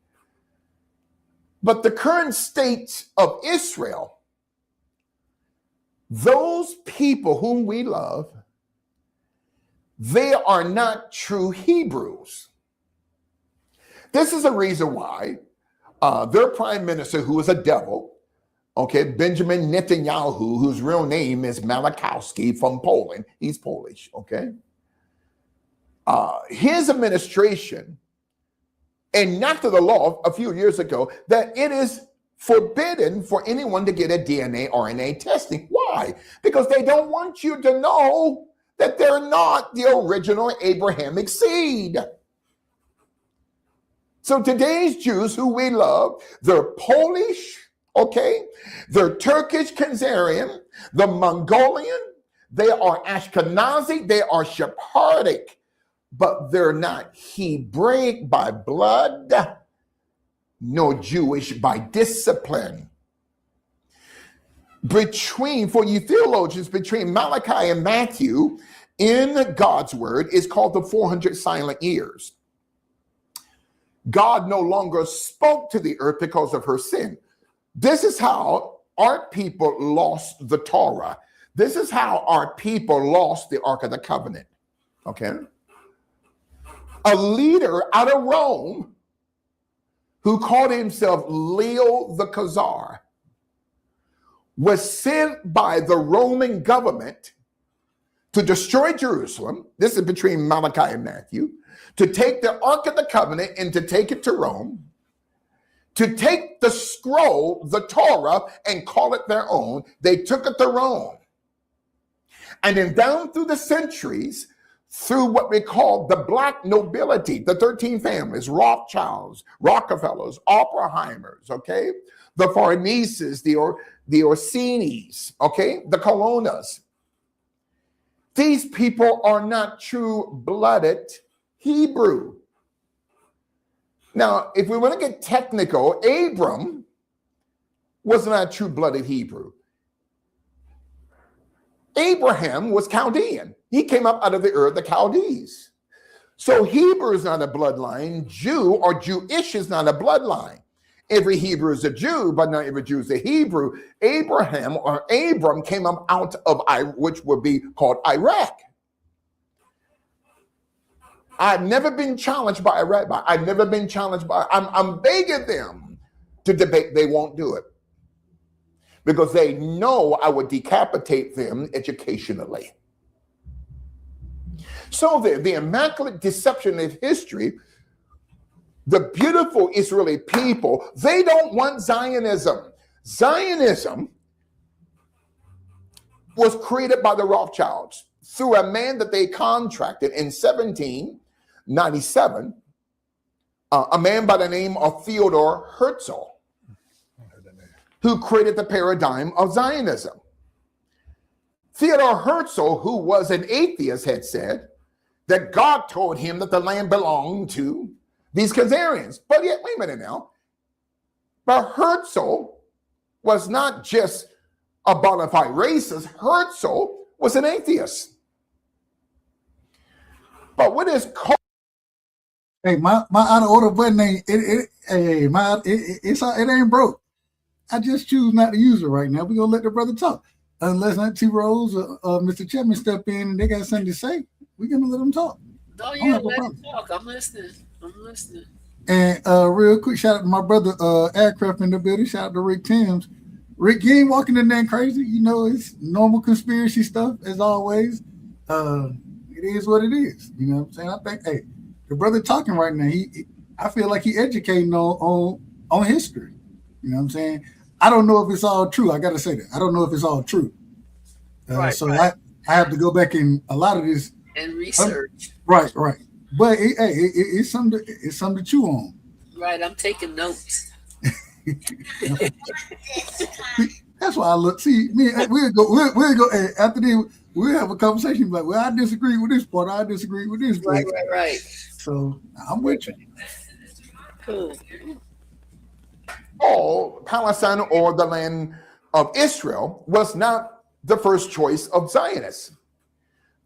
But the current state of Israel, those people whom we love, they are not true Hebrews. This is a reason why their prime minister, who is a devil, Benjamin Netanyahu, whose real name is Malachowski from Poland, he's Polish, his administration enacted a law a few years ago that it is forbidden for anyone to get a DNA, RNA testing. Why? Because they don't want you to know that they're not the original Abrahamic seed. So today's Jews who we love, they're Polish, they're Turkish Khazarian, the Mongolian, they are Ashkenazi, they are Sephardic, but they're not Hebraic by blood, nor Jewish by discipline. For you theologians, between Malachi and Matthew in God's word is called the 400 silent years. God no longer spoke to the earth because of her sin. This is how our people lost the Torah. This is how our people lost the Ark of the Covenant. A leader out of Rome who called himself Leo the Khazar was sent by the Roman government to destroy Jerusalem. This is between Malachi and Matthew. To take the Ark of the Covenant and to take it to Rome. To take the scroll, the Torah, and call it their own. They took it to Rome. And then down through the centuries, through what we call the black nobility, the 13 families, Rothschilds, Rockefellers, Oppenheimers, the Farneses, the Orsinis, the Colonnas. These people are not true-blooded Hebrew. Now, if we want to get technical, Abram was not a true-blooded Hebrew. Abraham was Chaldean. He came up out of the Ur of the Chaldees. So Hebrew is not a bloodline. Jew or Jewish is not a bloodline. Every Hebrew is a Jew, but not every Jew is a Hebrew. Abraham or Abram came up out of which would be called Iraq. I've never been challenged by a rabbi. I've never been challenged by, I'm begging them to debate. They won't do it because they know I would decapitate them educationally. So the immaculate deception of history, the beautiful Israeli people, they don't want Zionism. Zionism was created by the Rothschilds through a man that they contracted in 1797, a man by the name of Theodor Herzl, who created the paradigm of Zionism. Theodor Herzl, who was an atheist, had said that God told him that the land belonged to these Khazarians. But yet, wait a minute now. But Herzl was not just a bona fide racist. Herzl was an atheist. But what is called? Hey, my out of order button ain't it ain't broke. I just choose not to use it right now. We're gonna let the brother talk. Unless not T Rose or Mr. Chapman step in and they got something to say, we're gonna let them talk. Oh yeah, let him talk. I'm listening. And real quick, shout out to my brother Aircraft in the building. Shout out to Rick Timms. Rick, you ain't walking in there crazy. You know, it's normal conspiracy stuff as always. It is what it is. You know what I'm saying? I think, hey, the brother talking right now, I feel like he educating on on history. You know what I'm saying? I don't know if it's all true. I got to say that. I don't know if it's all true. So I have to go back in a lot of this. And research. Right. But it's something to chew on. Right, I'm taking notes. That's why I look. See, me, we'll go. Hey, after this, we'll have a conversation. Like, well, I disagree with this part. I disagree with this part. Right. So I'm with you. Cool. All Palestine or the land of Israel was not the first choice of Zionists.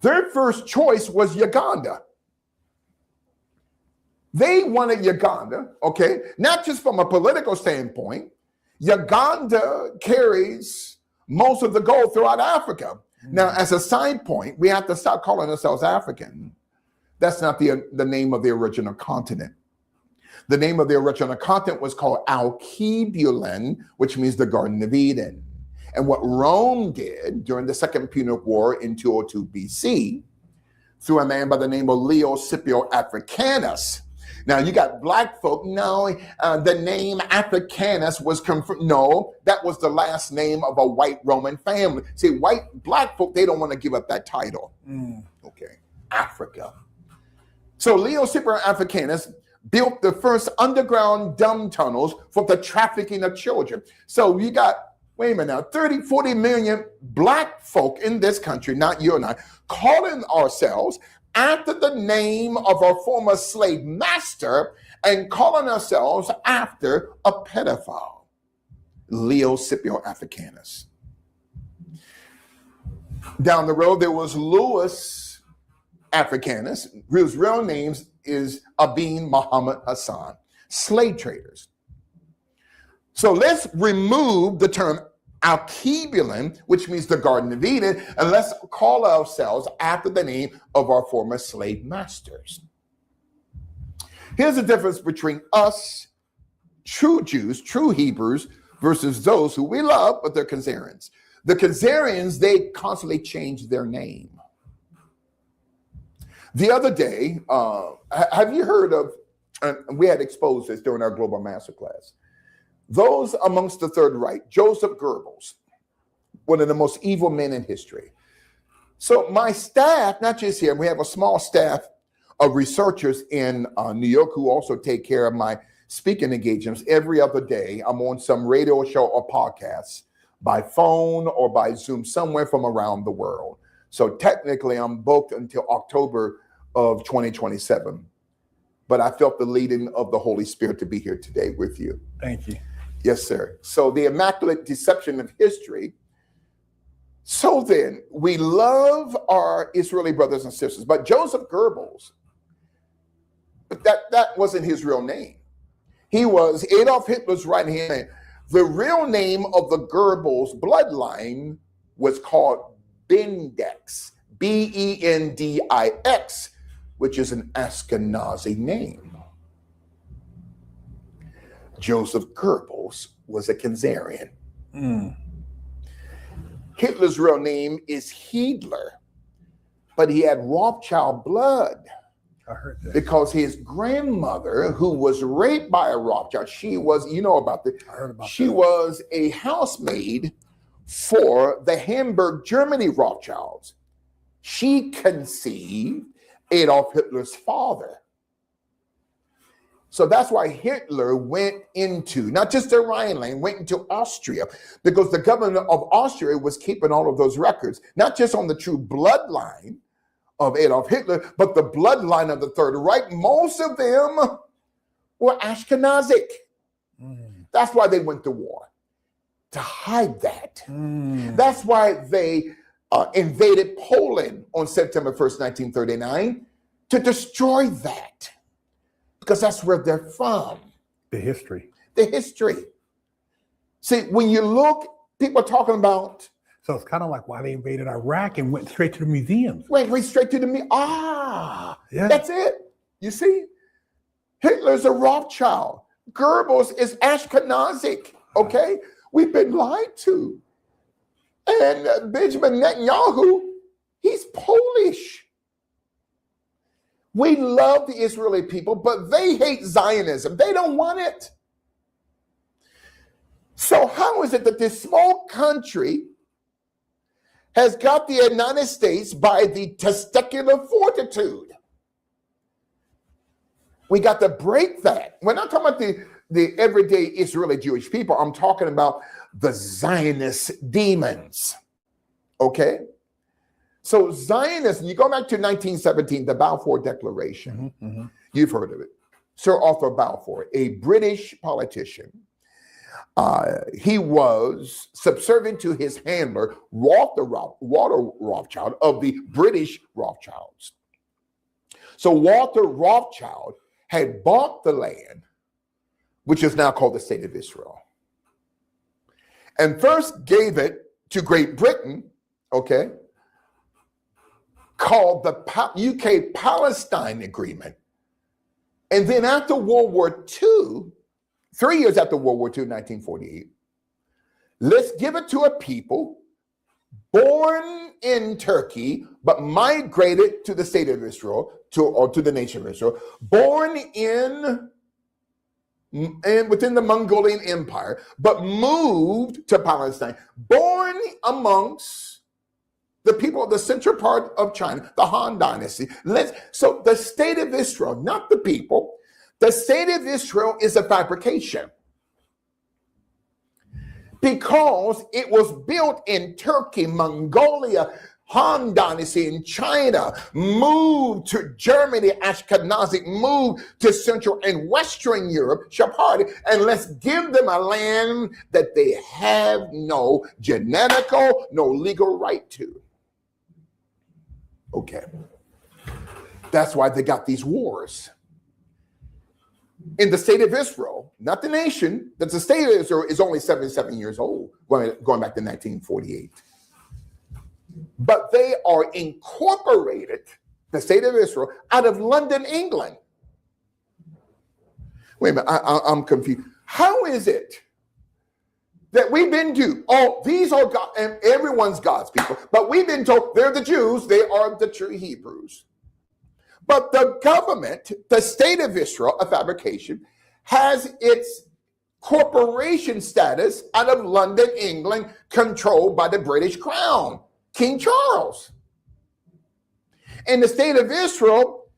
Their first choice was Uganda. They wanted Uganda, okay, not just from a political standpoint. Uganda carries most of the gold throughout Africa. Now, as a side point, we have to stop calling ourselves African. That's not the name of the original continent. The name of the original continent was called Alkebulan, which means the Garden of Eden. And what Rome did during the Second Punic War in 202 BC, through a man by the name of Leo Scipio Africanus. Now, you got black folk. No, the name Africanus was confirmed. No, that was the last name of a white Roman family. See, black folk, they don't want to give up that title. Okay, Africa. So Leo Scipio Africanus built the first underground dumb tunnels for the trafficking of children. So you got, wait a minute now, 30, 40 million black folk in this country, not you and I, calling ourselves after the name of our former slave master and calling ourselves after a pedophile, Leo Scipio Africanus. Down the road, there was Louis Africanus, whose real name is Abin Muhammad Hassan, slave traders. So let's remove the term Alkebulan, which means the Garden of Eden, and let's call ourselves after the name of our former slave masters. Here's the difference between us, true Jews, true Hebrews, versus those who we love, but they're Khazarians. The Khazarians, they constantly change their name. The other day, have you heard of, and we had exposed this during our global masterclass, those amongst the Third Reich, Joseph Goebbels, one of the most evil men in history. So my staff, not just here, we have a small staff of researchers in New York who also take care of my speaking engagements. Every other day, I'm on some radio show or podcast by phone or by Zoom somewhere from around the world. So technically, I'm booked until October of 2027. But I felt the leading of the Holy Spirit to be here today with you. Thank you. Yes, sir. So the immaculate deception of history. So then, we love our Israeli brothers and sisters, but Joseph Goebbels, that wasn't his real name. He was Adolf Hitler's right-hand man. The real name of the Goebbels bloodline was called Bendix, Bendix, which is an Ashkenazi name. Joseph Goebbels was a Khazarian. Hitler's real name is Hiedler, but he had Rothschild blood. I heard that. Because his grandmother, who was raped by a Rothschild, she was, you know about this, I heard about she that. was a housemaid for the Hamburg, Germany Rothschilds. She conceived Adolf Hitler's father. So that's why Hitler went into, not just the Rhineland, went into Austria, because the government of Austria was keeping all of those records, not just on the true bloodline of Adolf Hitler, but the bloodline of the Third Reich. Most of them were Ashkenazic. That's why they went to war, to hide that. That's why they invaded Poland on September 1st, 1939, to destroy that. Because that's where they're from. The history. The history. See, when you look, people are talking about. So it's kind of like why they invaded Iraq and went straight to the museums. Went straight to the Yeah. That's it. You see, Hitler's a Rothschild. Goebbels is Ashkenazic. Okay, we've been lied to. And Benjamin Netanyahu, he's Polish. We love the Israeli people, but they hate Zionism. They don't want it. So how is it that this small country has got the United States by the testicular fortitude? We got to break that. We're not talking about the everyday Israeli Jewish people. I'm talking about the Zionist demons. Okay? So Zionism, you go back to 1917, the Balfour Declaration. You've heard of it. Sir Arthur Balfour, a British politician. He was subservient to his handler, Walter Rothschild of the British Rothschilds. So Walter Rothschild had bought the land, which is now called the State of Israel, and first gave it to Great Britain, okay, called the UK-Palestine Agreement. And then after World War II, 3 years after World War II, 1948, let's give it to a people born in Turkey, but migrated to the State of Israel, to the nation of Israel, born in within the Mongolian Empire, but moved to Palestine, born amongst the people of the central part of China, the Han Dynasty. So the State of Israel, not the people, the State of Israel is a fabrication, because it was built in Turkey, Mongolia, Han Dynasty in China, moved to Germany, Ashkenazi, moved to Central and Western Europe, Sephardi, and let's give them a land that they have no genetical, no legal right to. Okay. That's why they got these wars. In the State of Israel, not the nation, that the State of Israel is only 77 years old, going back to 1948. But they are incorporated, the State of Israel, out of London, England. Wait a minute, I'm confused. How is it that we've been duped? Oh, these are God, and everyone's God's people, but we've been told they're the Jews, they are the true Hebrews. But the government, the State of Israel, a fabrication, has its corporation status out of London, England, controlled by the British Crown, King Charles. And the State of Israel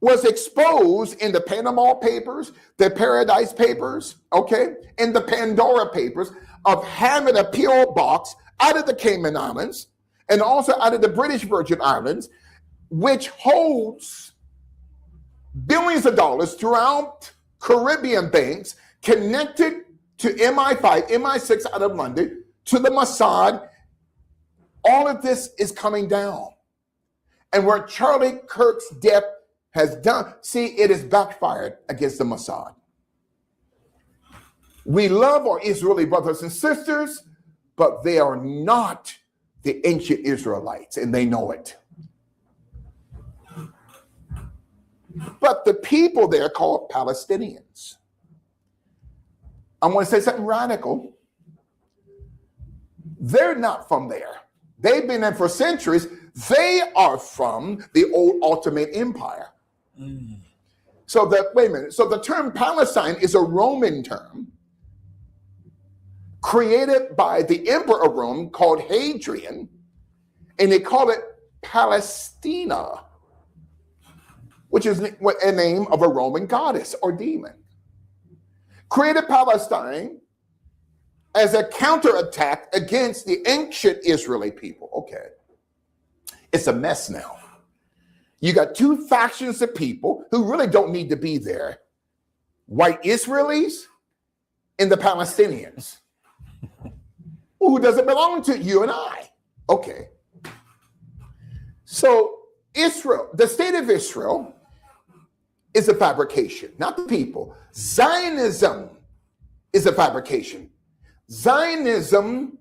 was exposed in the Panama Papers, the Paradise Papers, okay, and the Pandora Papers of having a P.O. box out of the Cayman Islands and also out of the British Virgin Islands, which holds billions of dollars throughout Caribbean banks connected to MI5, MI6 out of London, to the Mossad. All of this is coming down. And where Charlie Kirk's death has done, see, it has backfired against the Mossad. We love our Israeli brothers and sisters, but they are not the ancient Israelites, and they know it. But the people there are called Palestinians. I want to say something radical. They're not from there. They've been there for centuries. They are from the old Ottoman Empire. So wait a minute. So the term Palestine is a Roman term created by the emperor of Rome called Hadrian, and they call it Palestina, which is a name of a Roman goddess or demon. Created Palestine as a counterattack against the ancient Israeli people. Okay. It's a mess now. You got two factions of people who really don't need to be there. White Israelis and the Palestinians. Who doesn't belong to you and I. Okay. So Israel, the State of Israel, is a fabrication, not the people. Zionism is a fabrication. Zionism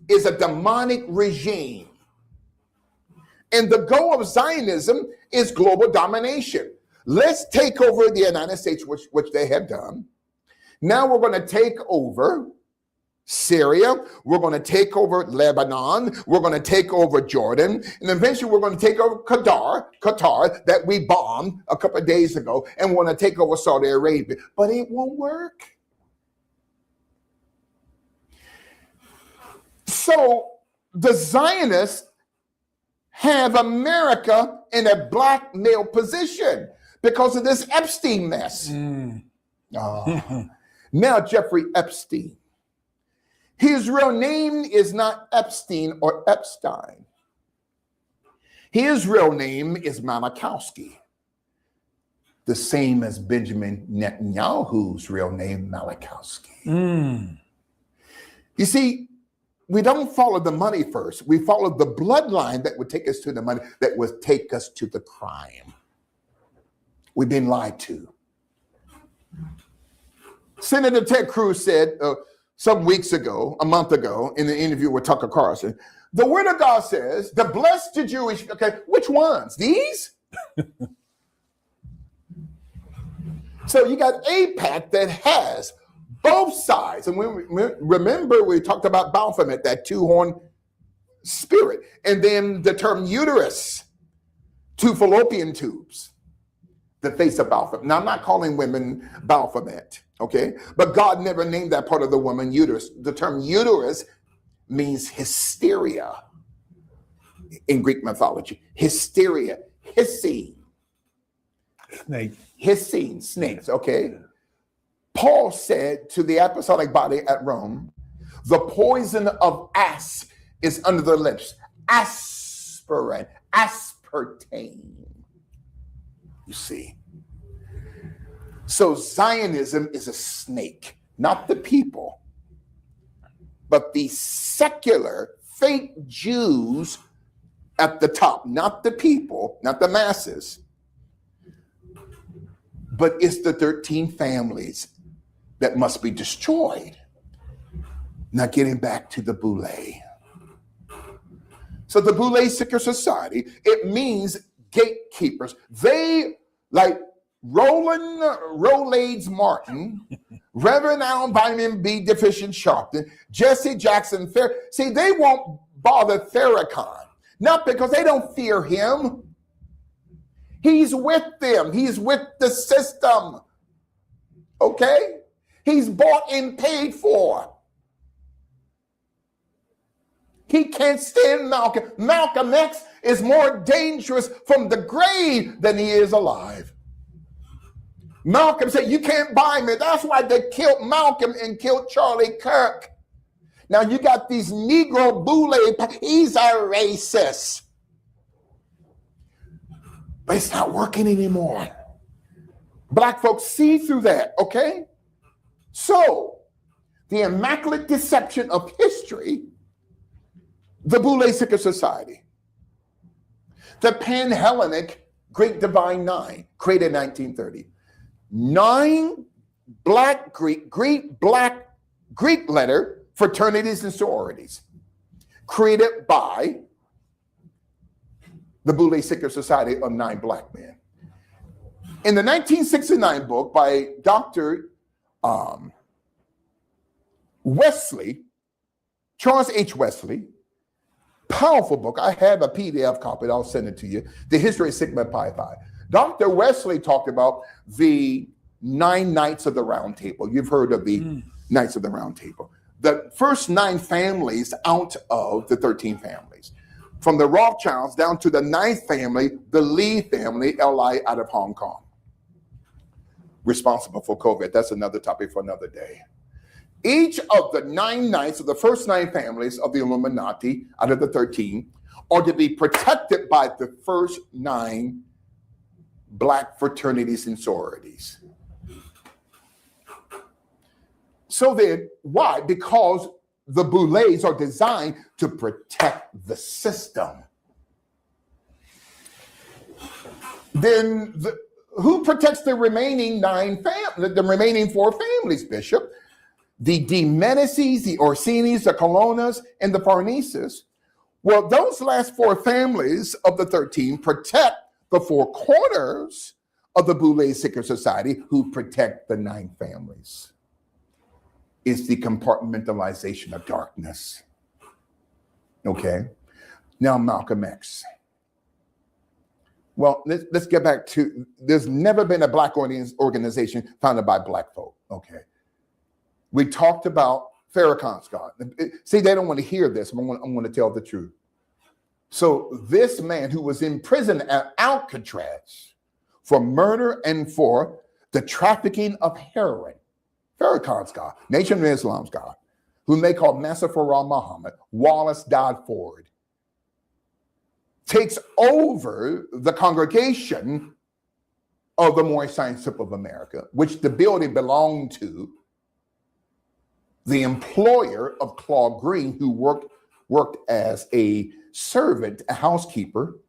is a demonic regime. And the goal of Zionism is global domination. Let's take over the United States, which they have done. Now we're going to take over Syria. We're going to take over Lebanon. We're going to take over Jordan. And eventually we're going to take over Qatar that we bombed a couple of days ago. And we're going to take over Saudi Arabia. But it won't work. So the Zionists have America in a black male position because of this Epstein mess. Now, Jeffrey Epstein. His real name is not Epstein or Epstein. His real name is Malachowski, the same as Benjamin Netanyahu's real name, Malachowski. You see, we don't follow the money first. We follow the bloodline that would take us to the money, that would take us to the crime. We've been lied to. Senator Ted Cruz said some weeks ago, a month ago, in the interview with Tucker Carlson, the word of God says, the blessed the Jewish, okay, which ones? These? So you got AIPAC that has both sides. And we remember we talked about Baphomet, that two-horned spirit. And then the term uterus, two fallopian tubes, the face of Baphomet. Now, I'm not calling women Baphomet, okay? But God never named that part of the woman uterus. The term uterus means hysteria in Greek mythology. Hysteria, hissing. Snake. Hissing, snakes, okay? Paul said to the apostolic body at Rome, the poison of asp is under the lips. Aspirin, aspartame. You see. So Zionism is a snake, not the people, but the secular fake Jews at the top, not the people, not the masses, but it's the 13 families that must be destroyed. Now getting back to the Boule. So the Boule Secret Society, it means gatekeepers. They, like Roland Rolaids Martin, Reverend Al Vitamin B Deficient Sharpton, Jesse Jackson Fair. See, they won't bother Farrakhan, not because they don't fear him. He's with them. He's with the system. Okay? He's bought and paid for. He can't stand Malcolm. Malcolm X is more dangerous from the grave than he is alive. Malcolm said, you can't buy me. That's why they killed Malcolm and killed Charlie Kirk. Now you got these Negro Boule. He's a racist. But it's not working anymore. Black folks see through that, okay? So, the immaculate deception of history, the Boule Secret Society, the Pan-Hellenic Great Divine Nine, created in 1930. 9 black Greek letter fraternities and sororities, created by the Boule Secret Society of 9 black men. In the 1969 book by Dr. Wesley, Charles H. Wesley, powerful book. I have a PDF copy. I'll send it to you. The History of Sigma Pi Phi. Dr. Wesley talked about the 9 Knights of the Round Table. You've heard of the Knights of the Round Table. The first 9 families out of the 13 families. From the Rothschilds down to the 9th family, the Lee family, LI, out of Hong Kong. Responsible for COVID. That's another topic for another day. Each of the 9 knights of the first 9 families of the Illuminati out of the 13 are to be protected by the first 9 black fraternities and sororities. So then, why? Because the Boulets are designed to protect the system. Then who protects the remaining 9 families, the remaining 4 families, Bishop? The De Medicis, the Orsinis, the Colonnas, and the Farneses. Well, those last 4 families of the 13 protect the 4 corners of the Boule Secret Society, who protect the 9 families. It's the compartmentalization of darkness. Okay? Now, Malcolm X. Well, let's get back to, there's never been a black organization founded by black folk. Okay? We talked about Farrakhan's God. See, they don't want to hear this. I'm going to tell the truth. So this man who was in prison at Alcatraz for murder and for the trafficking of heroin, Farrakhan's God, Nation of Islam's God, whom they call Mustafa Muhammad, Wallace Dodd Ford, takes over the congregation of the Moorish Science Temple of America, which the building belonged to the employer of Claude Green, who worked as a servant, a housekeeper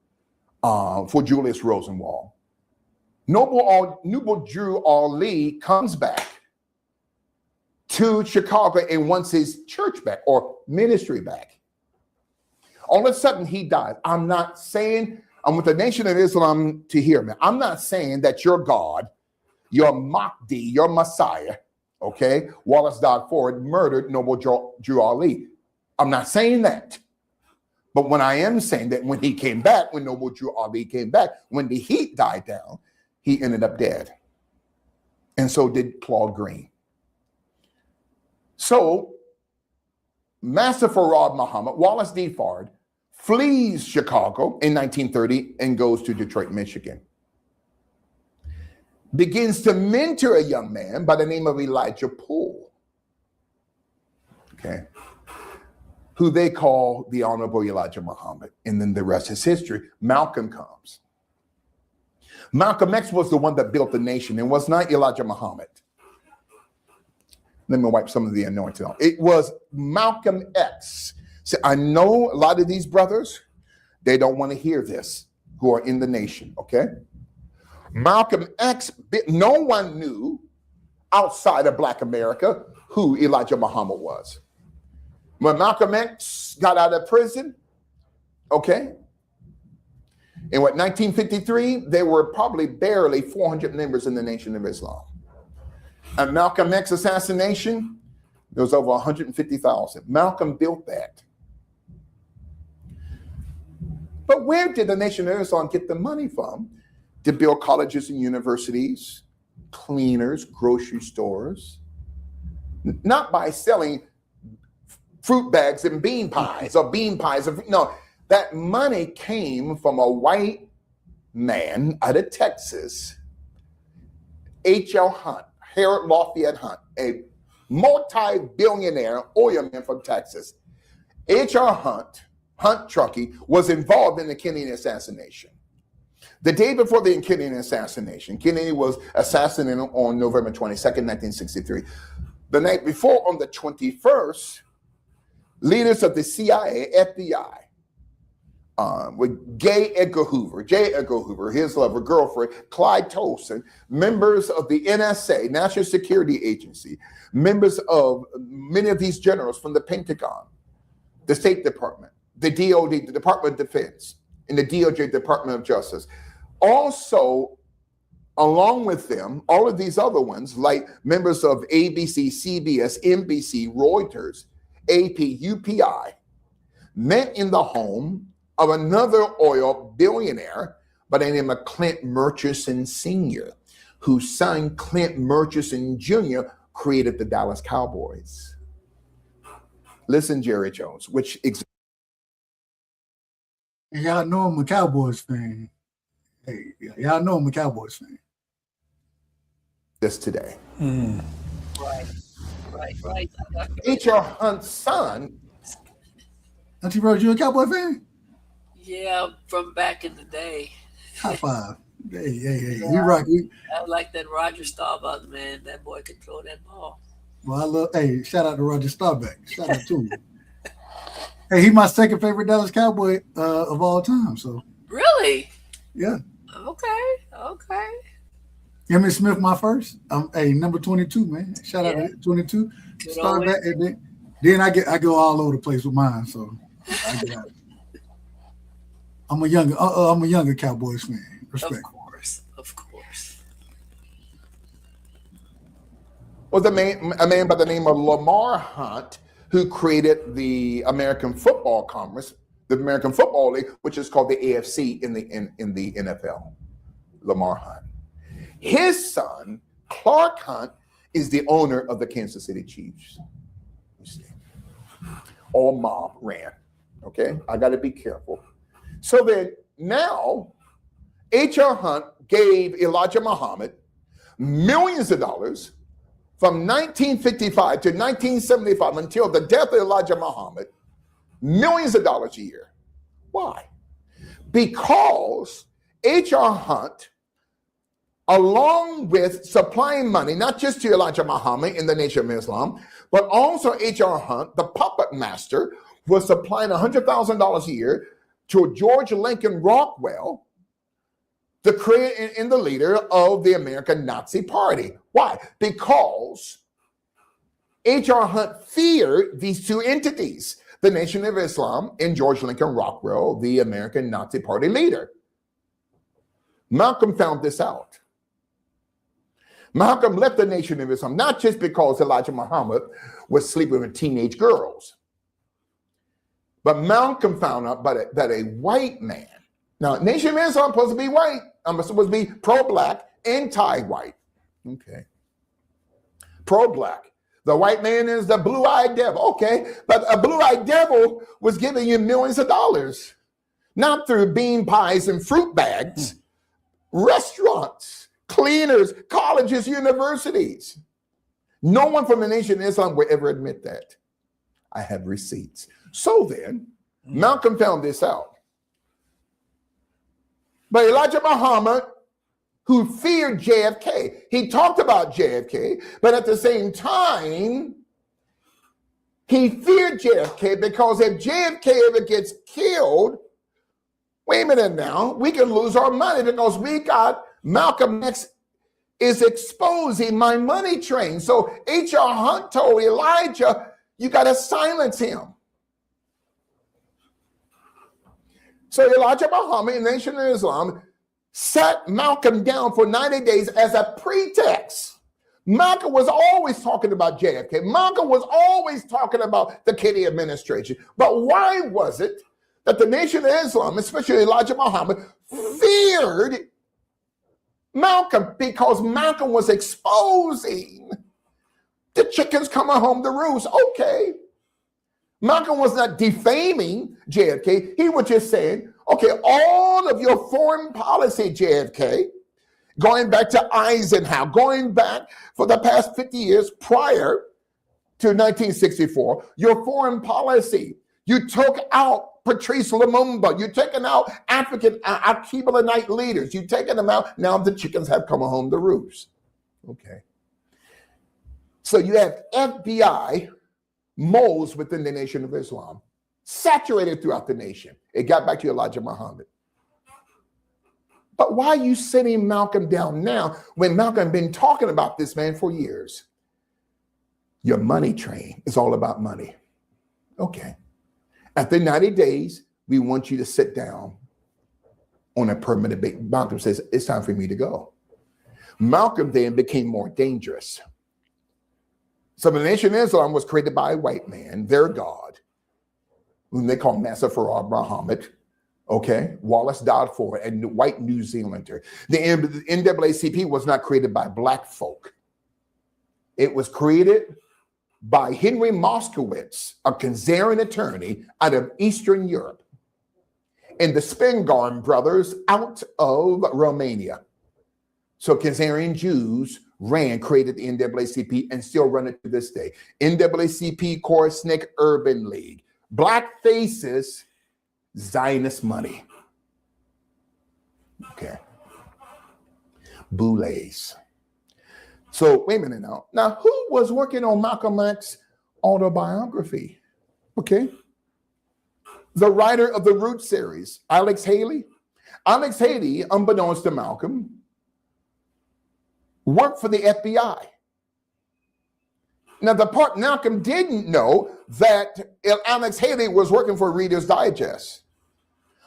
for Julius Rosenwald. Noble Drew Ali comes back to Chicago and wants his church back or ministry back. All of a sudden, he dies. I'm not saying, I want the Nation of Islam to hear me. I'm not saying that your God, your Mahdi, your Messiah, okay, Wallace Dodd Ford murdered Noble Drew Ali. I'm not saying that. But when I am saying that when he came back, when Noble Drew Ali came back, when the heat died down, he ended up dead. And so did Claude Green. So Master Farad Muhammad, Wallace D. Fard, flees Chicago in 1930 and goes to Detroit, Michigan. Begins to mentor a young man by the name of Elijah Poole, okay, who they call the Honorable Elijah Muhammad. And then the rest is history. Malcolm comes. Malcolm X was the one that built the nation and was not Elijah Muhammad. Let me wipe some of the anointing off. It was Malcolm X. So I know a lot of these brothers, they don't want to hear this, who are in the nation, okay? Malcolm X, no one knew outside of Black America who Elijah Muhammad was. When Malcolm X got out of prison, okay, in 1953, there were probably barely 400 members in the Nation of Islam. And Malcolm X assassination, there was over 150,000. Malcolm built that. But where did the Nation of Islam get the money from to build colleges and universities, cleaners, grocery stores? Not by selling fruit bags and bean pies or bean pies. No, that money came from a white man out of Texas, H.L. Hunt, Harold Lafayette Hunt, a multi-billionaire oil man from Texas. H.R. Hunt Truckee, was involved in the Kennedy assassination. The day before the Kennedy assassination, Kennedy was assassinated on November 22nd, 1963. The night before, on the 21st, leaders of the CIA, FBI, with J. Edgar Hoover, his lover, girlfriend, Clyde Tolson, members of the NSA, National Security Agency, members of many of these generals from the Pentagon, the State Department, the DOD, the Department of Defense, and the DOJ, Department of Justice. Also, along with them, all of these other ones, like members of ABC, CBS, NBC, Reuters, AP, UPI, met in the home of another oil billionaire by the name of Clint Murchison Sr., whose son, Clint Murchison Jr., created the Dallas Cowboys. Listen, Jerry Jones, which... Y'all know I'm a Cowboys fan. Hey, y'all know I'm a Cowboys fan. This today. Right. H.R. Hunt's son... Auntie Rose, you a Cowboy fan? Yeah, from back in the day. High five. Hey. Yeah, We rock. I like that Roger Staubach, man. That boy could throw that ball. Well, shout out to Roger Staubach. Shout out to him. Hey, he my second favorite Dallas Cowboy of all time. So really, yeah. Okay. Emmitt Smith, my first. Number 22, man. Shout out to 22. Start back, and then I go all over the place with mine. So I'm a younger Cowboys fan. Respect. Of course. Well, a man by the name of Lamar Hunt, who created the American Football Conference, the American Football League, which is called the AFC in the NFL. Lamar Hunt. His son, Clark Hunt, is the owner of the Kansas City Chiefs. Or mob ran. Okay, I got to be careful. So then now, H.R. Hunt gave Elijah Muhammad millions of dollars from 1955 to 1975 until the death of Elijah Muhammad, millions of dollars a year. Why? Because H.R. Hunt, along with supplying money, not just to Elijah Muhammad in the Nation of Islam, but also H.R. Hunt, the puppet master, was supplying $100,000 a year to George Lincoln Rockwell, the creator and the leader of the American Nazi Party. Why? Because H.R. Hunt feared these two entities, the Nation of Islam and George Lincoln Rockwell, the American Nazi Party leader. Malcolm found this out. Malcolm left the Nation of Islam, not just because Elijah Muhammad was sleeping with teenage girls, but Malcolm found out that a white man, now Nation of Islam is supposed to be white, I'm supposed to be pro-black, anti-white, okay, pro-black. The white man is the blue-eyed devil, okay, but a blue-eyed devil was giving you millions of dollars, not through bean pies and fruit bags, restaurants, cleaners, colleges, universities. No one from the Nation of Islam will ever admit that. I have receipts. So then, Malcolm found this out. But Elijah Muhammad, who feared JFK, he talked about JFK, but at the same time, he feared JFK because if JFK ever gets killed, wait a minute now, we can lose our money because we got Malcolm X is exposing my money train. So H.R. Hunt told Elijah, you got to silence him. So Elijah Muhammad in the Nation of Islam sat Malcolm down for 90 days as a pretext. Malcolm was always talking about JFK. Malcolm was always talking about the Kennedy administration. But why was it that the Nation of Islam, especially Elijah Muhammad, feared Malcolm? Because Malcolm was exposing the chickens coming home to roost. Okay. Malcolm was not defaming JFK. He was just saying, okay, all of your foreign policy, JFK, going back to Eisenhower, going back for the past 50 years prior to 1964, your foreign policy, you took out Patrice Lumumba, you've taken out African Archibalite leaders, you've taken them out, now the chickens have come home to roost. Okay. So you have FBI moles within the Nation of Islam, saturated throughout the nation. It got back to Elijah Muhammad. But why are you sitting Malcolm down now when Malcolm had been talking about this man for years? Your money train is all about money. Okay. After 90 days, we want you to sit down on a permanent basis. Malcolm says, it's time for me to go. Malcolm then became more dangerous. So the Nation of Islam was created by a white man, their God, whom they call Nasser Farad Muhammad, okay, Wallace Dodd Ford, and white New Zealander. The NAACP was not created by black folk. It was created by Henry Moskowitz, a Khazarian attorney out of Eastern Europe, and the Spingarn brothers out of Romania. So Khazarian Jews created the NAACP and still run it to this day. NAACP, Korsnick, Urban League. Black faces, Zionist money. Okay. Boulets. So wait a minute now. Now, who was working on Malcolm X's autobiography? Okay. The writer of the Root series, Alex Haley. Alex Haley, unbeknownst to Malcolm, worked for the FBI. Now, the part Malcolm didn't know that Alex Haley was working for Reader's Digest,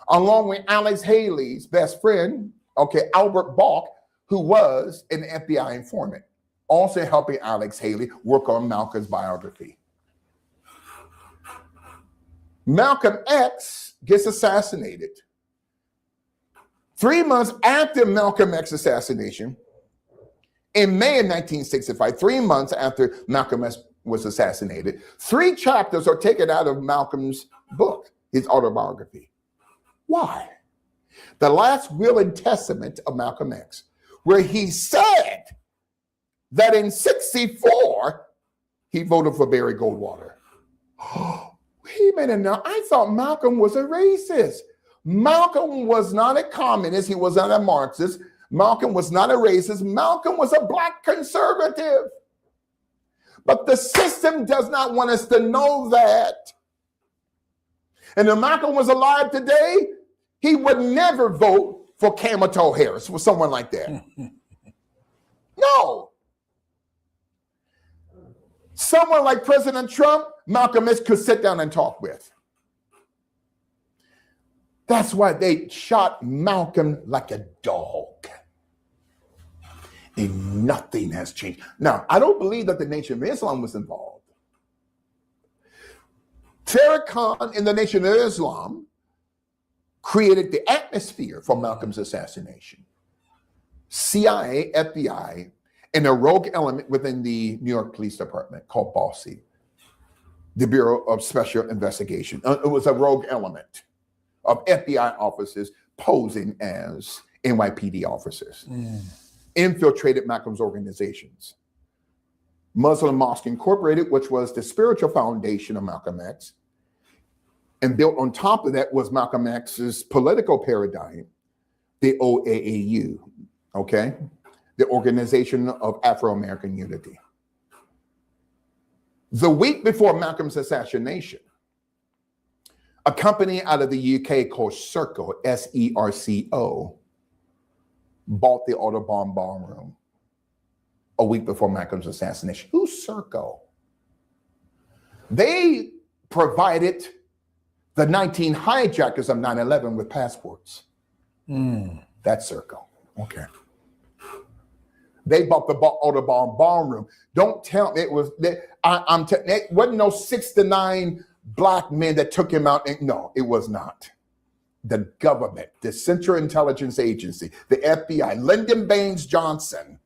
along with Alex Haley's best friend, okay, Albert Balk, who was an FBI informant, also helping Alex Haley work on Malcolm's biography. Malcolm X gets assassinated. 3 months after Malcolm X's assassination, in May of 1965, 3 months after Malcolm X was assassinated, 3 chapters are taken out of Malcolm's book, his autobiography. Why? The last will and testament of Malcolm X, where he said that in 1964, he voted for Barry Goldwater. Oh, wait a minute now. I thought Malcolm was a racist. Malcolm was not a communist. He was not a Marxist. Malcolm was not a racist. Malcolm was a black conservative. But the system does not want us to know that. And if Malcolm was alive today, he would never vote for Kamala Harris, for someone like that. No. Someone like President Trump, Malcolm X could sit down and talk with. That's why they shot Malcolm like a dog. And nothing has changed. Now, I don't believe that the Nation of Islam was involved. Farrakhan and the Nation of Islam created the atmosphere for Malcolm's assassination. CIA, FBI, and a rogue element within the New York Police Department called BOSSI, the Bureau of Special Investigation. It was a rogue element of FBI officers posing as NYPD officers. Infiltrated Malcolm's organizations. Muslim Mosque Incorporated, which was the spiritual foundation of Malcolm X, and built on top of that was Malcolm X's political paradigm, the OAAU, okay? The Organization of Afro-American Unity. The week before Malcolm's assassination, a company out of the UK called Serco, S-E-R-C-O, bought the Audubon Ballroom a week before Malcolm's assassination. Who's Serco? They provided the 19 hijackers of 9/11 with passports. That's Serco. Okay. They bought the Audubon Ballroom. Don't tell me it was. It wasn't no 6 to 9 black men that took him out. No, it was not. The government, the Central Intelligence Agency, the FBI, Lyndon Baines Johnson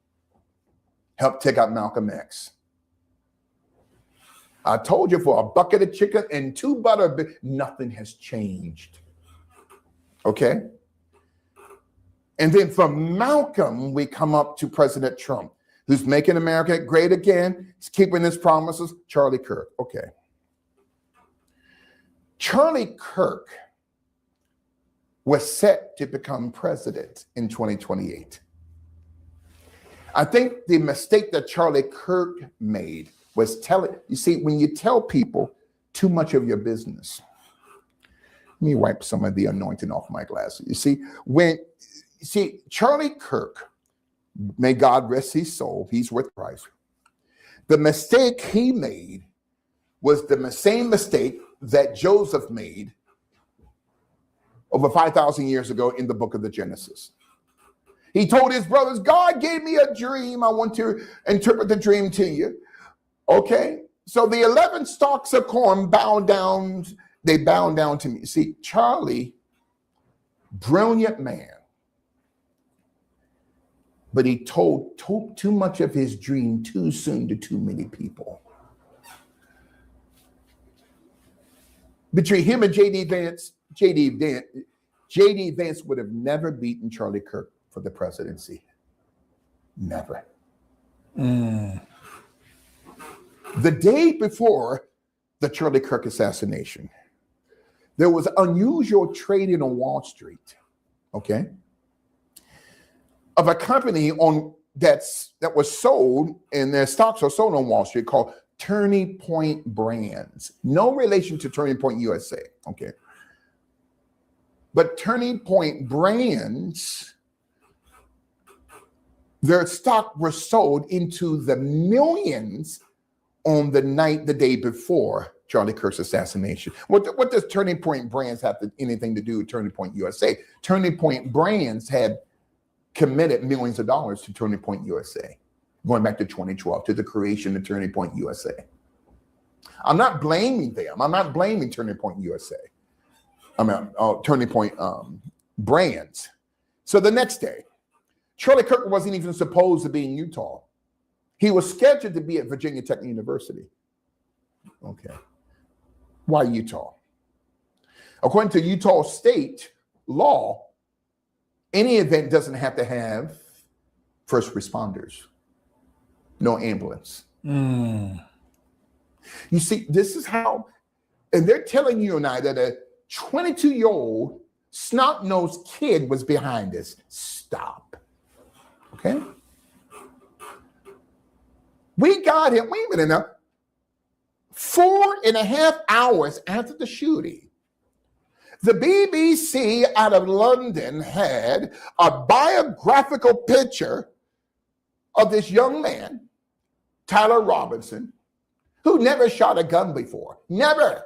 helped take out Malcolm X. I told you, for a bucket of chicken and 2 butter, nothing has changed. Okay? And then from Malcolm, we come up to President Trump, who's making America great again. He's keeping his promises. Charlie Kirk. Okay. Charlie Kirk was set to become president in 2028. I think the mistake that Charlie Kirk made was you see, when you tell people too much of your business, let me wipe some of the anointing off my glasses. You see, Charlie Kirk, may God rest his soul, he's with Christ. The mistake he made was the same mistake that Joseph made over 5,000 years ago in the book of the Genesis. He told his brothers, God gave me a dream. I want to interpret the dream to you. Okay, so the 11 stalks of corn bowed down. They bowed down to me. See, Charlie, brilliant man, but he told too much of his dream too soon to too many people. Between him and J.D. Vance would have never beaten Charlie Kirk for the presidency. Never. The day before the Charlie Kirk assassination, there was unusual trading on Wall Street, okay, of a company that was sold, and their stocks are sold on Wall Street, called Turning Point Brands. No relation to Turning Point USA, okay? But Turning Point Brands, their stock was sold into the millions on the day before Charlie Kirk's assassination. What does Turning Point Brands have anything to do with Turning Point USA? Turning Point Brands had committed millions of dollars to Turning Point USA, going back to 2012, to the creation of Turning Point USA. I'm not blaming them. I'm not blaming Turning Point USA. Turning Point Brands. So the next day, Charlie Kirk wasn't even supposed to be in Utah. He was scheduled to be at Virginia Tech University. Okay. Why Utah? According to Utah state law, any event doesn't have to have first responders, no ambulance. You see, this is how, and they're telling you and I that a 22-year-old snot-nosed kid was behind this. Stop. Okay? We got him, wait a minute now, 4.5 hours after the shooting. The BBC out of London had a biographical picture of this young man, Tyler Robinson, who never shot a gun before. Never.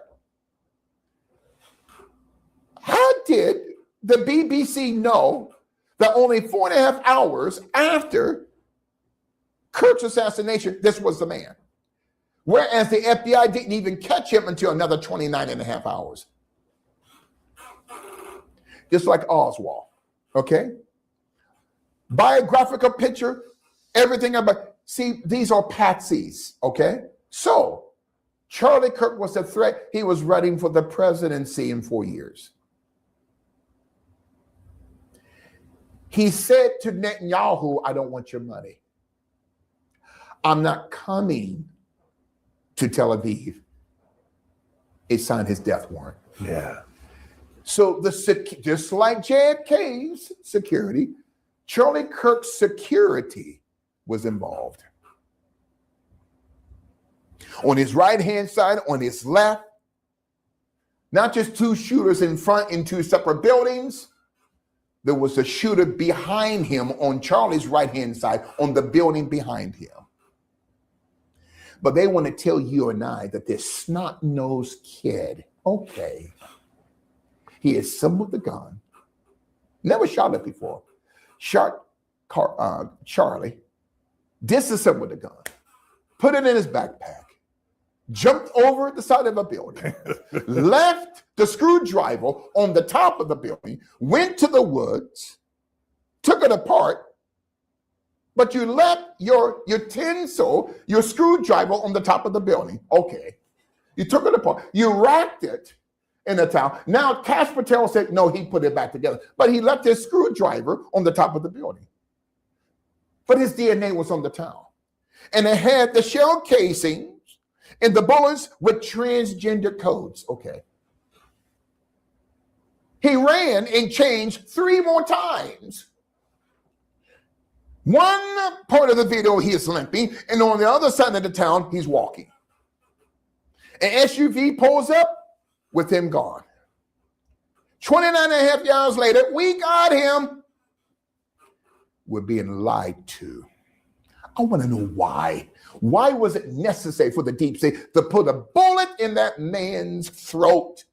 How did the BBC know that only 4.5 hours after Kirk's assassination, this was the man? Whereas the FBI didn't even catch him until another 29.5 hours. Just like Oswald, okay? Biographical picture, everything about, see, these are patsies, okay? So, Charlie Kirk was a threat. He was running for the presidency in 4 years. He said to Netanyahu, I don't want your money. I'm not coming to Tel Aviv. He signed his death warrant. Yeah. So just like JFK's security, Charlie Kirk's security was involved. On his right-hand side, on his left, not just two shooters in front in two separate buildings, there was a shooter behind him on Charlie's right-hand side, on the building behind him. But they want to tell you and I that this snot-nosed kid, okay, he assembled the gun, never shot it before, shot Charlie, disassembled the gun, put it in his backpack, jumped over the side of a building, left the screwdriver on the top of the building, went to the woods, took it apart, but you left your tinsel, your screwdriver on the top of the building. Okay. You took it apart. You wrapped it in a towel. Now, Cash Patel said, no, he put it back together. But he left his screwdriver on the top of the building. But his DNA was on the towel. And it had the shell casings and the bullets with transgender codes. Okay. He ran and changed 3 more times. One part of the video, he is limping, and on the other side of the town, he's walking. An SUV pulls up with him gone. 29.5 years later, we got him. We're being lied to. I want to know why. Why was it necessary for the deep state to put a bullet in that man's throat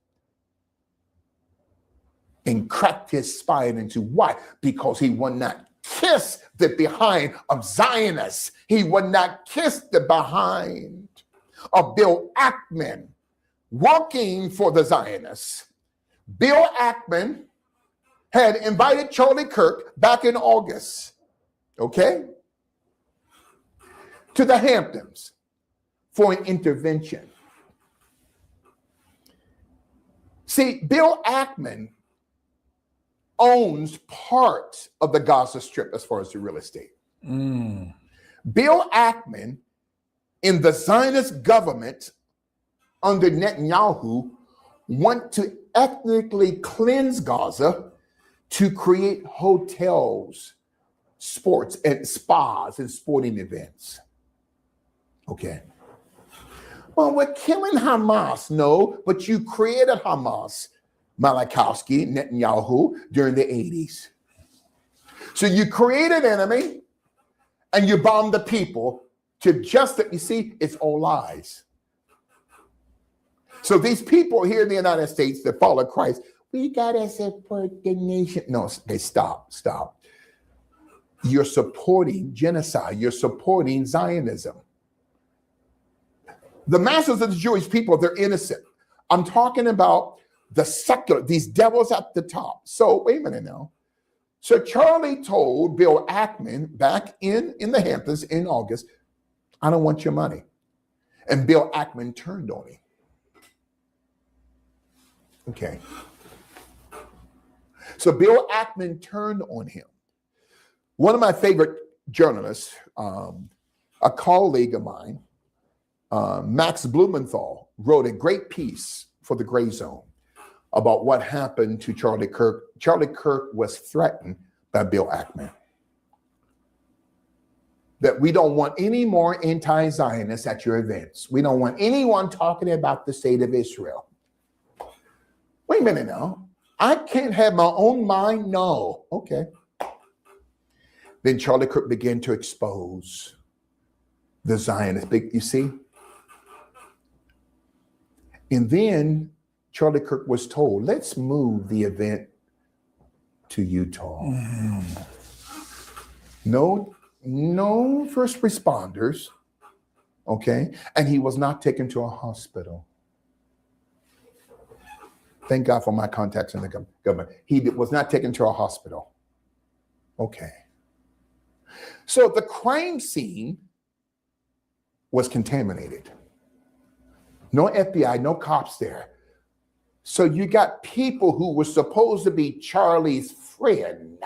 and crack his spine into? Why? Because he would not kiss the behind of Zionists. He would not kiss the behind of Bill Ackman working for the Zionists. Bill Ackman had invited Charlie Kirk back in August, okay, to the Hamptons for an intervention. See, Bill Ackman owns part of the Gaza Strip as far as the real estate. Bill Ackman in the Zionist government under Netanyahu want to ethnically cleanse Gaza to create hotels, sports and spas and sporting events. Okay. Well, we're killing Hamas. No, but you created Hamas, Malachowski, Netanyahu, during the 80s. So you create an enemy and you bomb the people to just that. You see, it's all lies. So these people here in the United States that follow Christ, we got to support the nation. No, they stop. You're supporting genocide. You're supporting Zionism. The masses of the Jewish people, they're innocent. I'm talking about the secular, these devils at the top. So wait a minute now. So Charlie told Bill Ackman back in the Hamptons in August, I don't want your money. And Bill Ackman turned on him. Okay. So Bill Ackman turned on him. One of my favorite journalists, a colleague of mine, Max Blumenthal, wrote a great piece for the Gray Zone about what happened to Charlie Kirk. Charlie Kirk was threatened by Bill Ackman. That we don't want any more anti-Zionists at your events. We don't want anyone talking about the state of Israel. Wait a minute now. I can't have my own mind? No. Okay. Then Charlie Kirk began to expose the Zionists. You see? And then Charlie Kirk was told, let's move the event to Utah. No first responders, okay? And he was not taken to a hospital. Thank God for my contacts in the government. He was not taken to a hospital. Okay. So the crime scene was contaminated. No FBI, no cops there. So you got people who were supposed to be Charlie's friend,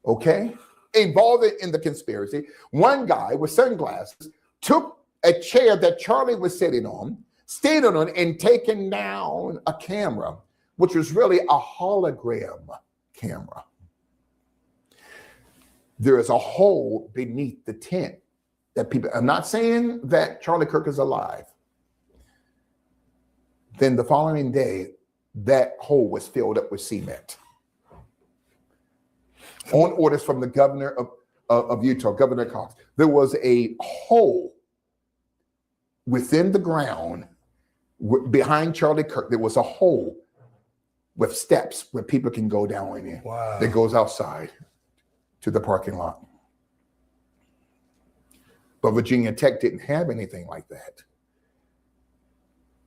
okay, involved in the conspiracy. One guy with sunglasses took a chair that Charlie was sitting on, stayed on, and taken down a camera, which was really a hologram camera. There is a hole beneath the tent that people, I'm not saying that Charlie Kirk is alive. Then the following day, that hole was filled up with cement. On orders from the governor of Utah, Governor Cox, there was a hole within the ground behind Charlie Kirk. There was a hole with steps where people can go down in. Wow. That goes outside to the parking lot. But Virginia Tech didn't have anything like that.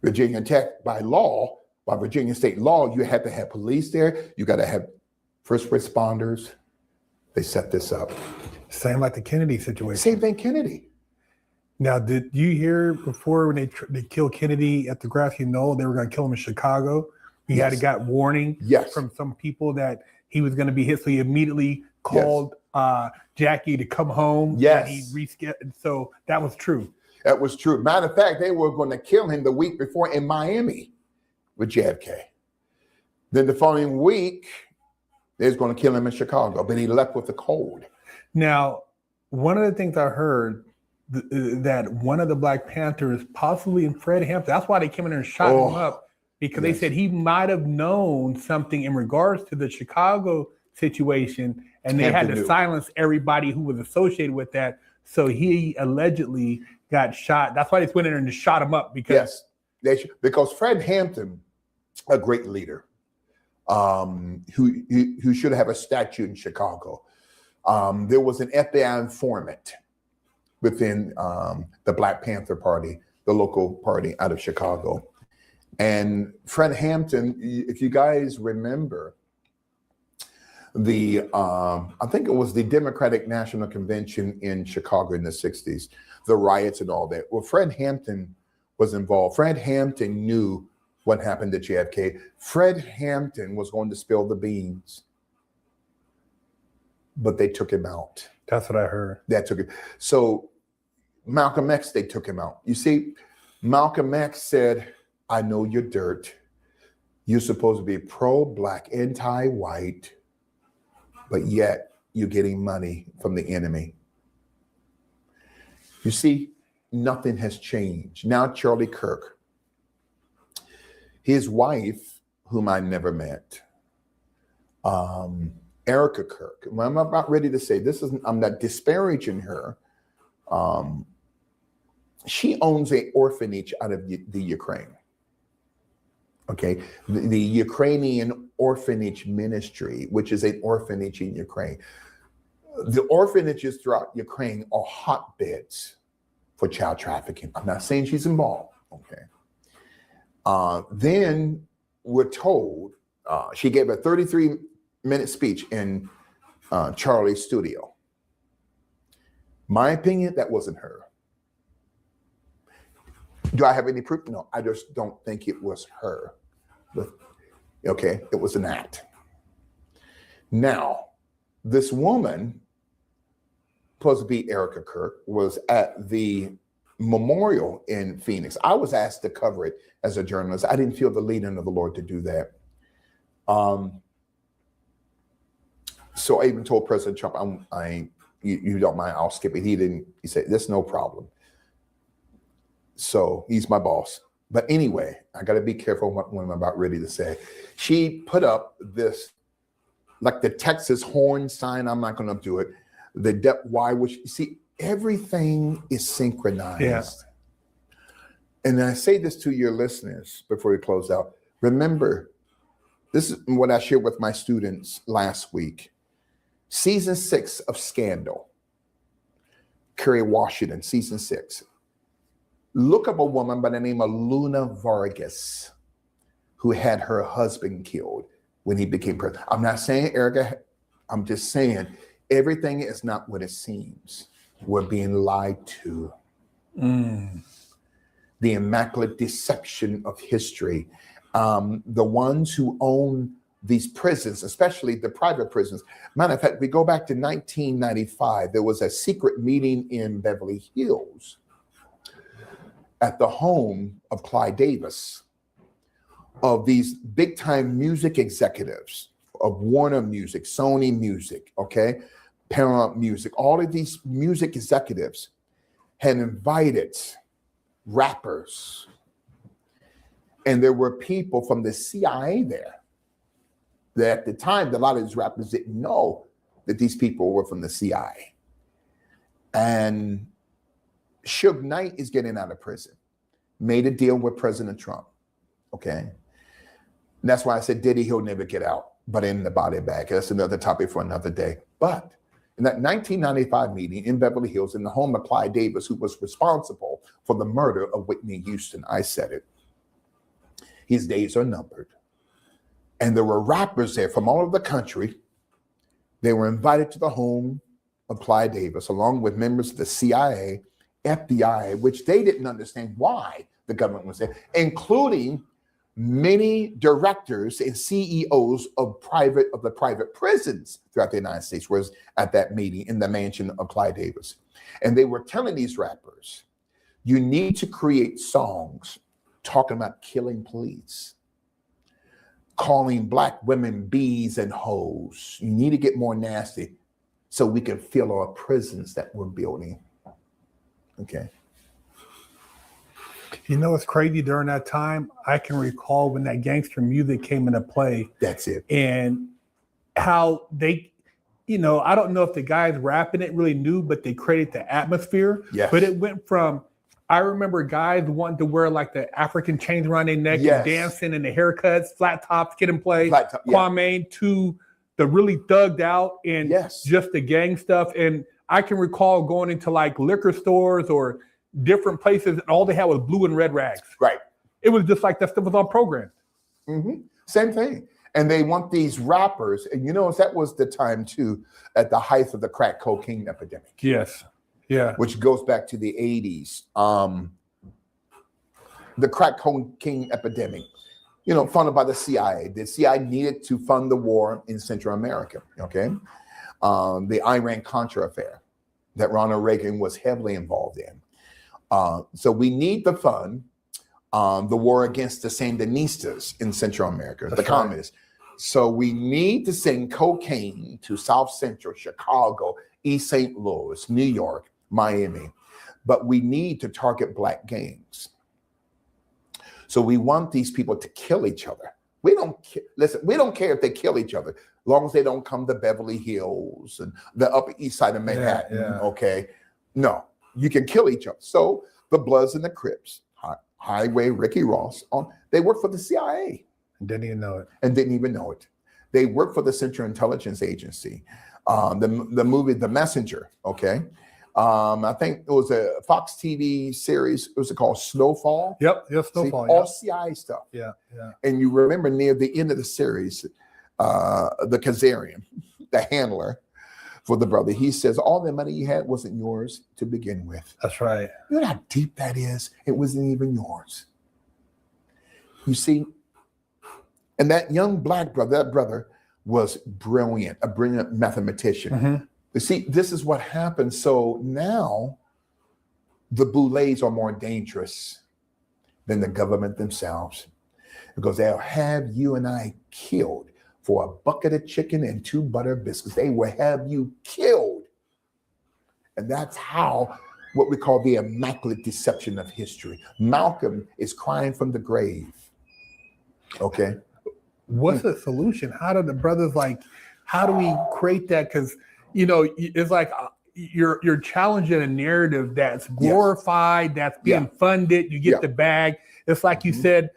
Virginia Tech, by law, by Virginia state law, you had to have police there. You got to have first responders. They set this up. Same like the Kennedy situation. Same thing, Kennedy. Now, did you hear before when they killed Kennedy at the grassy knoll, they were going to kill him in Chicago? He had got warning from some people that he was going to be hit, so he immediately called Jackie to come home. Yes. And he rescheduled. So that was true. That was true. Matter of fact, they were going to kill him the week before in Miami with JFK. Then the following week, they was going to kill him in Chicago, but he left with a cold. Now, one of the things I heard that one of the Black Panthers, possibly in Fred Hampton, that's why they came in there and shot him up, because they said he might have known something in regards to the Chicago situation, and they had to silence everybody who was associated with that. So he allegedly got shot. That's why they went in there and just shot him up. Because because Fred Hampton, a great leader, who should have a statue in Chicago. There was an FBI informant within the Black Panther Party, the local party out of Chicago. And Fred Hampton, if you guys remember, I think it was the Democratic National Convention in Chicago in the 60s, the riots and all that. Well, Fred Hampton was involved. Fred Hampton knew what happened to JFK. Fred Hampton was going to spill the beans, but they took him out. That's what I heard. That took it. So Malcolm X, they took him out. You see, Malcolm X said, I know you're dirt. You're supposed to be pro-Black, anti-white, but yet you're getting money from the enemy. You see, nothing has changed. Now Charlie Kirk, his wife, whom I never met, Erica Kirk. I'm not ready to say this. I'm not disparaging her. She owns an orphanage out of the Ukraine. Okay, the Ukrainian Orphanage Ministry, which is an orphanage in Ukraine. The orphanages throughout Ukraine are hotbeds for child trafficking. I'm not saying she's involved. Okay. Then we're told she gave a 33-minute speech in Charlie's studio. My opinion, that wasn't her. Do I have any proof? No, I just don't think it was her. But, okay, it was an act. Now, this woman, supposed to be Erica Kirk, was at the memorial in Phoenix. I was asked to cover it as a journalist. I didn't feel the leading of the Lord to do that. So I even told President Trump, you don't mind, I'll skip it. He said, there's no problem. So he's my boss. But anyway, I got to be careful what I'm about ready to say. She put up this, like the Texas horn sign. I'm not going to do it. Why would she see? Everything is synchronized. Yeah. And I say this to your listeners before we close out. Remember, this is what I shared with my students last week. Season 6 of Scandal. Kerry Washington, season 6. Look up a woman by the name of Luna Vargas, who had her husband killed when he became president. I'm not saying Erica, I'm just saying everything is not what it seems. We're being lied to. The immaculate deception of history. The ones who own these prisons, especially the private prisons. Matter of fact, we go back to 1995. There was a secret meeting in Beverly Hills at the home of Clyde Davis, of these big time music executives of Warner Music, Sony Music, okay, Paramount Music. All of these music executives had invited rappers, and there were people from the CIA there. That at the time, a lot of these rappers didn't know that these people were from the CIA. And Suge Knight is getting out of prison, made a deal with President Trump, okay? And that's why I said Diddy, he'll never get out, but in the body bag. That's another topic for another day. But in that 1995 meeting in Beverly Hills, in the home of Clyde Davis, who was responsible for the murder of Whitney Houston, I said it, his days are numbered. And there were rappers there from all over the country. They were invited to the home of Clyde Davis, along with members of the CIA, FBI, which they didn't understand why the government was there, including many directors and CEOs of the private prisons throughout the United States was at that meeting in the mansion of Clyde Davis. And they were telling these rappers, you need to create songs talking about killing police, calling black women bees and hoes. You need to get more nasty so we can fill our prisons that we're building. Okay. You know what's crazy during that time? I can recall when that gangster music came into play. That's it. And how they, I don't know if the guys rapping it really knew, but they created the atmosphere. Yes. But it went from, I remember guys wanting to wear like the African chains around their neck and dancing and the haircuts, flat tops, Kid and Play, Kwame, to the really thugged out and just the gang stuff. And I can recall going into like liquor stores or different places, and all they had was blue and red rags. Right. It was just like that stuff was on program. Mm-hmm. Same thing. And they want these rappers, and that was the time too, at the height of the crack cocaine epidemic. Yes. Yeah. Which goes back to the 80s. The crack cocaine epidemic, funded by the CIA. The CIA needed to fund the war in Central America, okay? The Iran-Contra affair that Ronald Reagan was heavily involved in. So we need to fund the war against the Sandinistas in Central America, the communists. So we need to send cocaine to South Central, Chicago, East St. Louis, New York, Miami. But we need to target black gangs. So we want these people to kill each other. We don't care if they kill each other, as long as they don't come to Beverly Hills and the Upper East Side of Manhattan, okay? No, you can kill each other. So the Bloods and the Crips, Highway, Ricky Ross, they work for the CIA. Didn't even know it. And didn't even know it. They work for the Central Intelligence Agency. The movie The Messenger, okay? I think it was a Fox TV series. It was called Snowfall. Yep, Snowfall. All CIA stuff. Yeah. And you remember near the end of the series, the Kazarian, the handler, for the brother. He says, all the money you had wasn't yours to begin with. That's right. You know how deep that is? It wasn't even yours. You see, and that young black brother, that brother was brilliant, a brilliant mathematician. Mm-hmm. You see, this is what happens. So now the Boulets are more dangerous than the government themselves, because they'll have you and I killed for a bucket of chicken and 2 butter biscuits. They will have you killed. And that's how, what we call the immaculate deception of history. Malcolm is crying from the grave. Okay. What's the solution? How do the brothers how do we create that? Because, you know, it's like you're challenging a narrative that's glorified, that's being funded. You get the bag. It's like you said,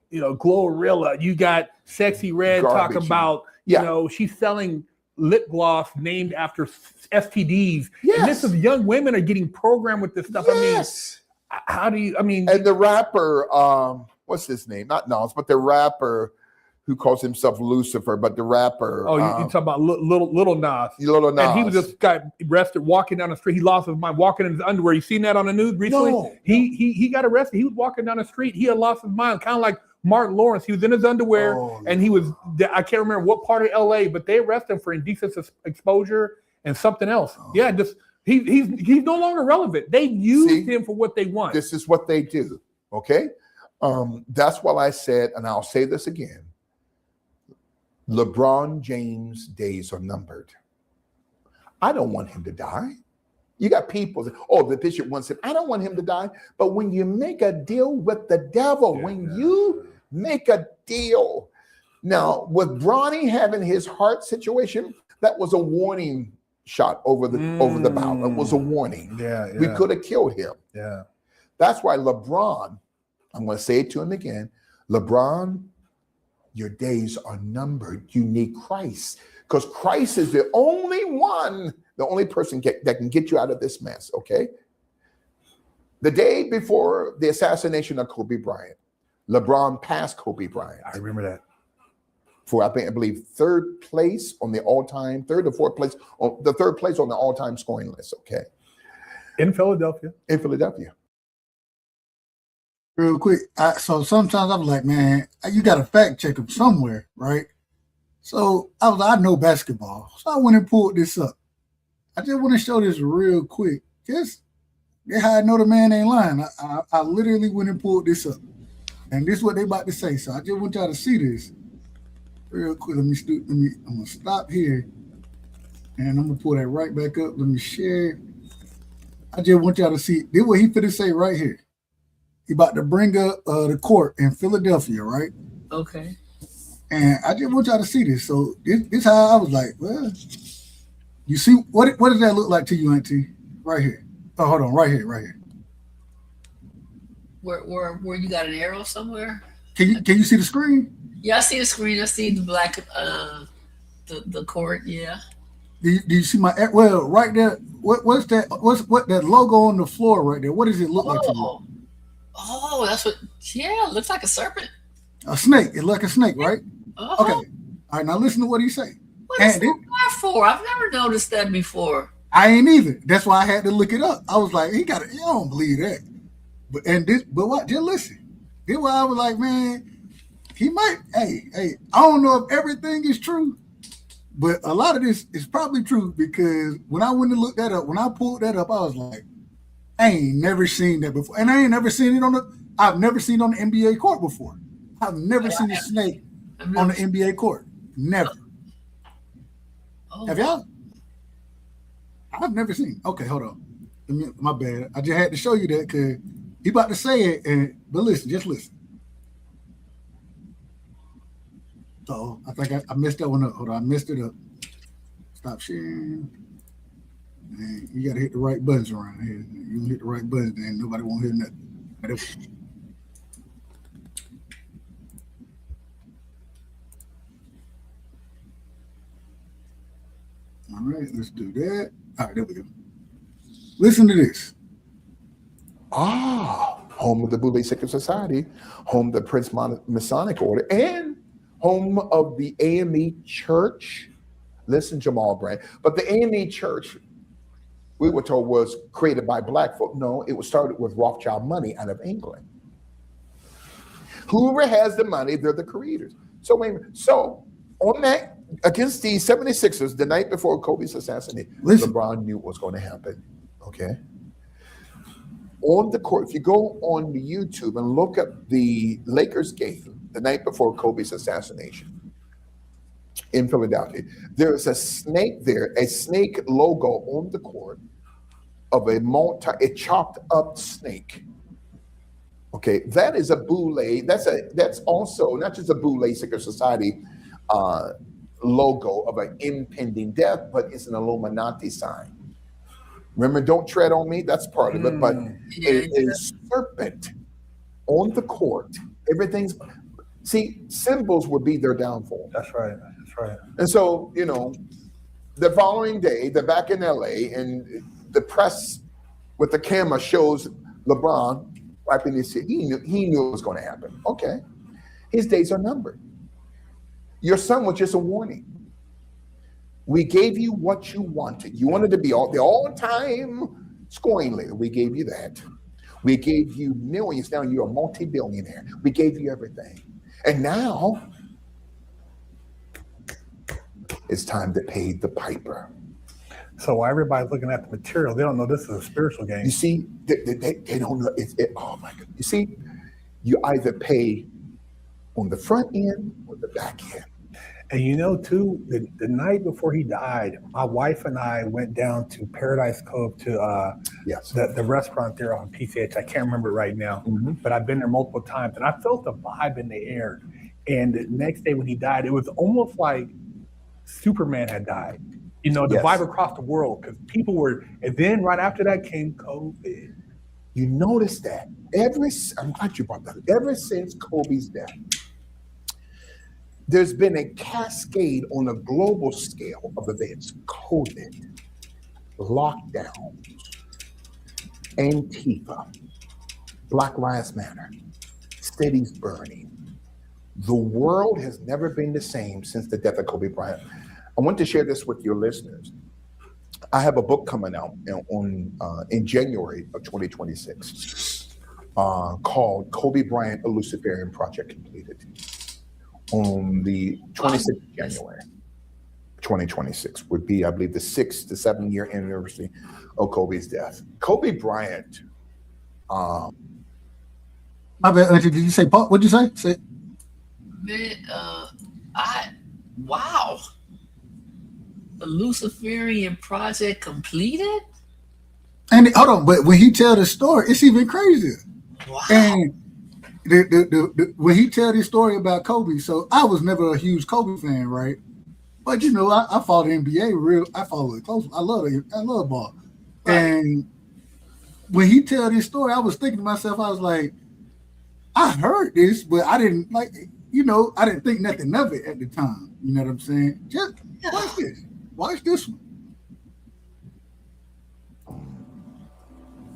you know, Glorilla. You got Sexy Red talking about, you know, she's selling lip gloss named after STDs. Yes. And this is young women are getting programmed with this stuff. Yes. I mean, how do you, I mean. And the rapper, what's his name? Not Nas, but the rapper who calls himself Lucifer, but the rapper. Oh, you talking about little Nas. Little Nas. And he was just got arrested walking down the street. He lost his mind walking in his underwear. You seen that on the news recently? No. He got arrested. He was walking down the street. He had lost his mind, kind of like Mark Lawrence. He was in his underwear, and he was, I can't remember what part of LA, but they arrested him for indecent exposure and something else. Yeah, just he's no longer relevant. They used him for what they want. This is what they do. Okay. That's why I said, and I'll say this again, LeBron James' days are numbered. I don't want him to die. You got people that, the bishop wants him. I don't want him to die. But when you make a deal with the devil, you make a deal. Now, with Bronny having his heart situation, that was a warning shot over the bow. It was a warning. We could have killed him. Yeah. That's why LeBron, I'm going to say it to him again, LeBron, your days are numbered. You need Christ, because Christ is the only one, the only person that can get you out of this mess, okay? The day before the assassination of Kobe Bryant, LeBron passed Kobe Bryant. I remember that. For, I believe, third place on the all-time, third or fourth place, the third place on the all-time scoring list, okay? In Philadelphia. In Philadelphia. Real quick, so sometimes I'm like, man, you got to fact check them somewhere, right? So I know basketball, so I went and pulled this up. I just want to show this real quick. Just how I know the man ain't lying. I literally went and pulled this up, and this is what they about to say. So I just want y'all to see this real quick. I'm gonna stop here, and I'm gonna pull that right back up. Let me share. I just want y'all to see. This is what he finna say right here. He about to bring up the court in Philadelphia, right? Okay. And I just want y'all to see this. So this how I was like, well, you see what does that look like to you, Auntie? Right here. Oh, hold on, right here. Where you got an arrow somewhere? Can you see the screen? Yeah, I see the screen. I see the black the court. Yeah. Do you see my right there? What's that? What that logo on the floor right there? What does it look like to you? Oh, that's what. Yeah, it looks like a serpent. A snake. It's like a snake, right? Uh-huh. Okay. All right. Now listen to what he say. What is that for? I've never noticed that before. I ain't either. That's why I had to look it up. I was like, he got it. You don't believe that. But what? Just listen. This why I was like, man, he might. Hey. I don't know if everything is true, but a lot of this is probably true, because when I went to look that up, when I pulled that up, I was like, I ain't never seen that before. And I ain't never seen it I've never seen it on the NBA court before. I've never seen a snake on the NBA court. Never. Have y'all? I've never seen. Okay, hold on. My bad. I just had to show you that because he about to say it. But listen, just listen. So I think I messed that one up. Hold on, I messed it up. Stop sharing. Man, you gotta hit the right buttons around here. You don't hit the right buttons, then nobody won't hear nothing. All right, let's do that. All right, there we go. Listen to this. Home of the Boule Secret Society, home of the Prince Masonic Order, and home of the AME Church Listen, Jamal Brand. But the AME Church, we were told, was created by black folk. No, it was started with Rothschild money out of England. Whoever has the money, they're the creators. So on that, against the 76ers, the night before Kobe's assassination, LeBron knew what was going to happen. Okay. On the court, if you go on the YouTube and look up the Lakers game the night before Kobe's assassination in Philadelphia, there's a snake there, a snake logo on the court of a chopped up snake. Okay, that is a boule. That's also not just a boule secret society logo of an impending death, but it's an Illuminati sign. Remember, don't tread on me. That's part of it. But a serpent on the court. Symbols would be their downfall. That's right. That's right. And so, the following day, they're back in LA, and the press with the camera shows LeBron wiping his head. He knew it was going to happen. Okay. His days are numbered. Your son was just a warning. We gave you what you wanted. You wanted to be the all-time scoring leader. We gave you that. We gave you millions. Now you're a multi-billionaire. We gave you everything. And now it's time to pay the piper. So while everybody's looking at the material, they don't know this is a spiritual game. You see, they don't know. Oh my God. You see, you either pay on the front end or the back end. And too, the night before he died, my wife and I went down to Paradise Cove to the restaurant there on PCH. I can't remember it right now, but I've been there multiple times, and I felt the vibe in the air. And the next day when he died, it was almost like Superman had died. The vibe across the world, because people were, and then right after that came COVID. You notice that I'm glad you brought that up. Ever since Kobe's death, there's been a cascade on a global scale of events. COVID, lockdowns, Antifa, Black Lives Matter, cities burning. The world has never been the same since the death of Kobe Bryant. I want to share this with your listeners. I have a book coming out in January of 2026 called Kobe Bryant, A Luciferian Project Completed. On the 26th of January, 2026 would be, I believe, the 6th to 7 year anniversary of Kobe's death. Kobe Bryant. My bad, Auntie, did you say Paul? What'd you say? Wow. The Luciferian Project completed? And hold on, but when he tell the story, it's even crazier. Wow. And when he tell this story about Kobe, so I was never a huge Kobe fan, right? But I follow the NBA I follow it closely. I love ball. Right. And when he tell this story, I was thinking to myself, I was like, I heard this, but I didn't I didn't think nothing of it at the time. You know what I'm saying? Just watch this. Watch this one.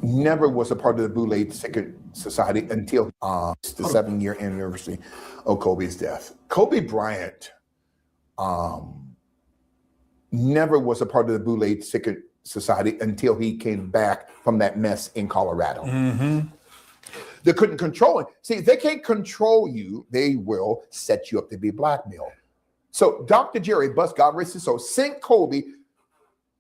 Never was a part of the Boule Secret Society until the 7 year anniversary of Kobe's death. Kobe Bryant never was a part of the Boule Secret Society until he came back from that mess in Colorado. Mm-hmm. They couldn't control it. See, if they can't control you, they will set you up to be blackmailed. So Dr. Jerry Buss, God rest his soul, sent Kobe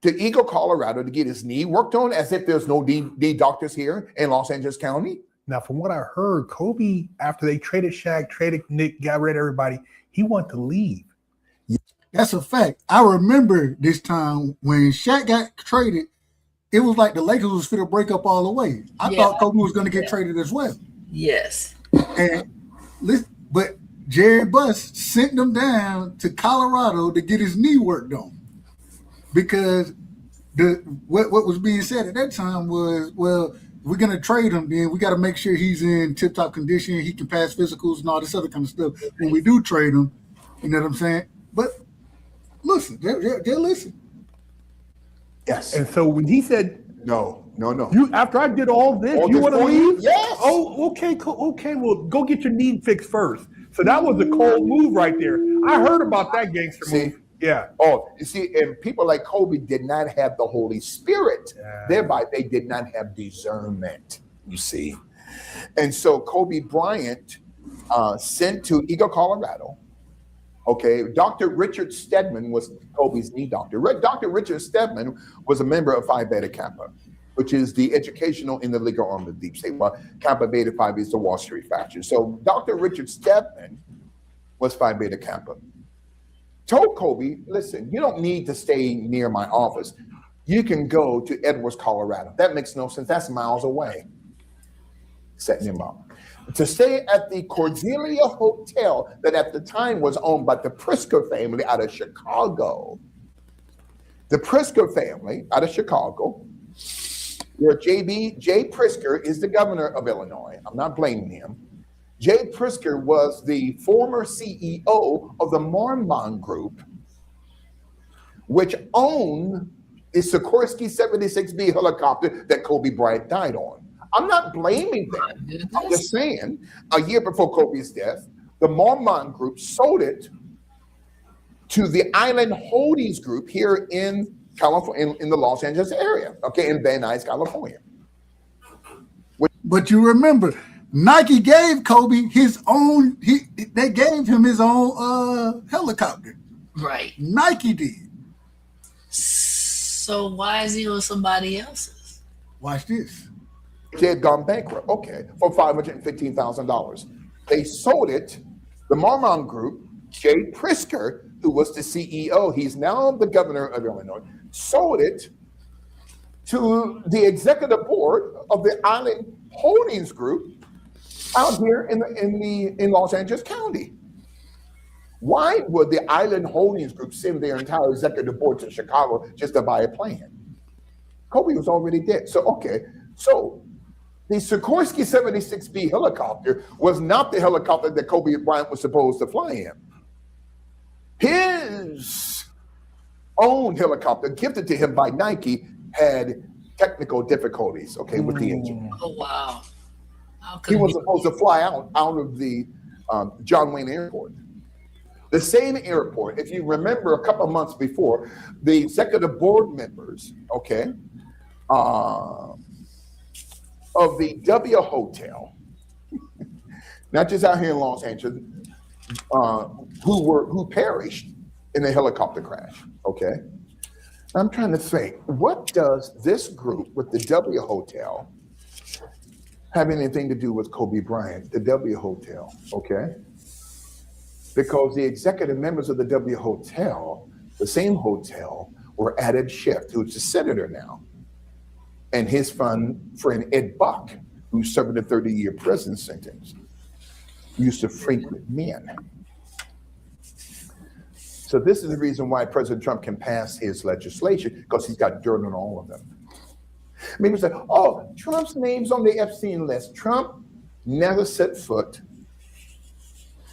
to Eagle, Colorado to get his knee worked on as if there's no knee doctors here in Los Angeles County. Now, from what I heard, Kobe, after they traded Shaq, traded Nick, got rid of everybody, he wanted to leave. That's a fact. I remember this time when Shaq got traded, it was like the Lakers was finna break up all the way. I thought Kobe was going to get traded as well. Yes. But Jerry Buss sent them down to Colorado to get his knee worked on. Because what was being said at that time was, well, we're going to trade him, then we got to make sure he's in tip-top condition, he can pass physicals and all this other kind of stuff. When we do trade him, you know what I'm saying? But listen, they'll listen. Yes. And so when he said, no. After I did all this, you want to leave? Yes. Oh, okay, well, go get your knee fixed first. So that was a cold move right there. I heard about that gangster move. Yeah. Oh, you see, and people like Kobe did not have the Holy Spirit. Thereby, they did not have discernment, you see. And so Kobe Bryant sent to Eagle, Colorado. Okay, Dr. Richard Stedman was Kobe's knee doctor. Dr. Richard Stedman was a member of Phi Beta Kappa, which is the educational and the legal arm of the deep state. Well, Kappa Beta Phi is the Wall Street faction. So Dr. Richard Stedman was Phi Beta Kappa. Told Kobe, listen, you don't need to stay near my office. You can go to Edwards, Colorado. That makes no sense. That's miles away. Setting him up to stay at the Cordelia Hotel that at the time was owned by the Prisker family out of Chicago. The Prisker family out of Chicago, where Jay Prisker is the governor of Illinois. I'm not blaming him. Jay Prisker was the former CEO of the Marmon Group, which owned the Sikorsky 76B helicopter that Kobe Bryant died on. I'm not blaming them. I'm just saying, a year before Kobe's death, the Marmon Group sold it to the Island Holdings Group here in California, in the Los Angeles area, okay, in Van Nuys, California. But you remember, Nike gave Kobe his own. They gave him his own helicopter. Right. Nike did. So why is he on somebody else's? Watch this. They had gone bankrupt. Okay, for $515,000. They sold it. The Marmon Group, Jay Prisker, who was the CEO, he's now the governor of Illinois, sold it to the executive board of the Island Holdings Group out here in Los Angeles County. Why would the Island Holdings Group send their entire executive board to Chicago just to buy a plane? Kobe was already dead. So the Sikorsky 76B helicopter was not the helicopter that Kobe Bryant was supposed to fly in. His own helicopter, gifted to him by Nike, had technical difficulties, with the engine. Oh, wow. He was supposed to fly out of the John Wayne Airport. The same airport, if you remember a couple of months before, the executive board members, of the W Hotel, not just out here in Los Angeles, who perished in a helicopter crash. I'm trying to think, what does this group with the W Hotel have anything to do with Kobe Bryant, the W Hotel? Because the executive members of the W Hotel, the same hotel, were Adam Schiff, who's the senator now, and his friend Ed Buck, who's serving a 30-year prison sentence, used to frequent men. So this is the reason why President Trump can pass his legislation, because he's got dirt on all of them. People say, oh, Trump's name's on the Epstein list. Trump never set foot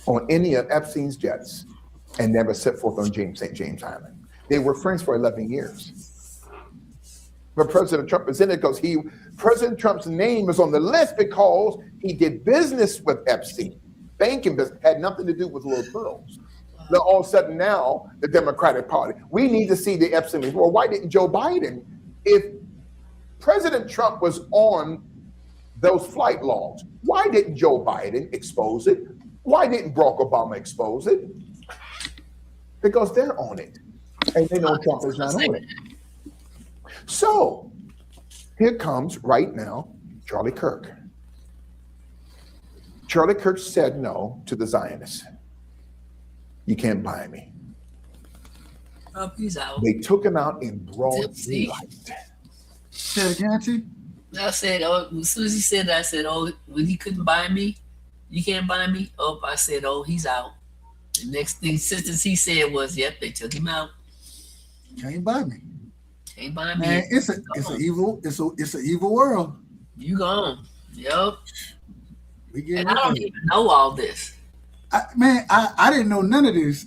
on any of Epstein's jets and never set forth on St. James Island. They were friends for 11 years. But President Trump is in it because President Trump's name is on the list because he did business with Epstein. Banking business had nothing to do with little girls. Then all of a sudden now, the Democratic Party, we need to see the Epstein. Well, why didn't Joe Biden? If President Trump was on those flight logs, why didn't Joe Biden expose it? Why didn't Barack Obama expose it? Because they're on it. And they know Trump is not on it. So here comes right now Charlie Kirk. Charlie Kirk said no to the Zionists. You can't buy me. Oh, he's out. They took him out in broad daylight. Say it again, T? I said, as soon as he said that, I said, when he couldn't buy me, you can't buy me. I said, he's out. The next thing sentence he said was, yep, they took him out. Can't buy me. Can't buy me. Man, it's an evil world. You gone. Yep. And I don't even know all this. I didn't know none of this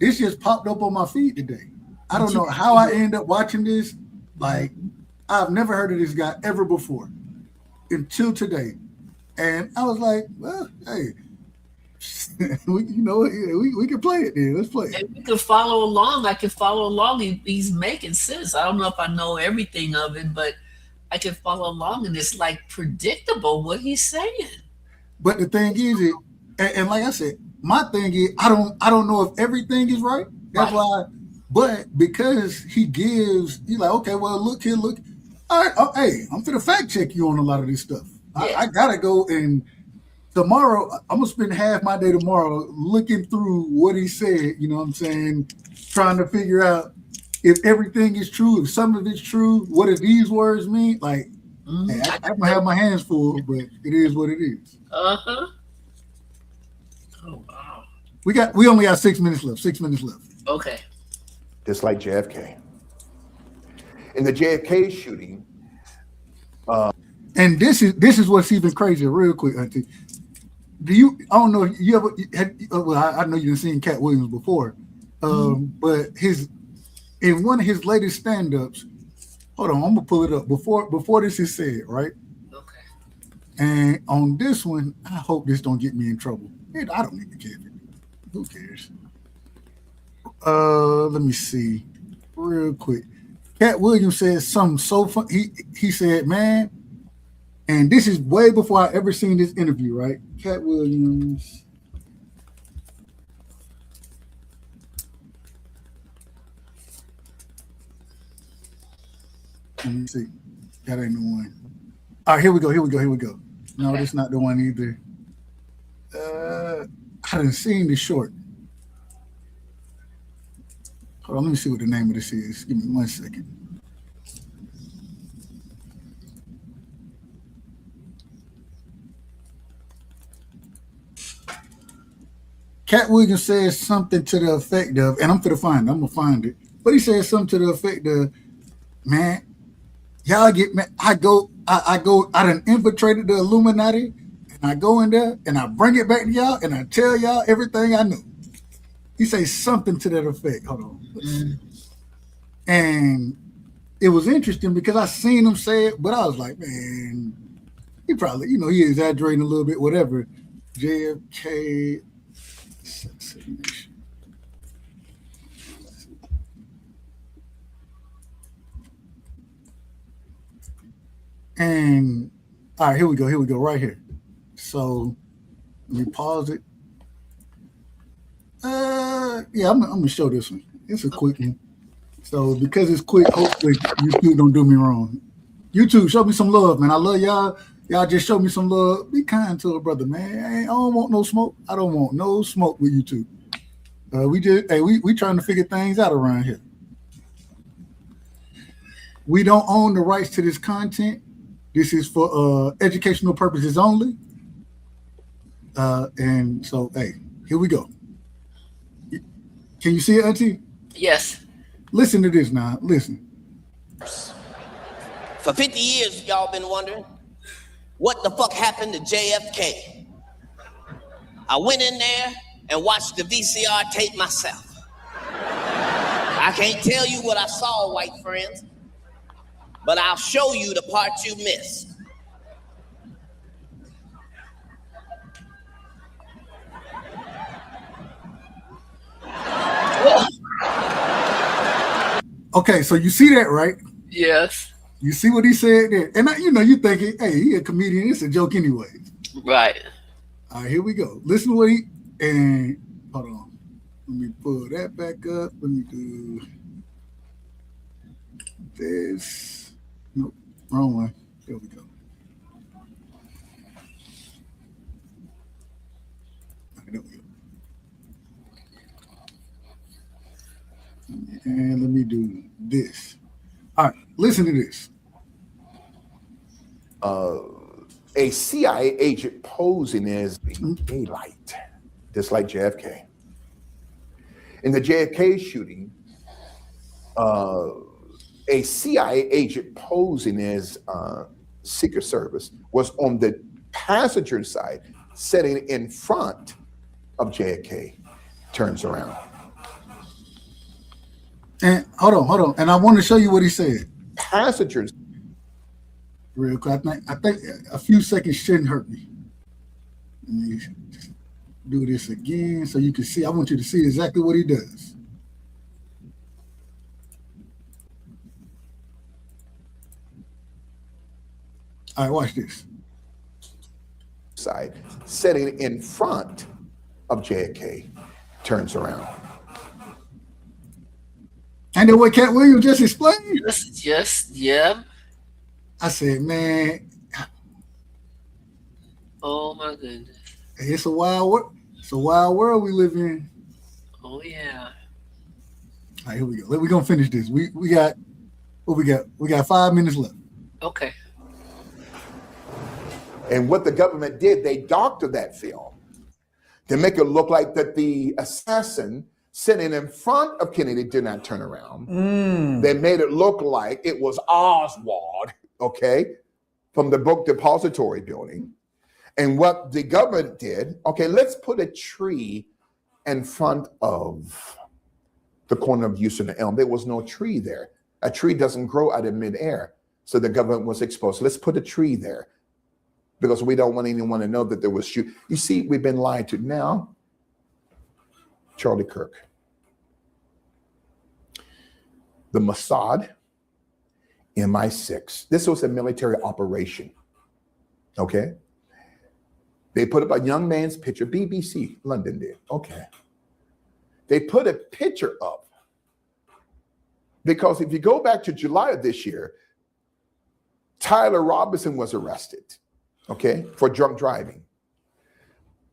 this just popped up on my feed today. I don't know how I end up watching this. Like, I've never heard of this guy ever before until today. And I was like, well, hey, we can play it then. Let's play it. And we can follow along. I can follow along. He's making sense. I don't know if I know everything of it, but I can follow along, and it's like predictable what he's saying. But the thing is, and like I said, my thing is, I don't know if everything is right. That's why. But because he's like, okay, well, look here, look. All right, hey, I'm finna fact check you on a lot of this stuff. Yeah. I gotta go, and tomorrow I'm gonna spend half my day tomorrow looking through what he said. You know what I'm saying? Trying to figure out if everything is true, if some of it's true. What do these words mean? Like, hey, I'm gonna have my hands full, but it is what it is. Oh wow. We only have 6 minutes left. 6 minutes left. Okay. Just like JFK. In the JFK shooting, and this is what's even crazier. Real quick, Auntie. I don't know if you ever had, well, I know you've seen Cat Williams before, but in one of his latest stand-ups, hold on, I'm gonna pull it up before this is said, right? Okay. And on this one, I hope this don't get me in trouble. I don't even care. Who cares? Let me see, real quick. Cat Williams said something so fun. He said, man, and this is way before I ever seen this interview, right? Cat Williams. Let me see. That ain't the one. All right, here we go. No, that's not the one either. I didn't seen the short. Hold on, let me see what the name of this is. Give me 1 second. Cat Williams says something to the effect of, and I'm gonna find it. But he says something to the effect of, man, y'all get mad. I done infiltrated the Illuminati, and I go in there and I bring it back to y'all and I tell y'all everything I know. He says something to that effect. Hold on. And it was interesting because I seen him say it, but I was like, man, he probably, he exaggerating a little bit, whatever. JFK assassination. And all right, here we go, right here. So let me pause it. Yeah, I'm gonna show this one. It's a quick one. So because it's quick, hopefully YouTube don't do me wrong. YouTube, show me some love, man. I love y'all. Y'all just show me some love. Be kind to a brother, man. I don't want no smoke. I don't want no smoke with YouTube. We trying to figure things out around here. We don't own the rights to this content. This is for educational purposes only. And so, hey, here we go. Can you see it, Auntie? Yes. Listen to this now. Listen. For 50 years, y'all been wondering, what the fuck happened to JFK? I went in there and watched the VCR tape myself. I can't tell you what I saw, white friends, but I'll show you the part you missed. Okay, so you see that, right? Yes. You see what he said there? And you thinking, hey, he a comedian. It's a joke anyway. Right. All right, here we go. Listen to what and hold on. Let me pull that back up. Let me do this. Nope, wrong one. There we go. Right, there we go. And let me do this. All right, listen to this. A CIA agent posing as daylight, just like JFK. In the JFK shooting, a CIA agent posing as Secret Service was on the passenger side, sitting in front of JFK, turns around. And hold on. And I want to show you what he said. Passengers. Real quick. I think a few seconds shouldn't hurt me. do this again so you can see. I want you to see exactly what he does. All right, watch this. Side, sitting in front of JFK, turns around. And then what Cat Williams just explained? Yeah. I said, man. Oh my goodness. It's a wild world. It's a wild world we live in. Oh yeah. All right, here we go. We're gonna finish this. We got what we got. We got 5 minutes left. Okay. And what the government did, they doctored that film to make it look like that the assassin sitting in front of Kennedy did not turn around. They made it look like it was Oswald, okay, from the book depository building. And what the government did, okay, let's put a tree in front of the corner of Houston and Elm. There was no tree there. A tree doesn't grow out of midair. So the government was exposed. Let's put a tree there because we don't want anyone to know that there was shoot. You see, we've been lied to. Now, Charlie Kirk, the Mossad, MI6. This was a military operation, okay? They put up a young man's picture. BBC, London did, okay. They put a picture up because if you go back to July of this year, Tyler Robinson was arrested, okay, for drunk driving.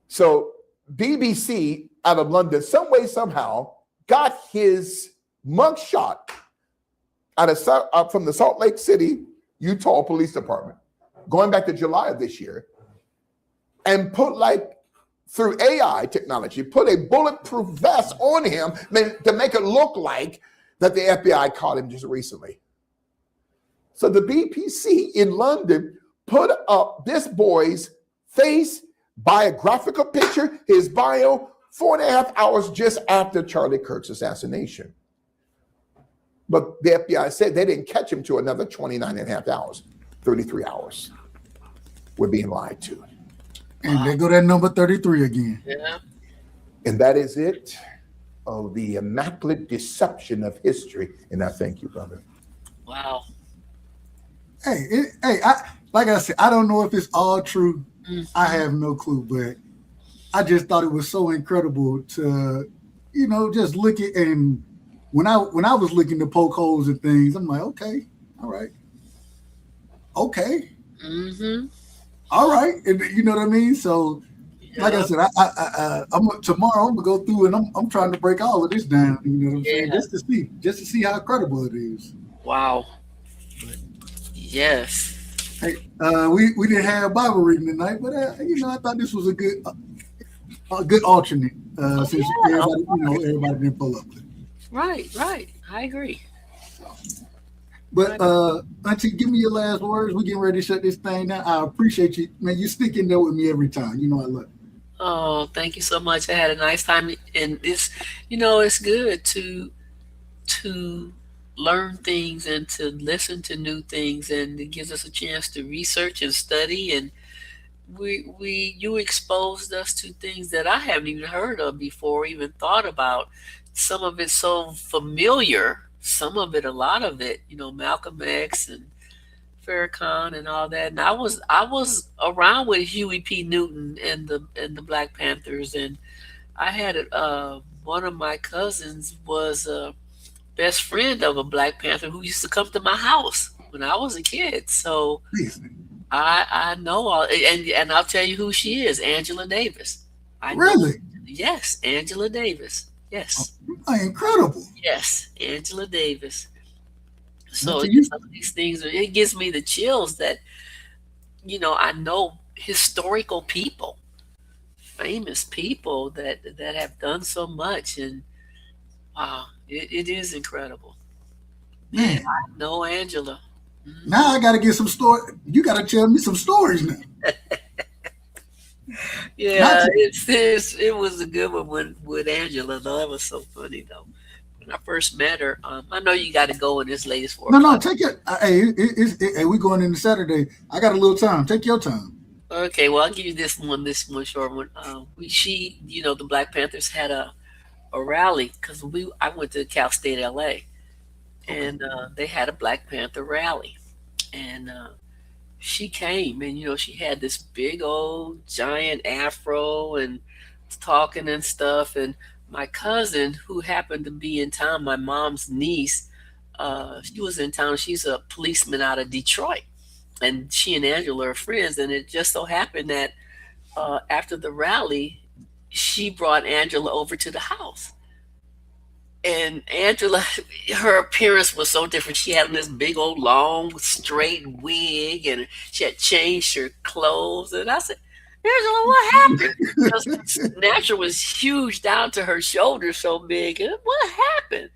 So BBC out of London, some way, somehow, got his mugshot from the Salt Lake City, Utah Police Department, going back to July of this year, and put through AI technology, put a bulletproof vest on him to make it look like that the FBI caught him just recently. So the BBC in London put up this boy's face, biographical picture, his bio, 4.5 hours just after Charlie Kirk's assassination. But the FBI said they didn't catch him to another 29.5 hours, 33 hours. We're being lied to. And there go that number 33 again. Yeah. And that is it. Oh, the immaculate deception of history. And I thank you, brother. Wow. Hey, like I said, I don't know if it's all true. I have no clue, but I just thought it was so incredible to, just look at, and when I was looking to poke holes and things, I'm like, okay, all right, okay, all right, and you know what I mean. So, like I said, tomorrow I'm gonna go through and I'm trying to break all of this down. You know what I'm saying? Just to see how credible it is. Wow. Yes. Hey, we didn't have Bible reading tonight, but I thought this was a good alternate since everybody didn't pull up. Right. I agree. But Auntie, give me your last words. We're getting ready to shut this thing down. I appreciate you, man. You stick in there with me every time. You know I love it. Oh, thank you so much. I had a nice time, and it's it's good to learn things and to listen to new things, and it gives us a chance to research and study, and you exposed us to things that I haven't even heard of before, even thought about. Some of it so familiar, some of it, a lot of it, Malcolm X and Farrakhan and all that. And I was around with Huey P. Newton and the Black Panthers, and I had one of my cousins was a best friend of a Black Panther who used to come to my house when I was a kid. So I know all, and I'll tell you who she is, Angela Davis. Really? Yes, Angela Davis. Yes. Oh, incredible. Yes, Angela Davis. So some of these things, it gives me the chills that, I know historical people, famous people that have done so much, and wow, it is incredible. Man, I know Angela. Now I got to get some story. You got to tell me some stories now. Yeah, it was a good one with Angela, though. That was so funny, though. When I first met her, I know you got to go in this latest 4 o'clock. No, take it. Hey, we going into Saturday. I got a little time. Take your time. Okay, well, I'll give you this one short one. The Black Panthers had a rally because I went to Cal State LA, and they had a Black Panther rally, and she came, and she had this big old giant afro and talking and stuff, and my cousin who happened to be in town, my mom's niece, she was in town. She's a policeman out of Detroit, and she and Angela are friends, and it just so happened that after the rally, she brought Angela over to the house. And Angela, her appearance was so different. She had on this big old long straight wig, and she had changed her clothes. And I said, Angela, what happened? Because Natural was huge down to her shoulders, so big. And what happened?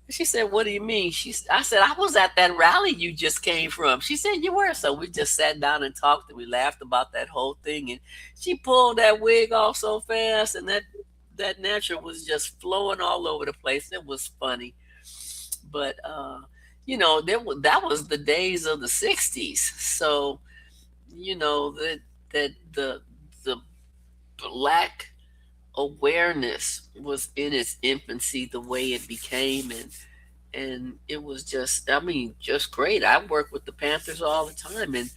She said, what do you mean? I said, I was at that rally you just came from. She said, you were. So we just sat down and talked, and we laughed about that whole thing. And she pulled that wig off so fast, and that Natural was just flowing all over the place. It was funny. But, that was the days of the 60s. So, that the Black awareness was in its infancy, the way it became, and it was just great. I work with the Panthers all the time, and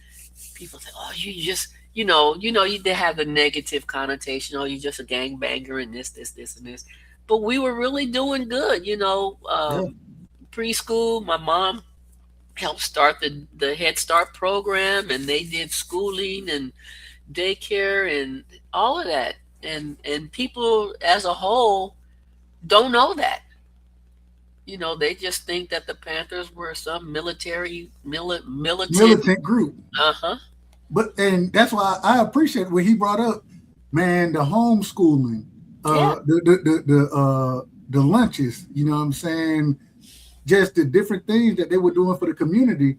people say, oh, you just they have the negative connotation, oh, you're just a gangbanger and this and this, but we were really doing good. Preschool, my mom helped start the Head Start program, and they did schooling and daycare and all of that. And people as a whole don't know that. They just think that the Panthers were some militant group. Uh-huh. And that's why I appreciate what he brought up, man, the homeschooling, the lunches, you know what I'm saying? Just the different things that they were doing for the community.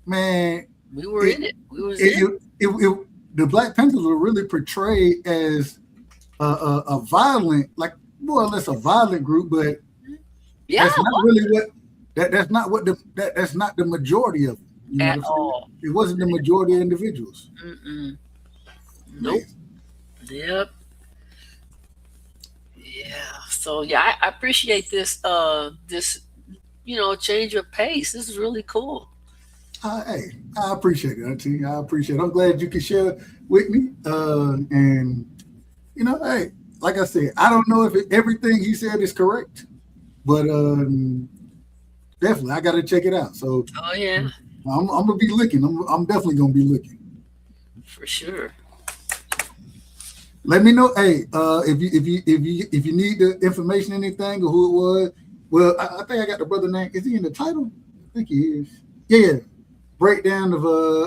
Man, we were in it. We was in it. The Black Panthers were really portrayed as a violent, like more or less a violent group, but that's not really what that's not the majority of them. At all. It wasn't the majority of individuals. Nope. Yep. Yeah. So I appreciate this change of pace. This is really cool. Hey, I appreciate it, Auntie. I appreciate it. I'm glad you could share with me. And hey, like I said, I don't know if everything he said is correct, but definitely I got to check it out. So, oh yeah, I'm gonna be looking. I'm definitely gonna be looking for sure. Let me know, hey, if you need the information, anything, or who it was. Well, I think I got the brother name. Is he in the title? I think he is. Yeah. Breakdown of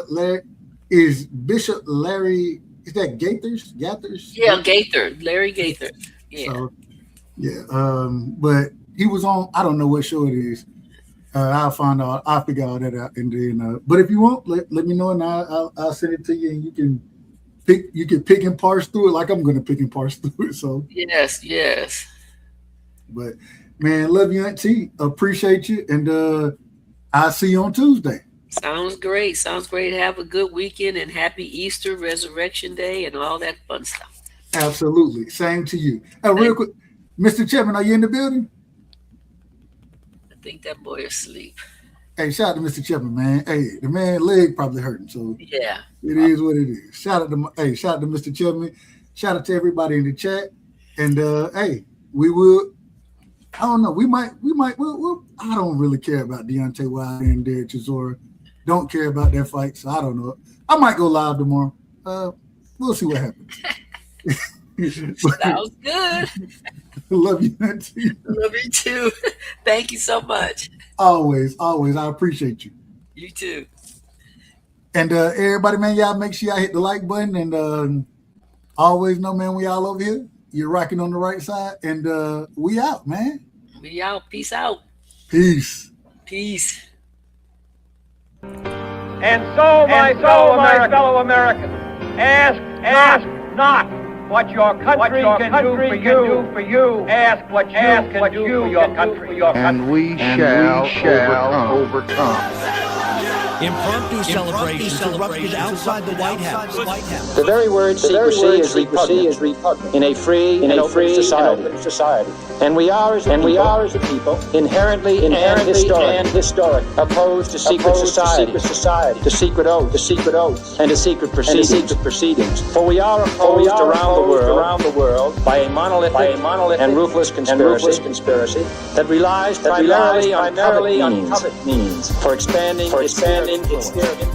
Larry is Bishop Larry. Is that Gaiters? Yeah, Gaither. Larry Gaither. Yeah. So, yeah. But he was on. I don't know what show it is. I'll find out. I'll figure all that out, and then. But if you want, let me know, and I'll send it to you, and you can pick. You can pick and parse through it, like I'm going to pick and parse through it. So. Yes. But man, love you, Auntie. Appreciate you, and I'll see you on Tuesday. Sounds great. Have a good weekend, and happy Easter, Resurrection Day, and all that fun stuff. Absolutely. Same to you. Real quick, Mr. Chapman, are you in the building? I think that boy is asleep. Hey, shout out to Mr. Chapman, man. Hey, the man leg probably hurting, so yeah, it is what it is. Shout out to Mr. Chapman. Shout out to everybody in the chat, and hey, we will. I don't know. We might. We'll, I don't really care about Deontay Wilder and Derek Chisora. Don't care about that fight, so I don't know. I might go live tomorrow. We'll see what happens. Sounds good. Love you, Auntie. Love you too. Thank you so much. Always. I appreciate you. You too. And everybody, man, y'all make sure y'all hit the like button, and always know, man, we all over here. You're rocking on the right side, and we out, man. We out. Peace out. Peace. And so, my fellow Americans, ask not what your country can do for you. Ask what you can do for your country. And we shall overcome. Impromptu celebrations erupted outside the White House. The very word secrecy is repugnant in a free and open society. And we are as a people inherently and historic, opposed to secret society, to secret oaths, and to secret proceedings. For we are opposed around the world by a monolithic and ruthless conspiracy that relies primarily on covert means for expanding its sphere of influence.